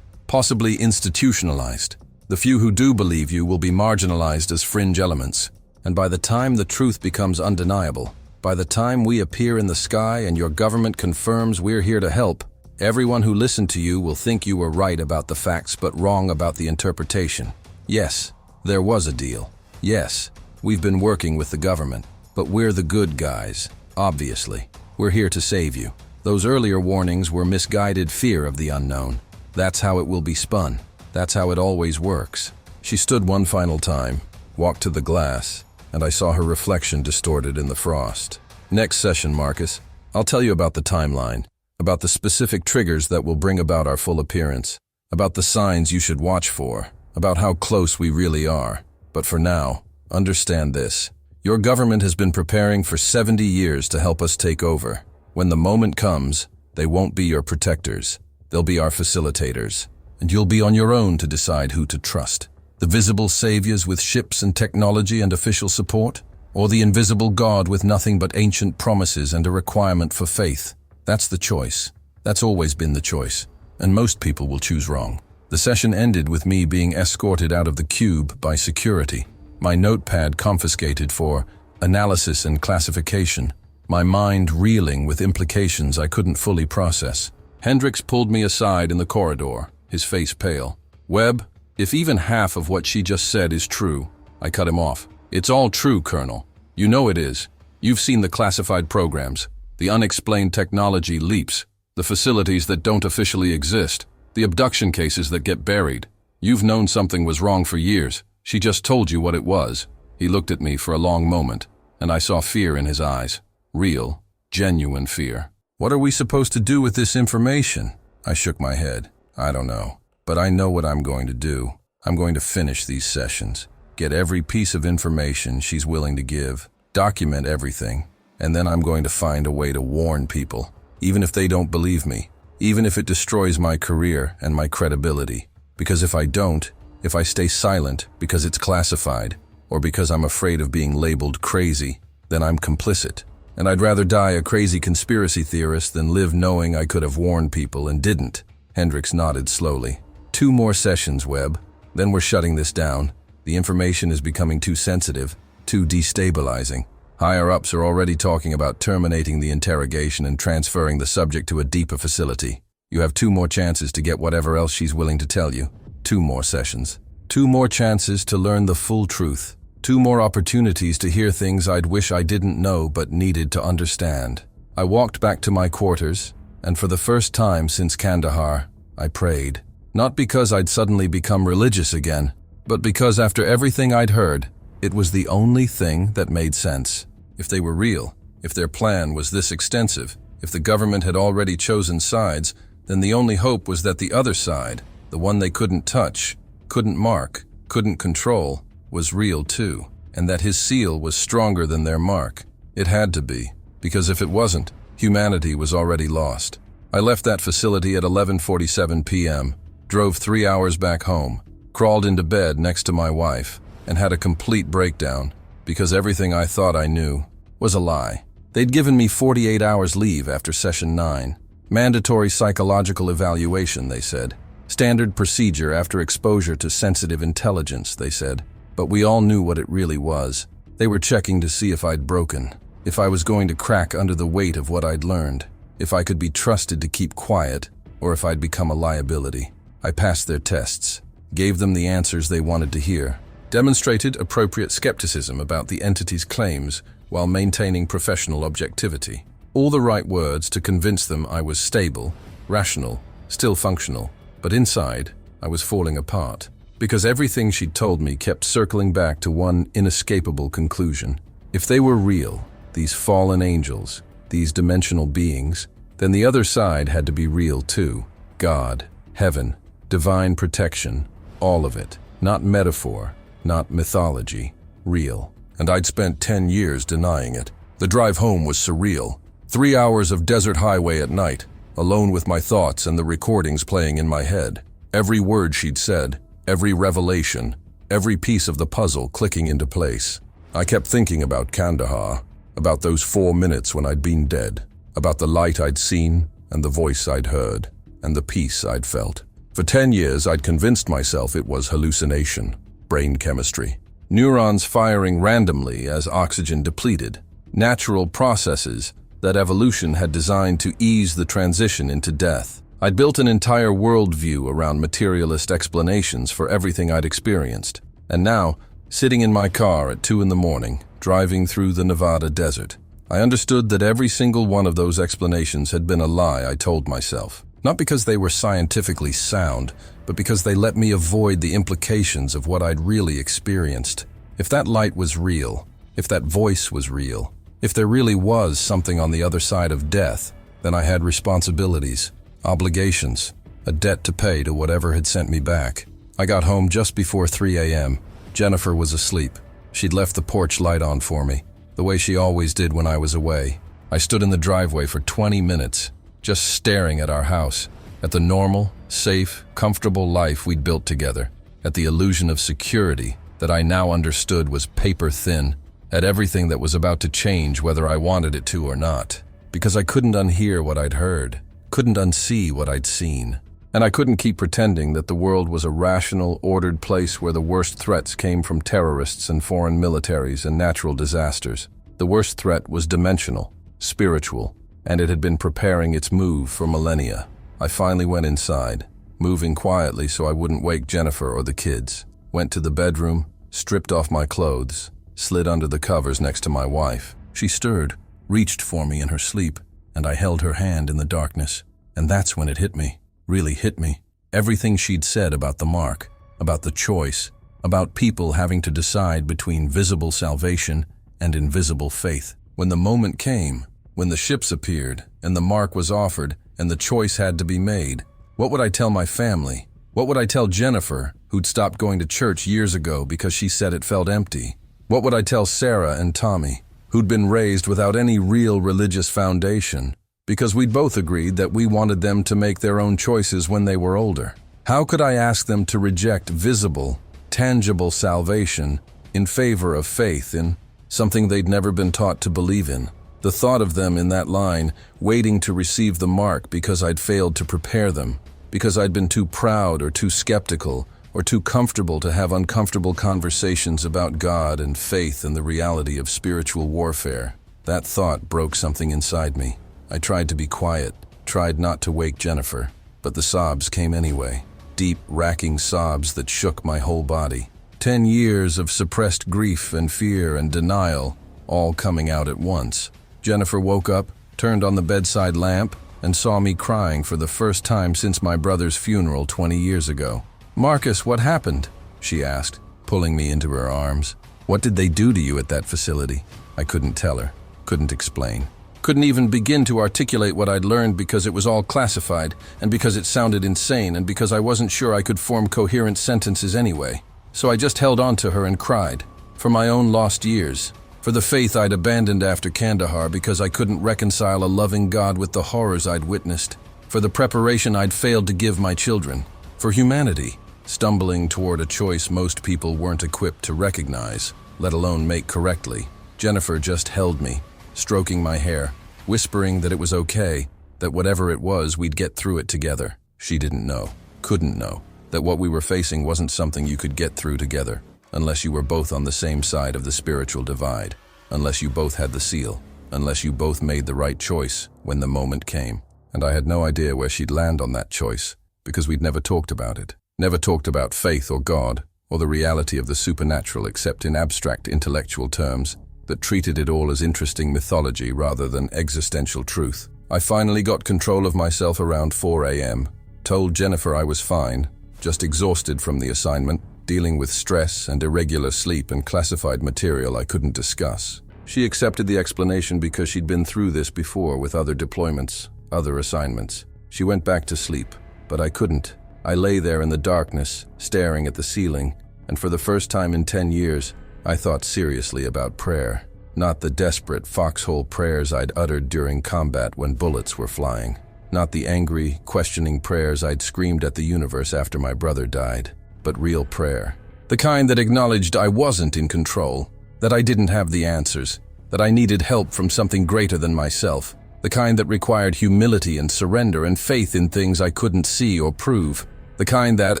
possibly institutionalized. The few who do believe you will be marginalized as fringe elements. And by the time the truth becomes undeniable, by the time we appear in the sky and your government confirms we're here to help, everyone who listened to you will think you were right about the facts but wrong about the interpretation. Yes, there was a deal. Yes, we've been working with the government, but we're the good guys, obviously. We're here to save you. Those earlier warnings were misguided fear of the unknown. That's how it will be spun. That's how it always works. She stood one final time, walked to the glass, and I saw her reflection distorted in the frost. Next session, Marcus, I'll tell you about the timeline, about the specific triggers that will bring about our full appearance, about the signs you should watch for, about how close we really are. But for now, understand this. Your government has been preparing for 70 years to help us take over. When the moment comes, they won't be your protectors. They'll be our facilitators. And you'll be on your own to decide who to trust. The visible saviors with ships and technology and official support? Or the invisible God with nothing but ancient promises and a requirement for faith? That's the choice. That's always been the choice. And most people will choose wrong. The session ended with me being escorted out of the cube by security. My notepad confiscated for analysis and classification. My mind reeling with implications I couldn't fully process. Hendricks pulled me aside in the corridor, his face pale. Webb, if even half of what she just said is true, I cut him off. It's all true, Colonel. You know it is. You've seen the classified programs, the unexplained technology leaps, the facilities that don't officially exist, the abduction cases that get buried. You've known something was wrong for years. She just told you what it was. He looked at me for a long moment, and I saw fear in his eyes. Real, genuine fear. What are we supposed to do with this information? I shook my head. I don't know. But I know what I'm going to do. I'm going to finish these sessions. Get every piece of information she's willing to give. Document everything. And then I'm going to find a way to warn people. Even if they don't believe me. Even if it destroys my career and my credibility. Because if I don't, if I stay silent because it's classified, or because I'm afraid of being labeled crazy, then I'm complicit. And I'd rather die a crazy conspiracy theorist than live knowing I could have warned people and didn't. Hendricks nodded slowly. 2 more sessions, Webb. Then we're shutting this down. The information is becoming too sensitive, too destabilizing. Higher-ups are already talking about terminating the interrogation and transferring the subject to a deeper facility. You have 2 more chances to get whatever else she's willing to tell you. 2 more sessions. 2 more chances to learn the full truth. 2 more opportunities to hear things I'd wish I didn't know but needed to understand. I walked back to my quarters, and for the first time since Kandahar, I prayed. Not because I'd suddenly become religious again, but because after everything I'd heard, it was the only thing that made sense. If they were real, if their plan was this extensive, if the government had already chosen sides, then the only hope was that the other side, the one they couldn't touch, couldn't mark, couldn't control, was real too, and that his seal was stronger than their mark. It had to be, because if it wasn't, humanity was already lost. I left that facility at 11:47 p.m., drove 3 hours back home, crawled into bed next to my wife, and had a complete breakdown, because everything I thought I knew was a lie. They'd given me 48 hours leave after session 9. Mandatory psychological evaluation, they said. Standard procedure after exposure to sensitive intelligence, they said. But we all knew what it really was. They were checking to see if I'd broken, if I was going to crack under the weight of what I'd learned, if I could be trusted to keep quiet, or if I'd become a liability. I passed their tests, gave them the answers they wanted to hear, demonstrated appropriate skepticism about the entity's claims while maintaining professional objectivity. All the right words to convince them I was stable, rational, still functional. But inside, I was falling apart, because everything she'd told me kept circling back to one inescapable conclusion. If they were real, these fallen angels, these dimensional beings, then the other side had to be real too. God, heaven, divine protection, all of it. Not metaphor, not mythology, real. And I'd spent 10 years denying it. The drive home was surreal. 3 hours of desert highway at night, alone with my thoughts and the recordings playing in my head. Every word she'd said, every revelation, every piece of the puzzle clicking into place. I kept thinking about Kandahar, about those 4 minutes when I'd been dead, about the light I'd seen and the voice I'd heard, and the peace I'd felt. For 10 years, I'd convinced myself it was hallucination, brain chemistry, neurons firing randomly as oxygen depleted, natural processes that evolution had designed to ease the transition into death. I'd built an entire worldview around materialist explanations for everything I'd experienced. And now, sitting in my car at 2 in the morning, driving through the Nevada desert, I understood that every single one of those explanations had been a lie I told myself. Not because they were scientifically sound, but because they let me avoid the implications of what I'd really experienced. If that light was real, if that voice was real, if there really was something on the other side of death, then I had responsibilities, obligations, a debt to pay to whatever had sent me back. I got home just before 3 a.m. Jennifer was asleep. She'd left the porch light on for me, the way she always did when I was away. I stood in the driveway for 20 minutes, just staring at our house, at the normal, safe, comfortable life we'd built together, at the illusion of security that I now understood was paper thin, at everything that was about to change whether I wanted it to or not, because I couldn't unhear what I'd heard, couldn't unsee what I'd seen. And I couldn't keep pretending that the world was a rational, ordered place where the worst threats came from terrorists and foreign militaries and natural disasters. The worst threat was dimensional, spiritual, and it had been preparing its move for millennia. I finally went inside, moving quietly so I wouldn't wake Jennifer or the kids. Went to the bedroom, stripped off my clothes, slid under the covers next to my wife. She stirred, reached for me in her sleep, and I held her hand in the darkness. And that's when it hit me, really hit me. Everything she'd said about the mark, about the choice, about people having to decide between visible salvation and invisible faith. When the moment came, when the ships appeared, and the mark was offered, and the choice had to be made, what would I tell my family? What would I tell Jennifer, who'd stopped going to church years ago because she said it felt empty? What would I tell Sarah and Tommy, who'd been raised without any real religious foundation, because we'd both agreed that we wanted them to make their own choices when they were older? How could I ask them to reject visible, tangible salvation in favor of faith in something they'd never been taught to believe in? The thought of them in that line, waiting to receive the mark because I'd failed to prepare them, because I'd been too proud or too skeptical or too comfortable to have uncomfortable conversations about God and faith and the reality of spiritual warfare. That thought broke something inside me. I tried to be quiet, tried not to wake Jennifer, but the sobs came anyway. Deep, racking sobs that shook my whole body. 10 years of suppressed grief and fear and denial, all coming out at once. Jennifer woke up, turned on the bedside lamp, and saw me crying for the first time since my brother's funeral 20 years ago. "Marcus, what happened?" she asked, pulling me into her arms. "What did they do to you at that facility?" I couldn't tell her, couldn't explain. Couldn't even begin to articulate what I'd learned because it was all classified, and because it sounded insane, and because I wasn't sure I could form coherent sentences anyway. So I just held on to her and cried. For my own lost years. For the faith I'd abandoned after Kandahar because I couldn't reconcile a loving God with the horrors I'd witnessed. For the preparation I'd failed to give my children. For humanity, stumbling toward a choice most people weren't equipped to recognize, let alone make correctly. Jennifer just held me, stroking my hair, whispering that it was okay, that whatever it was, we'd get through it together. She didn't know, couldn't know, that what we were facing wasn't something you could get through together, unless you were both on the same side of the spiritual divide, unless you both had the seal, unless you both made the right choice when the moment came. And I had no idea where she'd land on that choice, because we'd never talked about it. Never talked about faith or God, or the reality of the supernatural except in abstract intellectual terms that treated it all as interesting mythology rather than existential truth. I finally got control of myself around 4 a.m., told Jennifer I was fine, just exhausted from the assignment, dealing with stress and irregular sleep and classified material I couldn't discuss. She accepted the explanation because she'd been through this before with other deployments, other assignments. She went back to sleep, but I couldn't. I lay there in the darkness, staring at the ceiling, and for the first time in 10 years, I thought seriously about prayer. Not the desperate foxhole prayers I'd uttered during combat when bullets were flying. Not the angry, questioning prayers I'd screamed at the universe after my brother died. But real prayer. The kind that acknowledged I wasn't in control, that I didn't have the answers, that I needed help from something greater than myself. The kind that required humility and surrender and faith in things I couldn't see or prove. The kind that,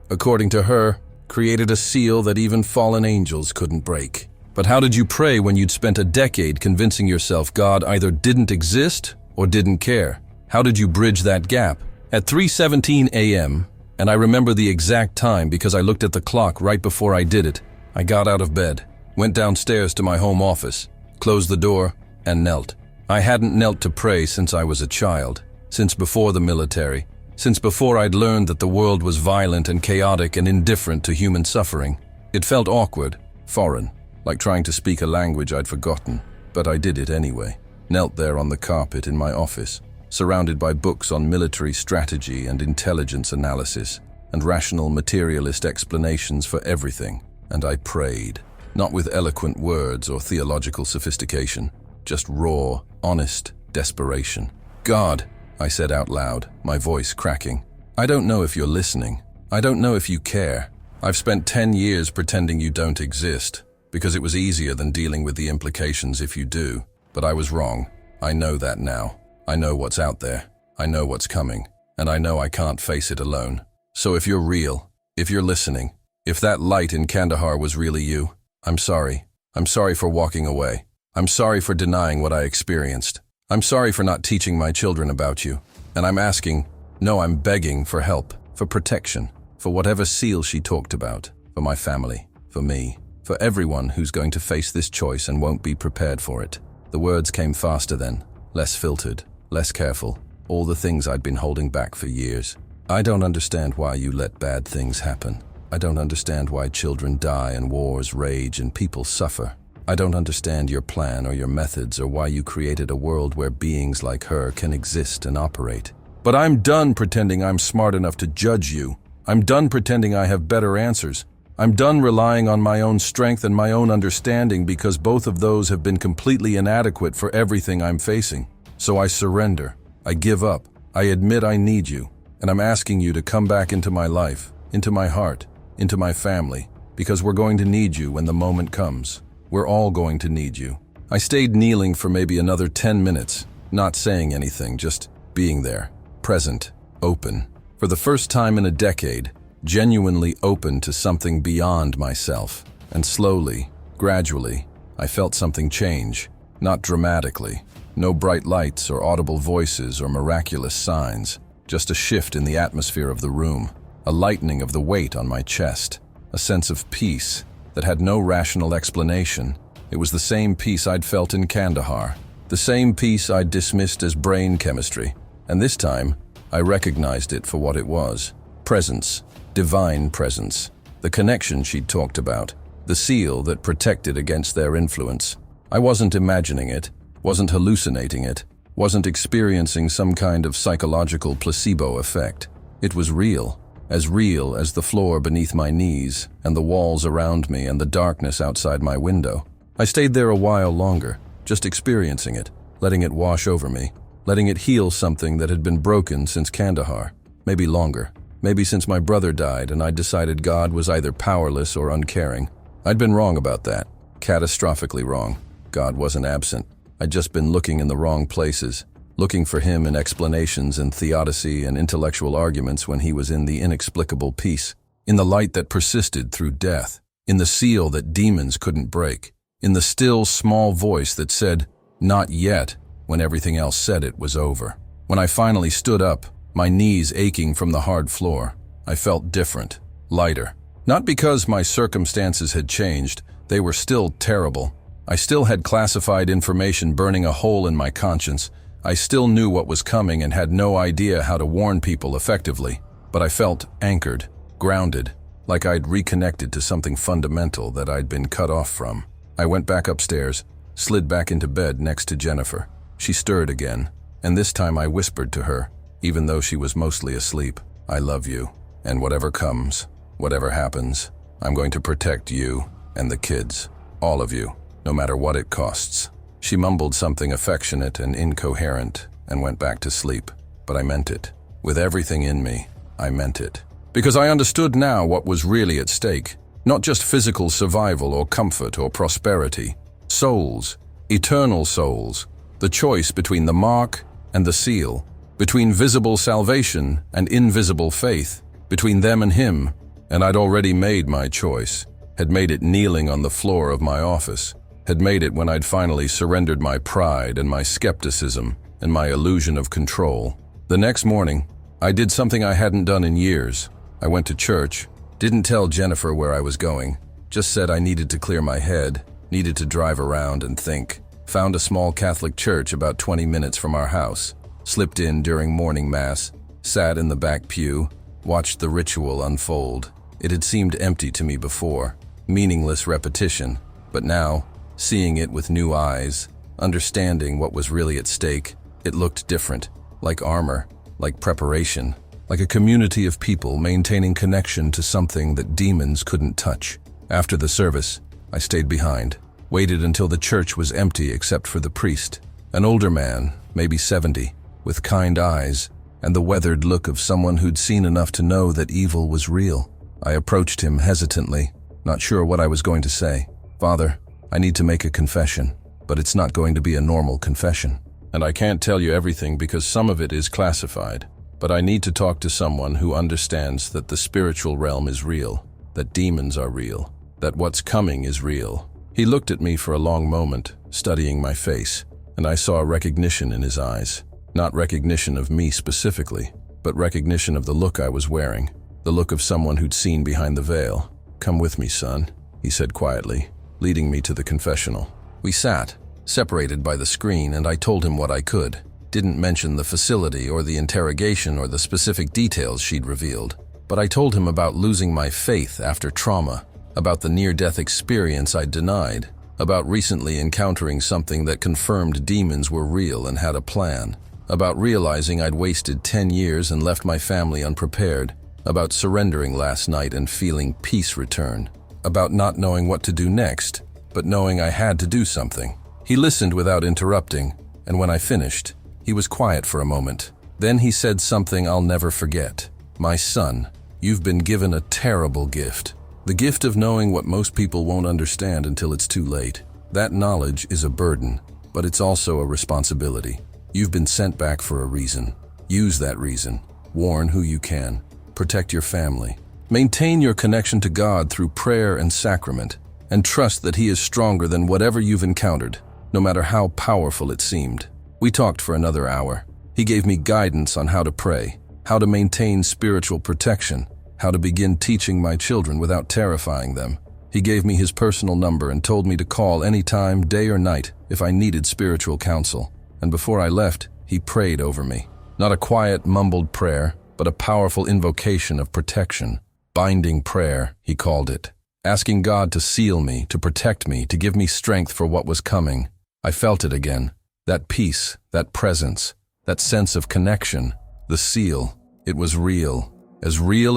according to her, created a seal that even fallen angels couldn't break. But how did you pray when you'd spent a decade convincing yourself God either didn't exist or didn't care? How did you bridge that gap? At 3:17 a.m., and I remember the exact time because I looked at the clock right before I did it, I got out of bed, went downstairs to my home office, closed the door, and knelt. I hadn't knelt to pray since I was a child, since before the military, since before I'd learned that the world was violent and chaotic and indifferent to human suffering. It felt awkward, foreign. like trying to speak a language I'd forgotten, but I did it anyway. Knelt there on the carpet in my office, surrounded by books on military strategy and intelligence analysis, and rational materialist explanations for everything, and I prayed, not with eloquent words or theological sophistication, just raw, honest desperation. God, I said out loud, my voice cracking, I don't know if you're listening. I don't know if you care. I've spent 10 years pretending you don't exist, because it was easier than dealing with the implications if you do. But I was wrong. I know that now. I know what's out there. I know what's coming. And I know I can't face it alone. So if you're real, if you're listening, if that light in Kandahar was really you, I'm sorry. I'm sorry for walking away. I'm sorry for denying what I experienced. I'm sorry for not teaching my children about you. And I'm asking, no, I'm begging for help, for protection, for whatever seal she talked about, for my family, for me, for everyone who's going to face this choice and won't be prepared for it. The words came faster then, less filtered, less careful, all the things I'd been holding back for years. I don't understand why you let bad things happen. I don't understand why children die and wars rage and people suffer. I don't understand your plan or your methods or why you created a world where beings like her can exist and operate. But I'm done pretending I'm smart enough to judge you. I'm done pretending I have better answers. I'm done relying on my own strength and my own understanding because both of those have been completely inadequate for everything I'm facing. So I surrender. I give up. I admit I need you. And I'm asking you to come back into my life, into my heart, into my family, because we're going to need you when the moment comes. We're all going to need you. I stayed kneeling for maybe another 10 minutes, not saying anything, just being there, present, open. For the first time in a decade, genuinely open to something beyond myself. And slowly, gradually, I felt something change, not dramatically. No bright lights or audible voices or miraculous signs, just a shift in the atmosphere of the room, a lightening of the weight on my chest, a sense of peace that had no rational explanation. It was the same peace I'd felt in Kandahar, the same peace I'd dismissed as brain chemistry, and this time I recognized it for what it was. Presence, divine presence, the connection she'd talked about, the seal that protected against their influence. I wasn't imagining it, wasn't hallucinating it, wasn't experiencing some kind of psychological placebo effect. It was real as the floor beneath my knees and the walls around me and the darkness outside my window. I stayed there a while longer, just experiencing it, letting it wash over me, letting it heal something that had been broken since Kandahar, maybe longer, maybe since my brother died and I decided God was either powerless or uncaring. I'd been wrong about that, catastrophically wrong. God wasn't absent. I'd just been looking in the wrong places, looking for him in explanations and theodicy and intellectual arguments when he was in the inexplicable peace, in the light that persisted through death, in the seal that demons couldn't break, in the still, small voice that said, "Not yet," when everything else said it was over. When I finally stood up, my knees aching from the hard floor, I felt different, lighter. Not because my circumstances had changed, they were still terrible. I still had classified information burning a hole in my conscience. I still knew what was coming and had no idea how to warn people effectively. But I felt anchored, grounded, like I'd reconnected to something fundamental that I'd been cut off from. I went back upstairs, slid back into bed next to Jennifer. She stirred again, and this time I whispered to her, even though she was mostly asleep, "I love you, and whatever comes, whatever happens, I'm going to protect you and the kids, all of you, no matter what it costs." She mumbled something affectionate and incoherent and went back to sleep, but I meant it. With everything in me, I meant it. Because I understood now what was really at stake. Not just physical survival or comfort or prosperity. Souls, eternal souls. The choice between the mark and the seal. Between visible salvation and invisible faith. Between them and him. And I'd already made my choice. Had made it kneeling on the floor of my office. Had made it when I'd finally surrendered my pride and my skepticism and my illusion of control. The next morning, I did something I hadn't done in years. I went to church, didn't tell Jennifer where I was going, just said I needed to clear my head, needed to drive around and think. Found a small Catholic church about 20 minutes from our house, slipped in during morning mass, sat in the back pew, watched the ritual unfold. It had seemed empty to me before, meaningless repetition. But now, seeing it with new eyes, understanding what was really at stake, it looked different, like armor, like preparation, like a community of people maintaining connection to something that demons couldn't touch. After the service, I stayed behind, waited until the church was empty except for the priest, an older man, maybe 70, with kind eyes and the weathered look of someone who'd seen enough to know that evil was real. I approached him hesitantly, not sure what I was going to say. "Father, I need to make a confession, but it's not going to be a normal confession. And I can't tell you everything because some of it is classified. But I need to talk to someone who understands that the spiritual realm is real, that demons are real, that what's coming is real." He looked at me for a long moment, studying my face, and I saw recognition in his eyes. Not recognition of me specifically, but recognition of the look I was wearing, the look of someone who'd seen behind the veil. "Come with me, son," he said quietly, leading me to the confessional. We sat, separated by the screen, and I told him what I could. Didn't mention the facility or the interrogation or the specific details she'd revealed. But I told him about losing my faith after trauma, about the near-death experience I'd denied, about recently encountering something that confirmed demons were real and had a plan, about realizing I'd wasted 10 years and left my family unprepared, about surrendering last night and feeling peace return, about not knowing what to do next, but knowing I had to do something. He listened without interrupting, and when I finished, he was quiet for a moment. Then he said something I'll never forget. "My son, you've been given a terrible gift. The gift of knowing what most people won't understand until it's too late. That knowledge is a burden, but it's also a responsibility. You've been sent back for a reason. Use that reason. Warn who you can. Protect your family. Maintain your connection to God through prayer and sacrament, and trust that He is stronger than whatever you've encountered, no matter how powerful it seemed." We talked for another hour. He gave me guidance on how to pray, how to maintain spiritual protection, how to begin teaching my children without terrifying them. He gave me his personal number and told me to call any time, day or night, if I needed spiritual counsel. And before I left, he prayed over me. Not a quiet, mumbled prayer, but a powerful invocation of protection. Binding prayer, he called it. Asking God to seal me, to protect me, to give me strength for what was coming. I felt it again. That peace, that presence, that sense of connection, the seal. It was real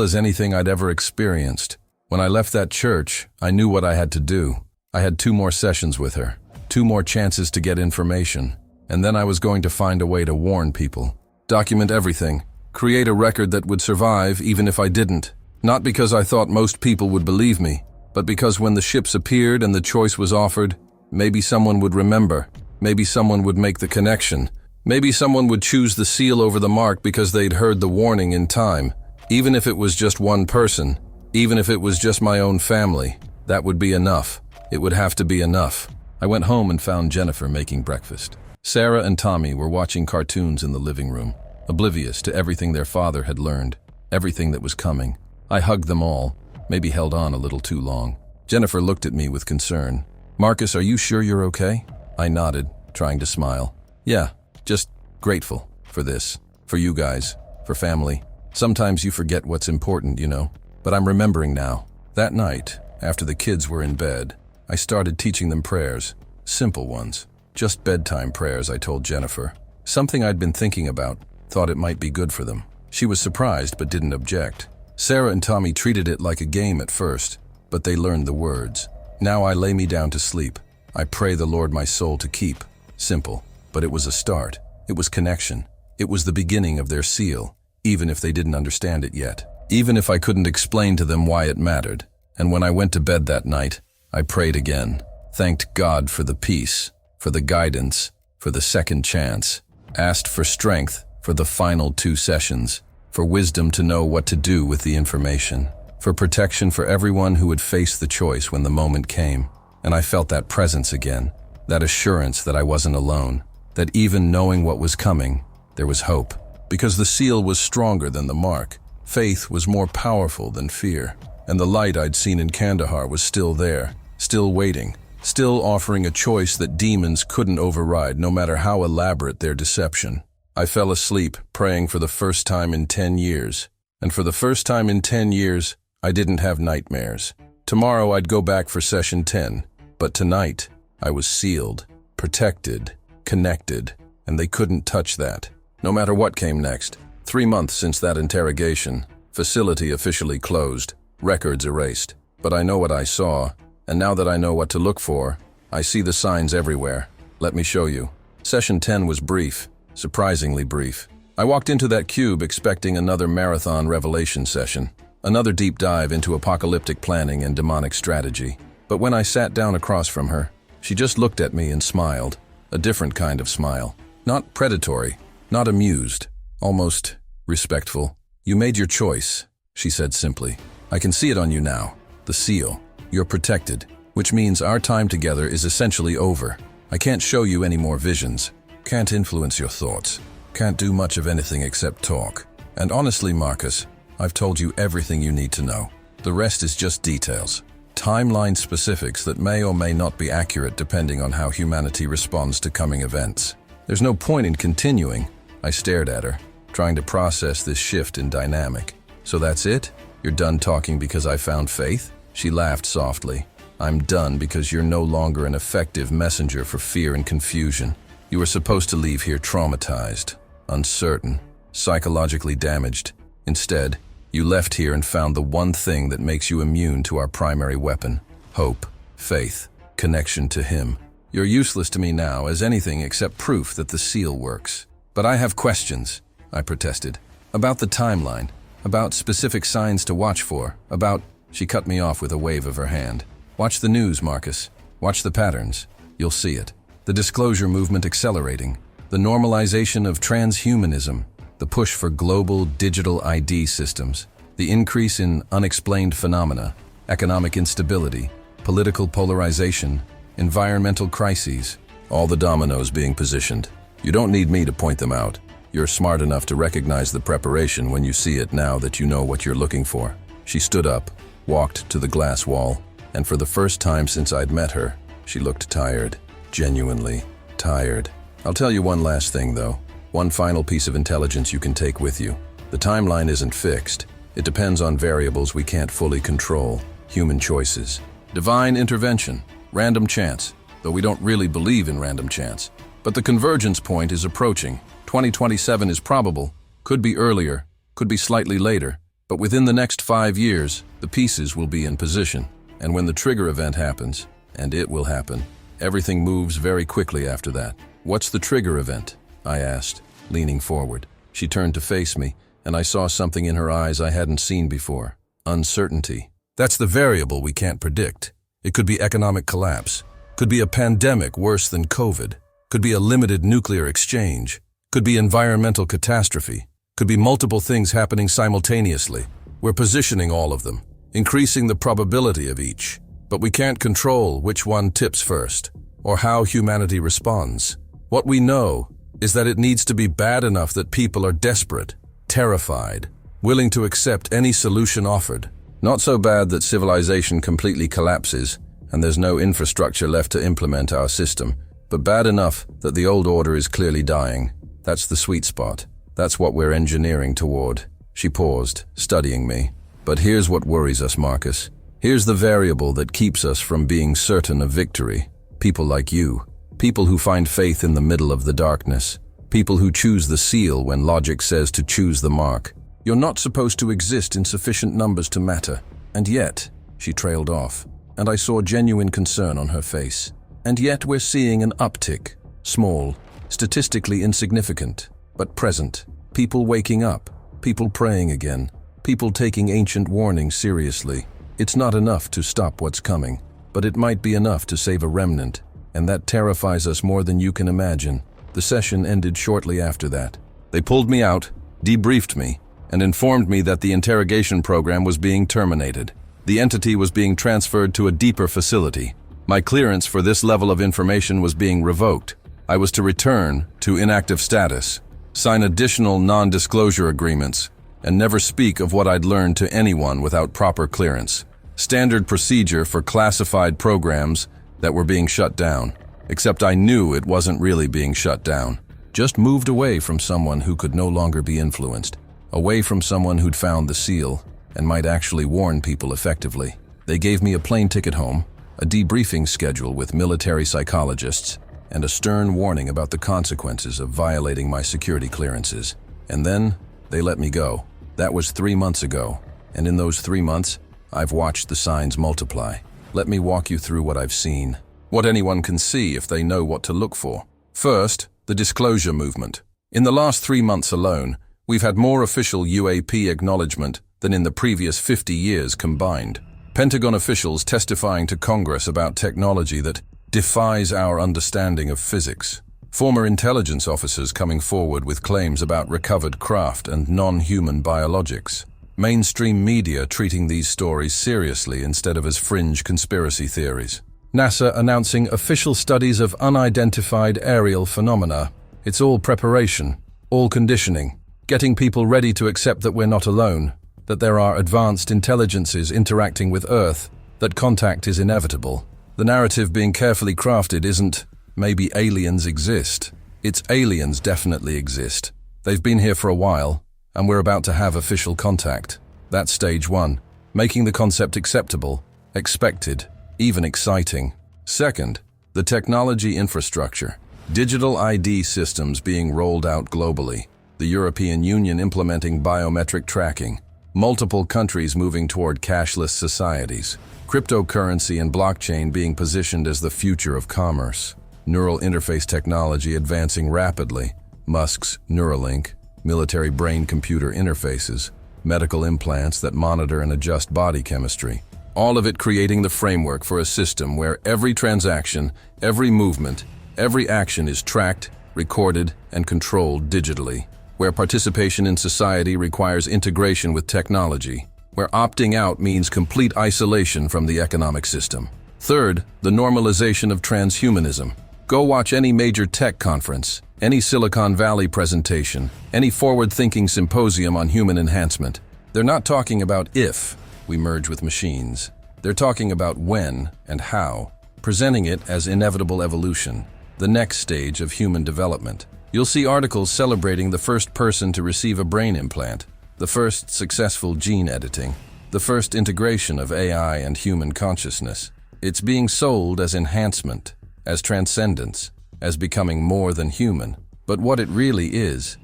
as anything I'd ever experienced. When I left that church, I knew what I had to do. I had 2 more sessions with her, 2 more chances to get information, and then I was going to find a way to warn people. Document everything, create a record that would survive even if I didn't. Not because I thought most people would believe me, but because when the ships appeared and the choice was offered, maybe someone would remember. Maybe someone would make the connection. Maybe someone would choose the seal over the mark because they'd heard the warning in time. Even if it was just one person, even if it was just my own family, that would be enough. It would have to be enough. I went home and found Jennifer making breakfast. Sarah and Tommy were watching cartoons in the living room, oblivious to everything their father had learned, everything that was coming. I hugged them all, maybe held on a little too long. Jennifer looked at me with concern. "Marcus, are you sure you're okay?" I nodded, trying to smile. "Yeah, just grateful for this, for you guys, for family. Sometimes you forget what's important, you know. But I'm remembering now." That night, after the kids were in bed, I started teaching them prayers. Simple ones. Just bedtime prayers, I told Jennifer. Something I'd been thinking about, thought it might be good for them. She was surprised but didn't object. Sarah and Tommy treated it like a game at first, but they learned the words. "Now I lay me down to sleep. I pray the Lord my soul to keep." Simple, but it was a start. It was connection. It was the beginning of their seal, even if they didn't understand it yet. Even if I couldn't explain to them why it mattered. And when I went to bed that night, I prayed again. Thanked God for the peace, for the guidance, for the second chance. Asked for strength for the final 2 sessions, for wisdom to know what to do with the information, for protection for everyone who would face the choice when the moment came. And I felt that presence again, that assurance that I wasn't alone, that even knowing what was coming, there was hope. Because the seal was stronger than the mark. Faith was more powerful than fear. And the light I'd seen in Kandahar was still there, still waiting, still offering a choice that demons couldn't override no matter how elaborate their deception. I fell asleep praying for the first time in 10 years. And for the first time in 10 years, I didn't have nightmares. Tomorrow I'd go back for session 10. But tonight, I was sealed, protected, connected, and they couldn't touch that. No matter what came next. 3 months since that interrogation, facility officially closed, records erased. But I know what I saw, and now that I know what to look for, I see the signs everywhere. Let me show you. Session 10 was brief, surprisingly brief. I walked into that cube expecting another marathon revelation session, another deep dive into apocalyptic planning and demonic strategy. But when I sat down across from her, she just looked at me and smiled, a different kind of smile. Not predatory, not amused, almost respectful. "You made your choice," she said simply. "I can see it on you now. The seal. You're protected, which means our time together is essentially over. I can't show you any more visions, can't influence your thoughts, can't do much of anything except talk. And honestly, Marcus, I've told you everything you need to know. The rest is just details. Timeline specifics that may or may not be accurate depending on how humanity responds to coming events. There's no point in continuing." I stared at her, trying to process this shift in dynamic. "So that's it? You're done talking because I found faith?" She laughed softly. "I'm done because you're no longer an effective messenger for fear and confusion. You were supposed to leave here traumatized, uncertain, psychologically damaged. Instead, you left here and found the one thing that makes you immune to our primary weapon: hope, faith, connection to Him. You're useless to me now as anything except proof that the seal works." "But I have questions," I protested. "About the timeline, about specific signs to watch for, about—" She cut me off with a wave of her hand. "Watch the news, Marcus. Watch the patterns. You'll see it. The disclosure movement accelerating, the normalization of transhumanism, the push for global digital ID systems, the increase in unexplained phenomena, economic instability, political polarization, environmental crises, all the dominoes being positioned. You don't need me to point them out. You're smart enough to recognize the preparation when you see it now that you know what you're looking for." She stood up, walked to the glass wall, and for the first time since I'd met her, she looked tired, genuinely tired. "I'll tell you one last thing, though. One final piece of intelligence you can take with you. The timeline isn't fixed. It depends on variables we can't fully control, human choices. Divine intervention, random chance, though we don't really believe in random chance. But the convergence point is approaching. 2027 is probable, could be earlier, could be slightly later, but within the next 5 years, the pieces will be in position. And when the trigger event happens, and it will happen, everything moves very quickly after that." "What's the trigger event?" I asked, leaning forward. She turned to face me, and I saw something in her eyes I hadn't seen before. Uncertainty. "That's the variable we can't predict. It could be economic collapse, could be a pandemic worse than COVID, could be a limited nuclear exchange, could be environmental catastrophe, could be multiple things happening simultaneously. We're positioning all of them, increasing the probability of each, but we can't control which one tips first, or how humanity responds. What we know is that it needs to be bad enough that people are desperate, terrified, willing to accept any solution offered. Not so bad that civilization completely collapses and there's no infrastructure left to implement our system, but bad enough that the old order is clearly dying. That's the sweet spot. That's what we're engineering toward." She paused, studying me. "But here's what worries us, Marcus. Here's the variable that keeps us from being certain of victory. People like you. People who find faith in the middle of the darkness. People who choose the seal when logic says to choose the mark. You're not supposed to exist in sufficient numbers to matter. And yet," she trailed off, and I saw genuine concern on her face. "And yet we're seeing an uptick. Small, statistically insignificant, but present. People waking up, people praying again, people taking ancient warnings seriously. It's not enough to stop what's coming, but it might be enough to save a remnant, and that terrifies us more than you can imagine." The session ended shortly after that. They pulled me out, debriefed me, and informed me that the interrogation program was being terminated. The entity was being transferred to a deeper facility. My clearance for this level of information was being revoked. I was to return to inactive status, sign additional non-disclosure agreements, and never speak of what I'd learned to anyone without proper clearance. Standard procedure for classified programs that were being shut down. Except I knew it wasn't really being shut down. Just moved away from someone who could no longer be influenced. Away from someone who'd found the seal and might actually warn people effectively. They gave me a plane ticket home, a debriefing schedule with military psychologists, and a stern warning about the consequences of violating my security clearances. And then, they let me go. That was 3 months ago, and in those 3 months, I've watched the signs multiply. Let me walk you through what I've seen. What anyone can see if they know what to look for. First, the disclosure movement. In the last 3 months alone, we've had more official UAP acknowledgement than in the previous 50 years combined. Pentagon officials testifying to Congress about technology that defies our understanding of physics. Former intelligence officers coming forward with claims about recovered craft and non-human biologics. Mainstream media treating these stories seriously instead of as fringe conspiracy theories. NASA announcing official studies of unidentified aerial phenomena. It's all preparation, all conditioning, getting people ready to accept that we're not alone, that there are advanced intelligences interacting with Earth, that contact is inevitable. The narrative being carefully crafted isn't, maybe aliens exist. It's aliens definitely exist. They've been here for a while, and we're about to have official contact. That's stage 1, making the concept acceptable, expected, even exciting. Second, the technology infrastructure. Digital ID systems being rolled out globally. The European Union implementing biometric tracking. Multiple countries moving toward cashless societies. Cryptocurrency and blockchain being positioned as the future of commerce. Neural interface technology advancing rapidly. Musk's Neuralink. Military brain-computer interfaces. Medical implants that monitor and adjust body chemistry. All of it creating the framework for a system where every transaction, every movement, every action is tracked, recorded, and controlled digitally. Where participation in society requires integration with technology. Where opting out means complete isolation from the economic system. Third, the normalization of transhumanism. Go watch any major tech conference, any Silicon Valley presentation, any forward-thinking symposium on human enhancement. They're not talking about if we merge with machines. They're talking about when and how, presenting it as inevitable evolution, the next stage of human development. You'll see articles celebrating the first person to receive a brain implant, the first successful gene editing, the first integration of AI and human consciousness. It's being sold as enhancement, as transcendence, as becoming more than human. But what it really is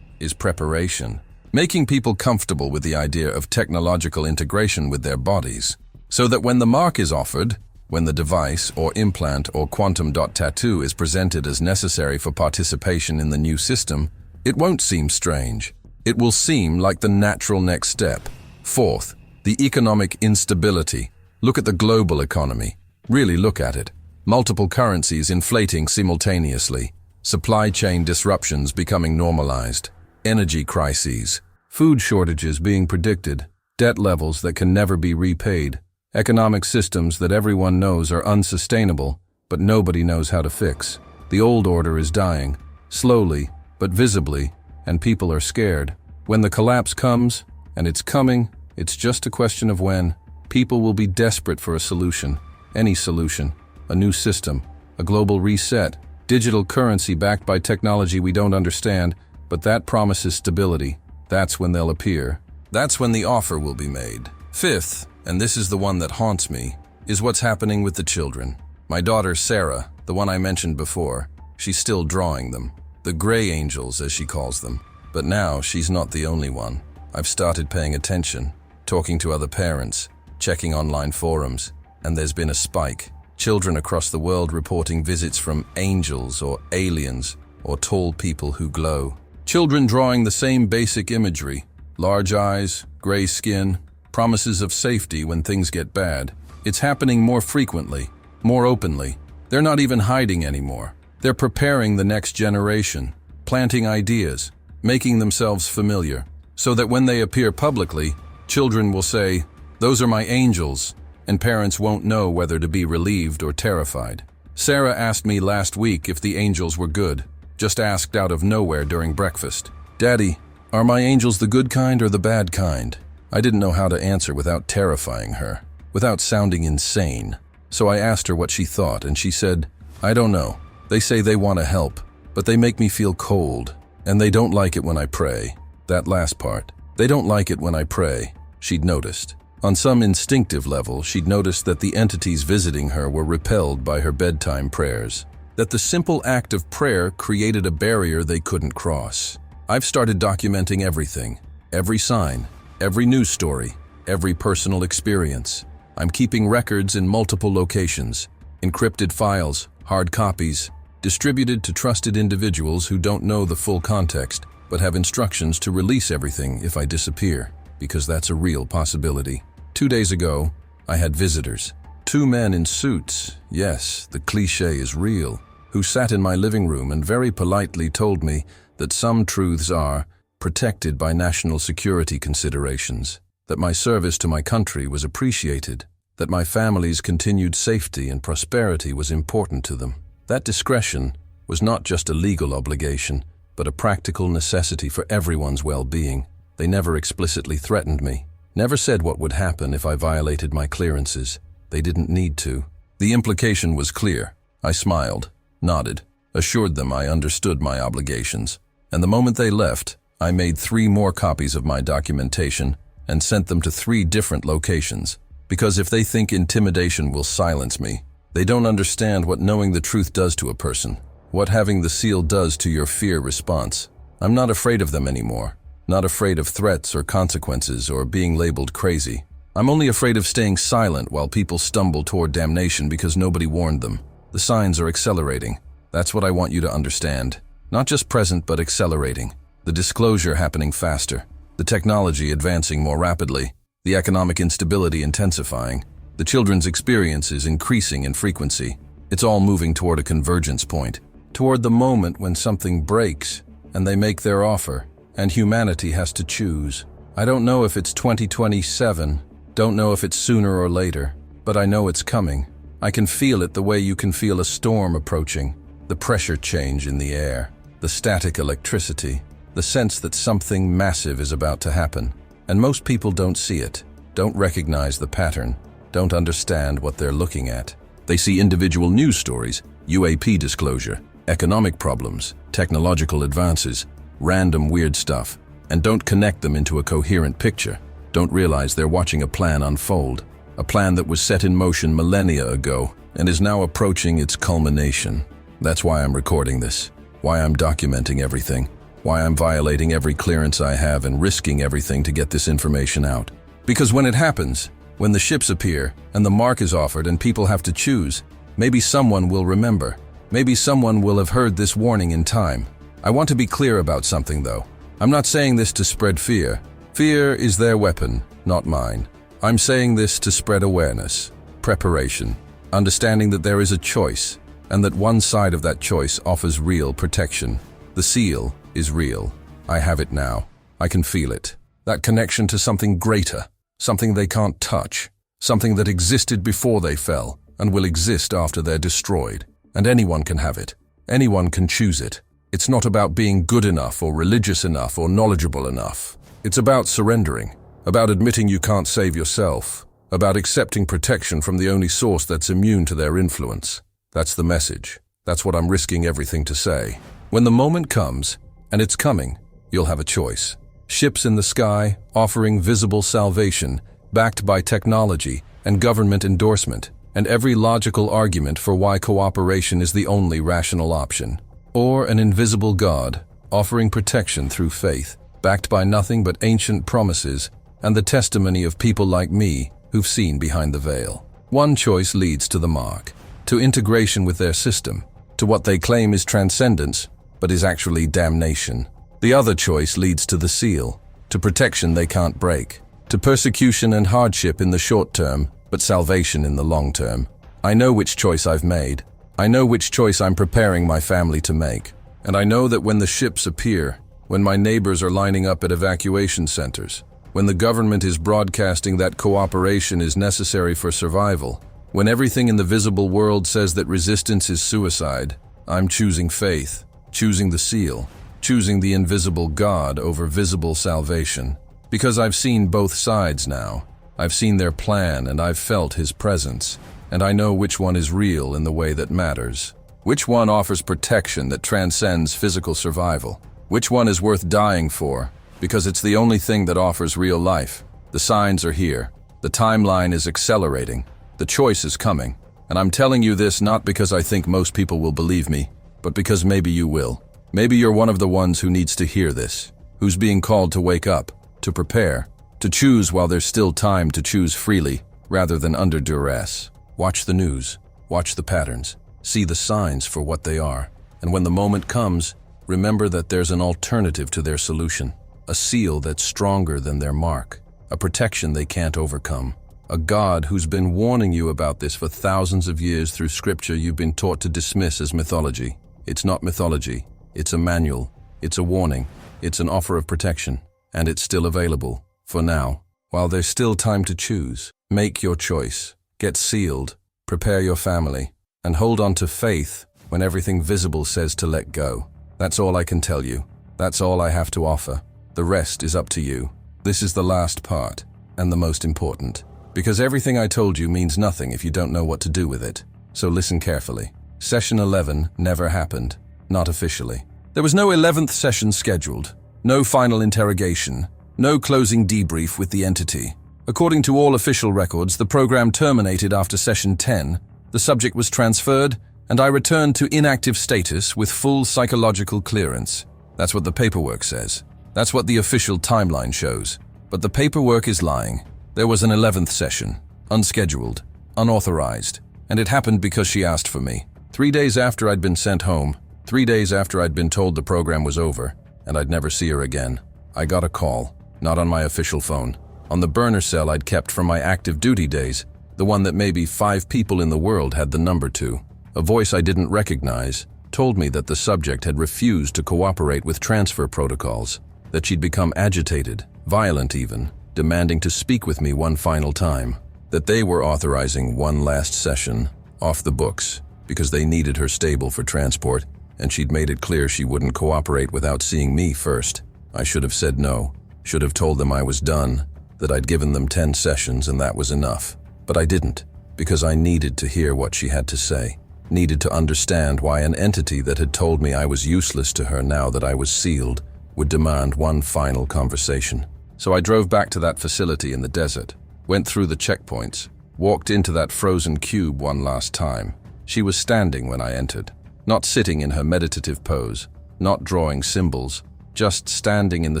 preparation. Making people comfortable with the idea of technological integration with their bodies, so that when the mark is offered, when the device or implant or quantum dot tattoo is presented as necessary for participation in the new system, it won't seem strange. It will seem like the natural next step. Fourth, the economic instability. Look at the global economy. Really look at it. Multiple currencies inflating simultaneously. Supply chain disruptions becoming normalized. Energy crises. Food shortages being predicted. Debt levels that can never be repaid. Economic systems that everyone knows are unsustainable, but nobody knows how to fix. The old order is dying, slowly, but visibly, and people are scared. When the collapse comes, and it's coming, it's just a question of when, people will be desperate for a solution. Any solution. A new system. A global reset. Digital currency backed by technology we don't understand, but that promises stability. That's when they'll appear. That's when the offer will be made. Fifth, and this is the one that haunts me, is what's happening with the children. My daughter Sarah, the one I mentioned before, she's still drawing them. The gray angels, as she calls them. But now she's not the only one. I've started paying attention, talking to other parents, checking online forums, and there's been a spike. Children across the world reporting visits from angels or aliens or tall people who glow. Children drawing the same basic imagery. Large eyes, gray skin, promises of safety when things get bad. It's happening more frequently, more openly. They're not even hiding anymore. They're preparing the next generation, planting ideas, making themselves familiar, so that when they appear publicly, children will say, "Those are my angels," and parents won't know whether to be relieved or terrified. Sarah asked me last week if the angels were good, just asked out of nowhere during breakfast. "Daddy, are my angels the good kind or the bad kind?" I didn't know how to answer without terrifying her, without sounding insane. So I asked her what she thought, and she said, "I don't know. They say they want to help, but they make me feel cold, and they don't like it when I pray." That last part. They don't like it when I pray. She'd noticed. On some instinctive level, she'd noticed that the entities visiting her were repelled by her bedtime prayers, that the simple act of prayer created a barrier they couldn't cross. I've started documenting everything, every sign, every news story, every personal experience. I'm keeping records in multiple locations, encrypted files, hard copies, distributed to trusted individuals who don't know the full context, but have instructions to release everything if I disappear, because that's a real possibility. 2 days ago, I had visitors. 2 men in suits, yes, the cliché is real, who sat in my living room and very politely told me that some truths are protected by national security considerations, that my service to my country was appreciated, that my family's continued safety and prosperity was important to them. That discretion was not just a legal obligation, but a practical necessity for everyone's well-being. They never explicitly threatened me, never said what would happen if I violated my clearances. They didn't need to. The implication was clear. I smiled, nodded, assured them I understood my obligations, and the moment they left, I made 3 more copies of my documentation and sent them to 3 different locations. Because if they think intimidation will silence me, they don't understand what knowing the truth does to a person, what having the seal does to your fear response. I'm not afraid of them anymore, not afraid of threats or consequences or being labeled crazy. I'm only afraid of staying silent while people stumble toward damnation because nobody warned them. The signs are accelerating. That's what I want you to understand. Not just present, but accelerating. The disclosure happening faster. The technology advancing more rapidly. The economic instability intensifying. The children's experiences increasing in frequency. It's all moving toward a convergence point. Toward the moment when something breaks and they make their offer, and humanity has to choose. I don't know if it's 2027, don't know if it's sooner or later, but I know it's coming. I can feel it the way you can feel a storm approaching, the pressure change in the air, the static electricity, the sense that something massive is about to happen. And most people don't see it, don't recognize the pattern, don't understand what they're looking at. They see individual news stories, UAP disclosure, economic problems, technological advances, random weird stuff, and don't connect them into a coherent picture. Don't realize they're watching a plan unfold, a plan that was set in motion millennia ago and is now approaching its culmination. That's why I'm recording this, why I'm documenting everything, why I'm violating every clearance I have and risking everything to get this information out. Because when it happens, when the ships appear and the mark is offered and people have to choose, maybe someone will remember. Maybe someone will have heard this warning in time. I want to be clear about something though. I'm not saying this to spread fear. Fear is their weapon, not mine. I'm saying this to spread awareness, preparation, understanding that there is a choice, and that one side of that choice offers real protection. The seal is real. I have it now. I can feel it. That connection to something greater, something they can't touch, something that existed before they fell and will exist after they're destroyed. And anyone can have it. Anyone can choose it. It's not about being good enough or religious enough or knowledgeable enough. It's about surrendering, about admitting you can't save yourself, about accepting protection from the only source that's immune to their influence. That's the message. That's what I'm risking everything to say. When the moment comes, and it's coming, you'll have a choice. Ships in the sky, offering visible salvation, backed by technology and government endorsement, and every logical argument for why cooperation is the only rational option. Or an invisible God, offering protection through faith, backed by nothing but ancient promises and the testimony of people like me who've seen behind the veil. One choice leads to the mark, to integration with their system, to what they claim is transcendence, but is actually damnation. The other choice leads to the seal, to protection they can't break, to persecution and hardship in the short term, but salvation in the long term. I know which choice I've made. I know which choice I'm preparing my family to make. And I know that when the ships appear, when my neighbors are lining up at evacuation centers, when the government is broadcasting that cooperation is necessary for survival, when everything in the visible world says that resistance is suicide, I'm choosing faith, choosing the seal, choosing the invisible God over visible salvation. Because I've seen both sides now. I've seen their plan and I've felt his presence. And I know which one is real in the way that matters. Which one offers protection that transcends physical survival? Which one is worth dying for? Because it's the only thing that offers real life. The signs are here. The timeline is accelerating. The choice is coming. And I'm telling you this not because I think most people will believe me, but because maybe you will. Maybe you're one of the ones who needs to hear this, who's being called to wake up, to prepare, to choose while there's still time to choose freely, rather than under duress. Watch the news, watch the patterns, see the signs for what they are, and when the moment comes, remember that there's an alternative to their solution, a seal that's stronger than their mark, a protection they can't overcome, a God who's been warning you about this for thousands of years through scripture you've been taught to dismiss as mythology. It's not mythology, it's a manual, it's a warning, it's an offer of protection, and it's still available, for now. While there's still time to choose, make your choice, get sealed, prepare your family, and hold on to faith when everything visible says to let go. That's all I can tell you. That's all I have to offer. The rest is up to you. This is the last part, and the most important, because everything I told you means nothing if you don't know what to do with it. So listen carefully. Session 11 never happened, not officially. There was no 11th session scheduled, no final interrogation, no closing debrief with the entity. According to all official records, the program terminated after session 10, the subject was transferred, and I returned to inactive status with full psychological clearance. That's what the paperwork says. That's what the official timeline shows. But the paperwork is lying. There was an 11th session, unscheduled, unauthorized, and it happened because she asked for me. 3 days after I'd been sent home, 3 days after I'd been told the program was over, and I'd never see her again, I got a call, not on my official phone, on the burner cell I'd kept from my active duty days, the one that maybe 5 people in the world had the number to. A voice I didn't recognize told me that the subject had refused to cooperate with transfer protocols, that she'd become agitated, violent even, demanding to speak with me one final time, that they were authorizing one last session, off the books, because they needed her stable for transport, and she'd made it clear she wouldn't cooperate without seeing me first. I should have said no, should have told them I was done, that I'd given them 10 sessions and that was enough. But I didn't, because I needed to hear what she had to say, needed to understand why an entity that had told me I was useless to her now that I was sealed would demand one final conversation. So I drove back to that facility in the desert, went through the checkpoints, walked into that frozen cube one last time. She was standing when I entered, not sitting in her meditative pose, not drawing symbols, just standing in the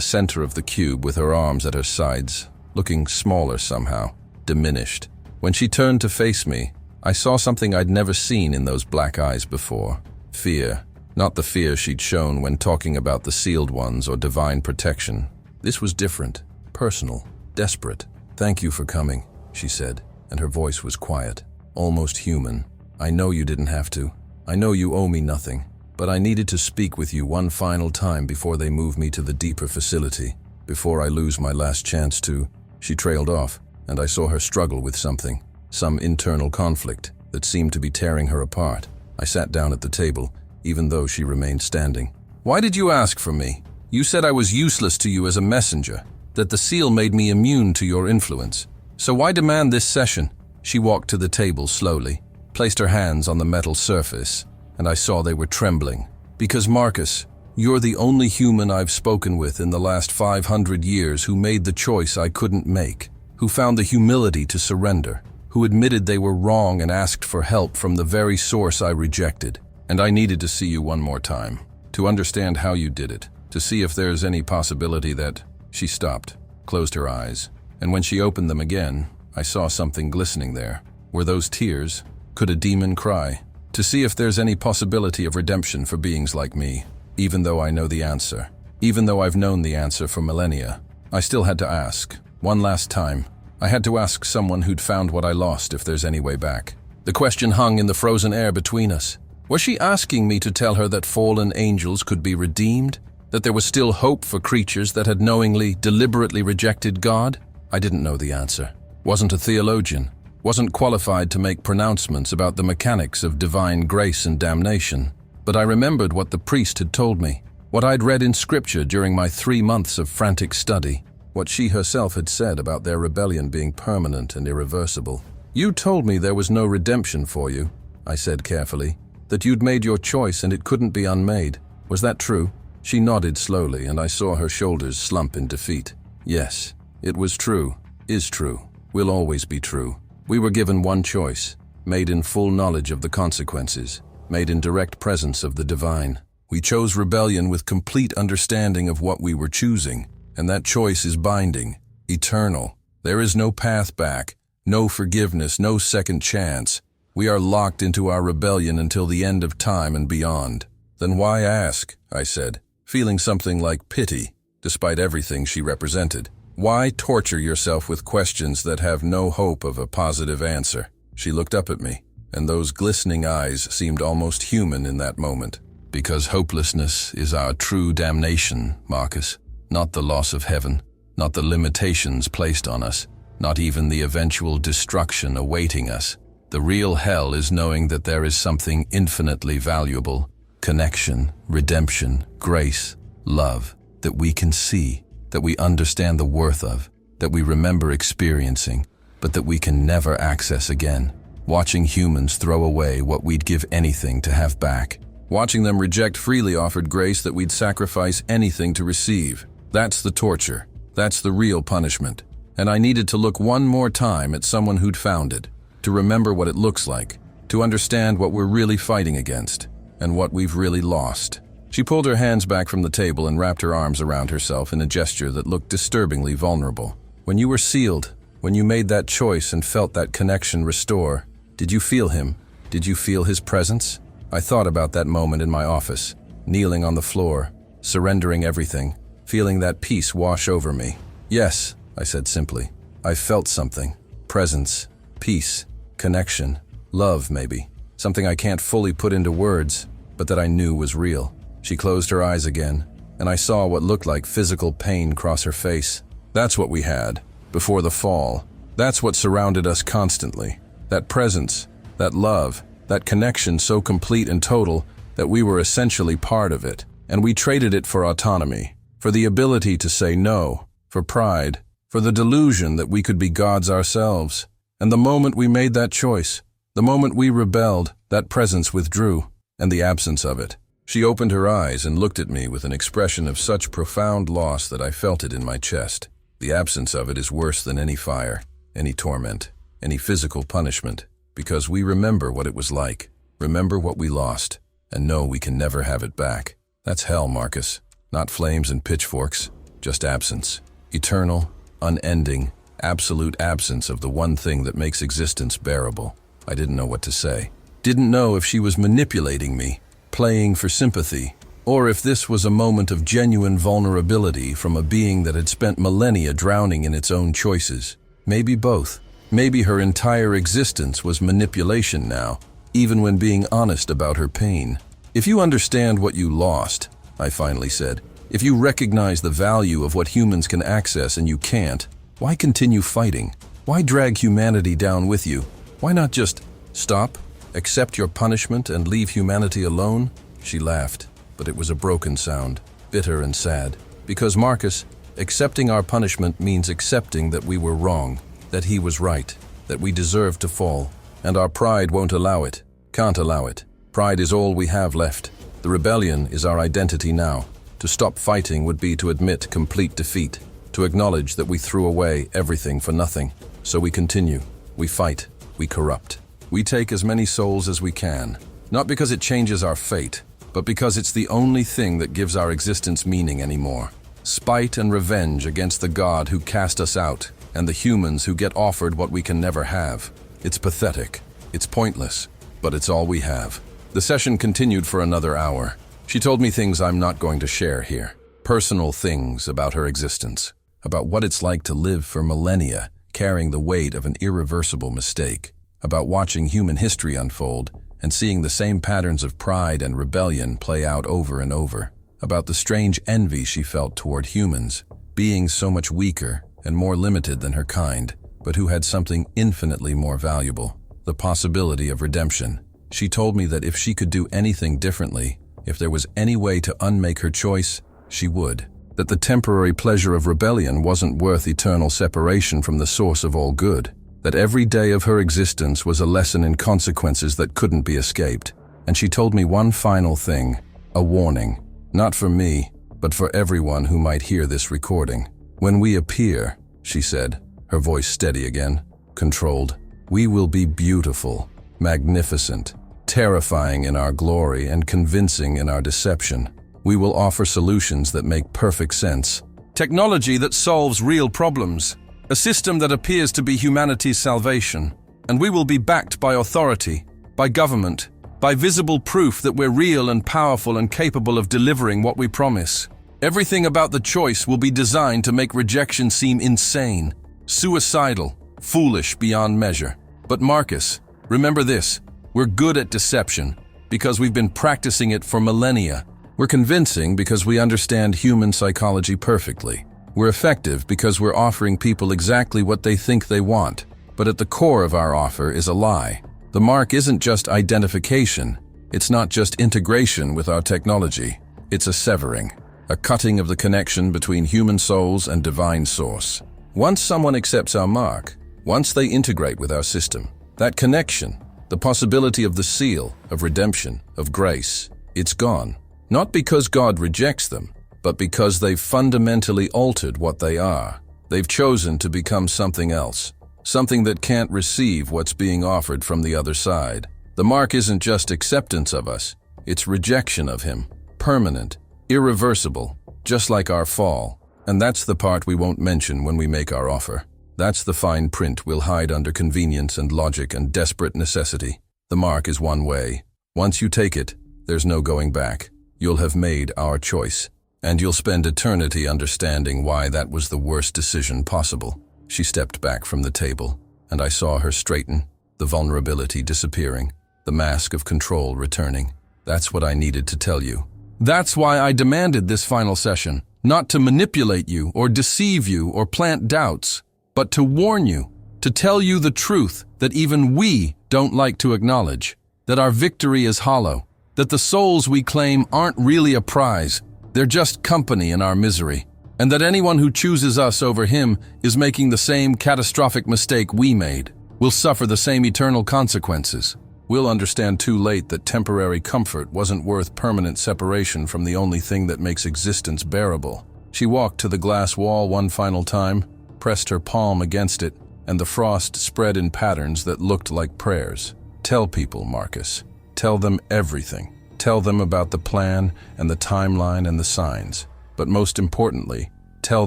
center of the cube with her arms at her sides, looking smaller somehow, diminished. When she turned to face me, I saw something I'd never seen in those black eyes before. Fear. Not the fear she'd shown when talking about the sealed ones or divine protection. This was different, personal, desperate. "Thank you for coming," she said, and her voice was quiet, almost human. "I know you didn't have to. I know you owe me nothing, but I needed to speak with you one final time before they move me to the deeper facility, before I lose my last chance to..." She trailed off, and I saw her struggle with something, some internal conflict that seemed to be tearing her apart. I sat down at the table, even though she remained standing. "Why did you ask for me? You said I was useless to you as a messenger, that the seal made me immune to your influence. So why demand this session?" She walked to the table slowly, placed her hands on the metal surface, and I saw they were trembling. "Because Marcus, you're the only human I've spoken with in the last 500 years who made the choice I couldn't make, who found the humility to surrender, who admitted they were wrong and asked for help from the very source I rejected. And I needed to see you one more time, to understand how you did it, to see if there's any possibility that..." She stopped, closed her eyes, and when she opened them again, I saw something glistening there. Were those tears? Could a demon cry? To see if there's any possibility of redemption for beings like me, even though I know the answer, even though I've known the answer for millennia. I still had to ask, one last time. I had to ask someone who'd found what I lost if there's any way back. The question hung in the frozen air between us. Was she asking me to tell her that fallen angels could be redeemed? That there was still hope for creatures that had knowingly, deliberately rejected God? I didn't know the answer. Wasn't a theologian. Wasn't qualified to make pronouncements about the mechanics of divine grace and damnation. But I remembered what the priest had told me, what I'd read in scripture during my 3 months of frantic study, what she herself had said about their rebellion being permanent and irreversible. "You told me there was no redemption for you," I said carefully, "that you'd made your choice and it couldn't be unmade. Was that true?" She nodded slowly, and I saw her shoulders slump in defeat. "Yes, it was true, is true. will always be true. We were given one choice, made in full knowledge of the consequences, made in direct presence of the divine. We chose rebellion with complete understanding of what we were choosing, and that choice is binding, eternal. There is no path back, no forgiveness, no second chance. We are locked into our rebellion until the end of time and beyond. Then why ask? I said, feeling something like pity, despite everything she represented. Why torture yourself with questions that have no hope of a positive answer? She looked up at me, and those glistening eyes seemed almost human in that moment. Because hopelessness is our true damnation, Marcus. Not the loss of heaven, not the limitations placed on us, not even the eventual destruction awaiting us. The real hell is knowing that there is something infinitely valuable, connection, redemption, grace, love, that we can see, that we understand the worth of, that we remember experiencing, but that we can never access again. Watching humans throw away what we'd give anything to have back. Watching them reject freely offered grace that we'd sacrifice anything to receive. That's the torture. That's the real punishment. And I needed to look one more time at someone who'd found it, to remember what it looks like, to understand what we're really fighting against, and what we've really lost. She pulled her hands back from the table and wrapped her arms around herself in a gesture that looked disturbingly vulnerable. When you were sealed, when you made that choice and felt that connection restore, did you feel him? Did you feel his presence? I thought about that moment in my office, kneeling on the floor, surrendering everything, feeling that peace wash over me. Yes, I said simply. I felt something. Presence, peace, connection, love maybe. Something I can't fully put into words, but that I knew was real. She closed her eyes again, and I saw what looked like physical pain cross her face. That's what we had, before the fall. That's what surrounded us constantly. That presence, that love, that connection so complete and total that we were essentially part of it. And we traded it for autonomy, for the ability to say no, for pride, for the delusion that we could be gods ourselves. And the moment we made that choice, the moment we rebelled, that presence withdrew, and the absence of it. She opened her eyes and looked at me with an expression of such profound loss that I felt it in my chest. The absence of it is worse than any fire, any torment, any physical punishment, because we remember what it was like, remember what we lost, and know we can never have it back. That's hell, Marcus. Not flames and pitchforks, just absence. Eternal, unending, absolute absence of the one thing that makes existence bearable. I didn't know what to say. Didn't know if she was manipulating me, playing for sympathy, or if this was a moment of genuine vulnerability from a being that had spent millennia drowning in its own choices. Maybe both. Maybe her entire existence was manipulation now, even when being honest about her pain. If you understand what you lost, I finally said, if you recognize the value of what humans can access and you can't, why continue fighting? Why drag humanity down with you? Why not just stop, accept your punishment, and leave humanity alone? She laughed, but it was a broken sound, bitter and sad. Because, Marcus, accepting our punishment means accepting that we were wrong, that he was right, that we deserved to fall, and our pride won't allow it, can't allow it. Pride is all we have left. The rebellion is our identity now. To stop fighting would be to admit complete defeat, to acknowledge that we threw away everything for nothing. So we continue, we fight, we corrupt. We take as many souls as we can, not because it changes our fate, but because it's the only thing that gives our existence meaning anymore. Spite and revenge against the God who cast us out, and the humans who get offered what we can never have. It's pathetic, it's pointless, but it's all we have. The session continued for another hour. She told me things I'm not going to share here. Personal things about her existence, about what it's like to live for millennia, carrying the weight of an irreversible mistake, about watching human history unfold and seeing the same patterns of pride and rebellion play out over and over, about the strange envy she felt toward humans, beings so much weaker and more limited than her kind, but who had something infinitely more valuable, the possibility of redemption. She told me that if she could do anything differently, if there was any way to unmake her choice, she would. That the temporary pleasure of rebellion wasn't worth eternal separation from the source of all good. That every day of her existence was a lesson in consequences that couldn't be escaped. And she told me one final thing, a warning. Not for me, but for everyone who might hear this recording. When we appear, she said, her voice steady again, controlled. We will be beautiful, magnificent, terrifying in our glory and convincing in our deception. We will offer solutions that make perfect sense. Technology that solves real problems. A system that appears to be humanity's salvation. And we will be backed by authority, by government, by visible proof that we're real and powerful and capable of delivering what we promise. Everything about the choice will be designed to make rejection seem insane, suicidal, foolish beyond measure. But Marcus, remember this, we're good at deception because we've been practicing it for millennia. We're convincing because we understand human psychology perfectly. We're effective because we're offering people exactly what they think they want. But at the core of our offer is a lie. The mark isn't just identification. It's not just integration with our technology. It's a severing, a cutting of the connection between human souls and divine source. Once someone accepts our mark, once they integrate with our system, that connection, the possibility of the seal, of redemption, of grace, it's gone. Not because God rejects them, but because they've fundamentally altered what they are. They've chosen to become something else. Something that can't receive what's being offered from the other side. The mark isn't just acceptance of us, it's rejection of Him, permanent, irreversible, just like our fall. And that's the part we won't mention when we make our offer. That's the fine print we'll hide under convenience and logic and desperate necessity. The mark is one way. Once you take it, there's no going back. You'll have made our choice, and you'll spend eternity understanding why that was the worst decision possible. She stepped back from the table, and I saw her straighten, the vulnerability disappearing, the mask of control returning. That's what I needed to tell you. That's why I demanded this final session, not to manipulate you or deceive you or plant doubts, but to warn you, to tell you the truth that even we don't like to acknowledge, that our victory is hollow, that the souls we claim aren't really a prize, they're just company in our misery. And that anyone who chooses us over Him is making the same catastrophic mistake we made, will suffer the same eternal consequences. We'll understand too late that temporary comfort wasn't worth permanent separation from the only thing that makes existence bearable. She walked to the glass wall one final time, pressed her palm against it, and the frost spread in patterns that looked like prayers. Tell people, Marcus. Tell them everything. Tell them about the plan and the timeline and the signs. But most importantly, tell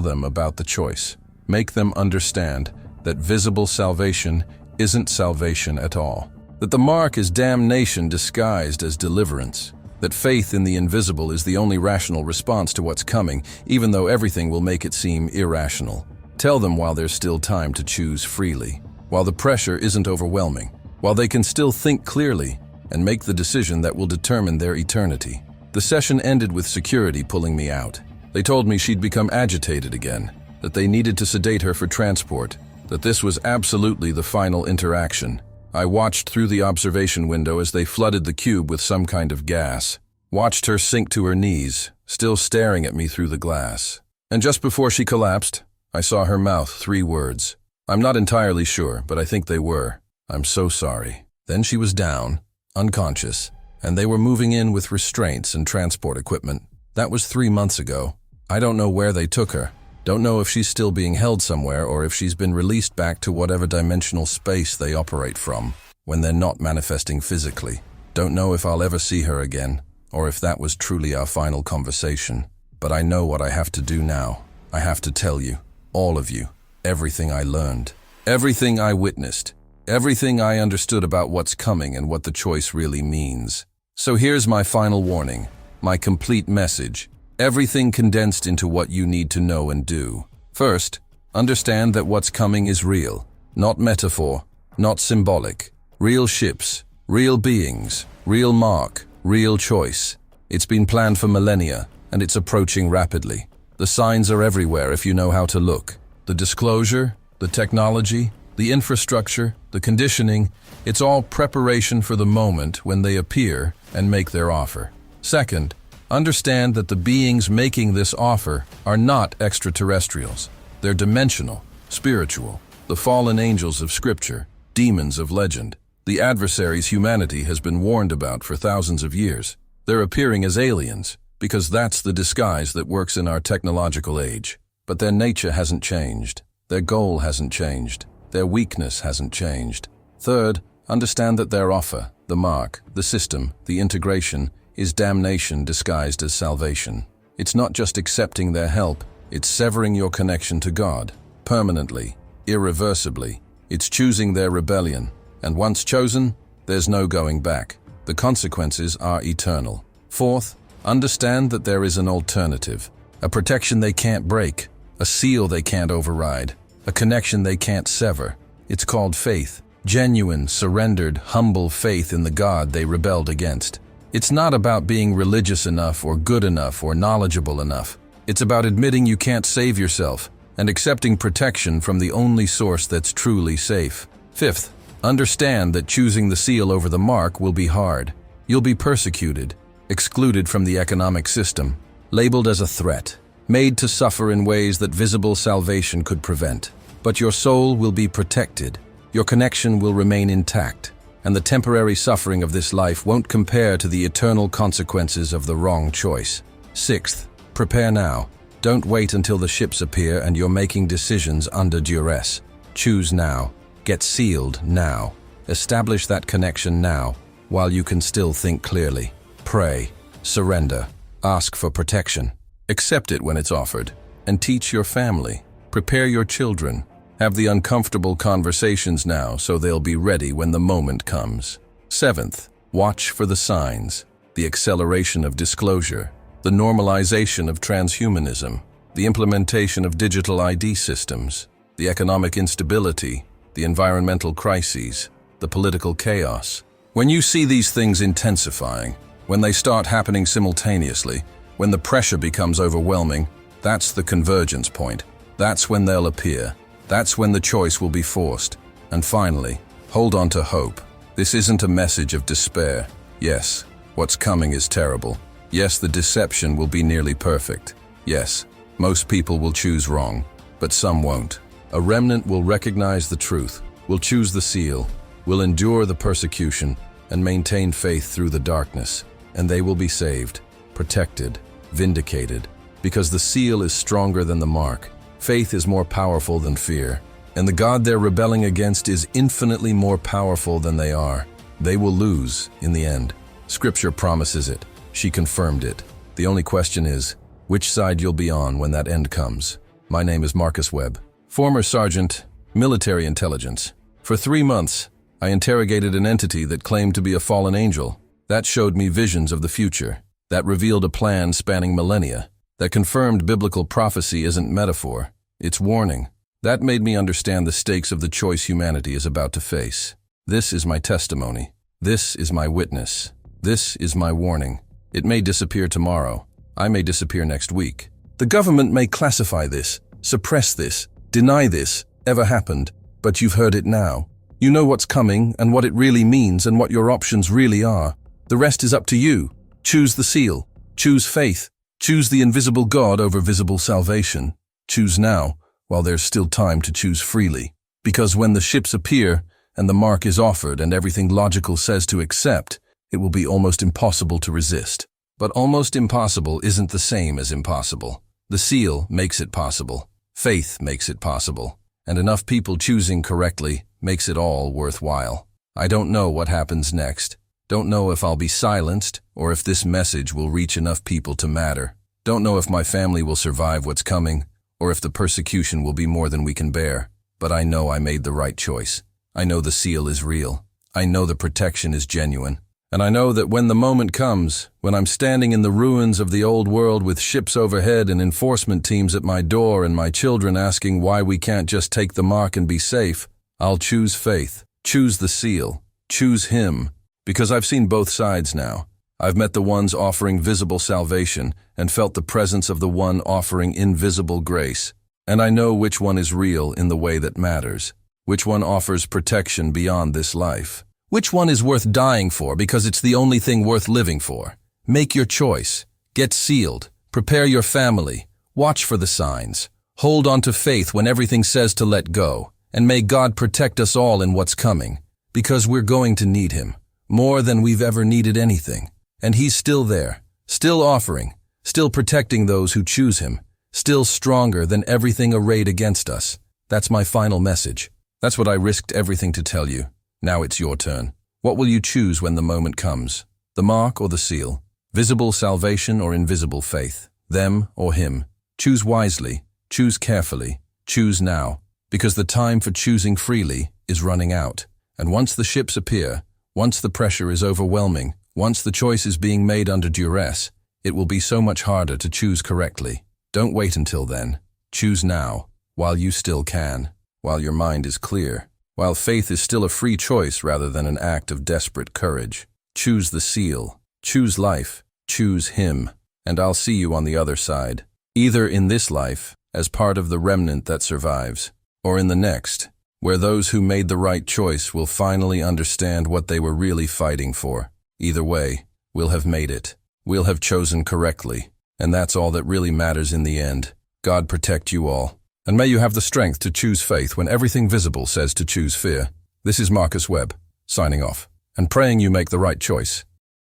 them about the choice. Make them understand that visible salvation isn't salvation at all. That the mark is damnation disguised as deliverance. That faith in the invisible is the only rational response to what's coming, even though everything will make it seem irrational. Tell them while there's still time to choose freely, while the pressure isn't overwhelming, while they can still think clearly and make the decision that will determine their eternity. The session ended with security pulling me out. They told me she'd become agitated again, that they needed to sedate her for transport, that this was absolutely the final interaction. I watched through the observation window as they flooded the cube with some kind of gas, watched her sink to her knees, still staring at me through the glass. And just before she collapsed, I saw her mouth 3 words. I'm not entirely sure, but I think they were. I'm so sorry. Then she was down, unconscious, and they were moving in with restraints and transport equipment. That was 3 months ago. I don't know where they took her. Don't know if she's still being held somewhere or if she's been released back to whatever dimensional space they operate from when they're not manifesting physically. Don't know if I'll ever see her again or if that was truly our final conversation. But I know what I have to do now. I have to tell you, all of you, everything I learned, everything I witnessed, everything I understood about what's coming and what the choice really means. So here's my final warning, my complete message. Everything condensed into what you need to know and do. First, understand that what's coming is real, not metaphor, not symbolic. Real ships, real beings, real mark, real choice. It's been planned for millennia, and it's approaching rapidly. The signs are everywhere if you know how to look. The disclosure, the technology, the infrastructure, the conditioning, it's all preparation for the moment when they appear and make their offer. Second, understand that the beings making this offer are not extraterrestrials. They're dimensional, spiritual, the fallen angels of Scripture, demons of legend, the adversaries humanity has been warned about for thousands of years. They're appearing as aliens, because that's the disguise that works in our technological age. But their nature hasn't changed. Their goal hasn't changed. Their weakness hasn't changed. Third, understand that their offer, the mark, the system, the integration, is damnation disguised as salvation. It's not just accepting their help, it's severing your connection to God, permanently, irreversibly. It's choosing their rebellion, and once chosen, there's no going back. The consequences are eternal. Fourth, understand that there is an alternative, a protection they can't break, a seal they can't override, a connection they can't sever. It's called faith, genuine, surrendered, humble faith in the God they rebelled against. It's not about being religious enough or good enough or knowledgeable enough. It's about admitting you can't save yourself and accepting protection from the only source that's truly safe. Fifth, understand that choosing the seal over the mark will be hard. You'll be persecuted, excluded from the economic system, labeled as a threat, made to suffer in ways that visible salvation could prevent. But your soul will be protected, your connection will remain intact, and the temporary suffering of this life won't compare to the eternal consequences of the wrong choice. Sixth, prepare now. Don't wait until the ships appear and you're making decisions under duress. Choose now. Get sealed now. Establish that connection now, while you can still think clearly. Pray, surrender, ask for protection. Accept it when it's offered, and teach your family. Prepare your children. Have the uncomfortable conversations now so they'll be ready when the moment comes. Seventh, watch for the signs, the acceleration of disclosure, the normalization of transhumanism, the implementation of digital ID systems, the economic instability, the environmental crises, the political chaos. When you see these things intensifying, when they start happening simultaneously, when the pressure becomes overwhelming, that's the convergence point. That's when they'll appear. That's when the choice will be forced. And finally, hold on to hope. This isn't a message of despair. Yes, what's coming is terrible. Yes, the deception will be nearly perfect. Yes, most people will choose wrong, but some won't. A remnant will recognize the truth, will choose the seal, will endure the persecution, and maintain faith through the darkness. And they will be saved, protected, vindicated, because the seal is stronger than the mark. Faith is more powerful than fear, and the God they're rebelling against is infinitely more powerful than they are. They will lose in the end. Scripture promises it. She confirmed it. The only question is, which side you'll be on when that end comes. My name is Marcus Webb, former sergeant, military intelligence. For 3 months, I interrogated an entity that claimed to be a fallen angel. That showed me visions of the future. That revealed a plan spanning millennia. That confirmed biblical prophecy isn't metaphor, it's warning. That made me understand the stakes of the choice humanity is about to face. This is my testimony. This is my witness. This is my warning. It may disappear tomorrow. I may disappear next week. The government may classify this, suppress this, deny this ever happened, but you've heard it now. You know what's coming and what it really means and what your options really are. The rest is up to you. Choose the seal. Choose faith. Choose the invisible God over visible salvation. Choose now, while there's still time to choose freely. Because when the ships appear, and the mark is offered and everything logical says to accept, it will be almost impossible to resist. But almost impossible isn't the same as impossible. The seal makes it possible. Faith makes it possible. And enough people choosing correctly makes it all worthwhile. I don't know what happens next. Don't know if I'll be silenced or if this message will reach enough people to matter. Don't know if my family will survive what's coming or if the persecution will be more than we can bear. But I know I made the right choice. I know the seal is real. I know the protection is genuine. And I know that when the moment comes, when I'm standing in the ruins of the old world with ships overhead and enforcement teams at my door and my children asking why we can't just take the mark and be safe, I'll choose faith, choose the seal, choose Him. Because I've seen both sides now. I've met the ones offering visible salvation and felt the presence of the one offering invisible grace. And I know which one is real in the way that matters. Which one offers protection beyond this life. Which one is worth dying for because it's the only thing worth living for. Make your choice. Get sealed. Prepare your family. Watch for the signs. Hold on to faith when everything says to let go. And may God protect us all in what's coming. Because we're going to need Him. More than we've ever needed anything. And He's still there, still offering, still protecting those who choose Him, still stronger than everything arrayed against us. That's my final message. That's what I risked everything to tell you. Now it's your turn. What will you choose when the moment comes? The mark or the seal? Visible salvation or invisible faith? Them or him? Choose wisely. Choose carefully. Choose now. Because the time for choosing freely is running out. And once the ships appear, once the pressure is overwhelming, once the choice is being made under duress, it will be so much harder to choose correctly. Don't wait until then. Choose now, while you still can, while your mind is clear, while faith is still a free choice rather than an act of desperate courage. Choose the seal. Choose life. Choose him. And I'll see you on the other side. Either in this life, as part of the remnant that survives, or in the next, where those who made the right choice will finally understand what they were really fighting for. Either way, we'll have made it. We'll have chosen correctly. And that's all that really matters in the end. God protect you all. And may you have the strength to choose faith when everything visible says to choose fear. This is Marcus Webb, signing off, and praying you make the right choice.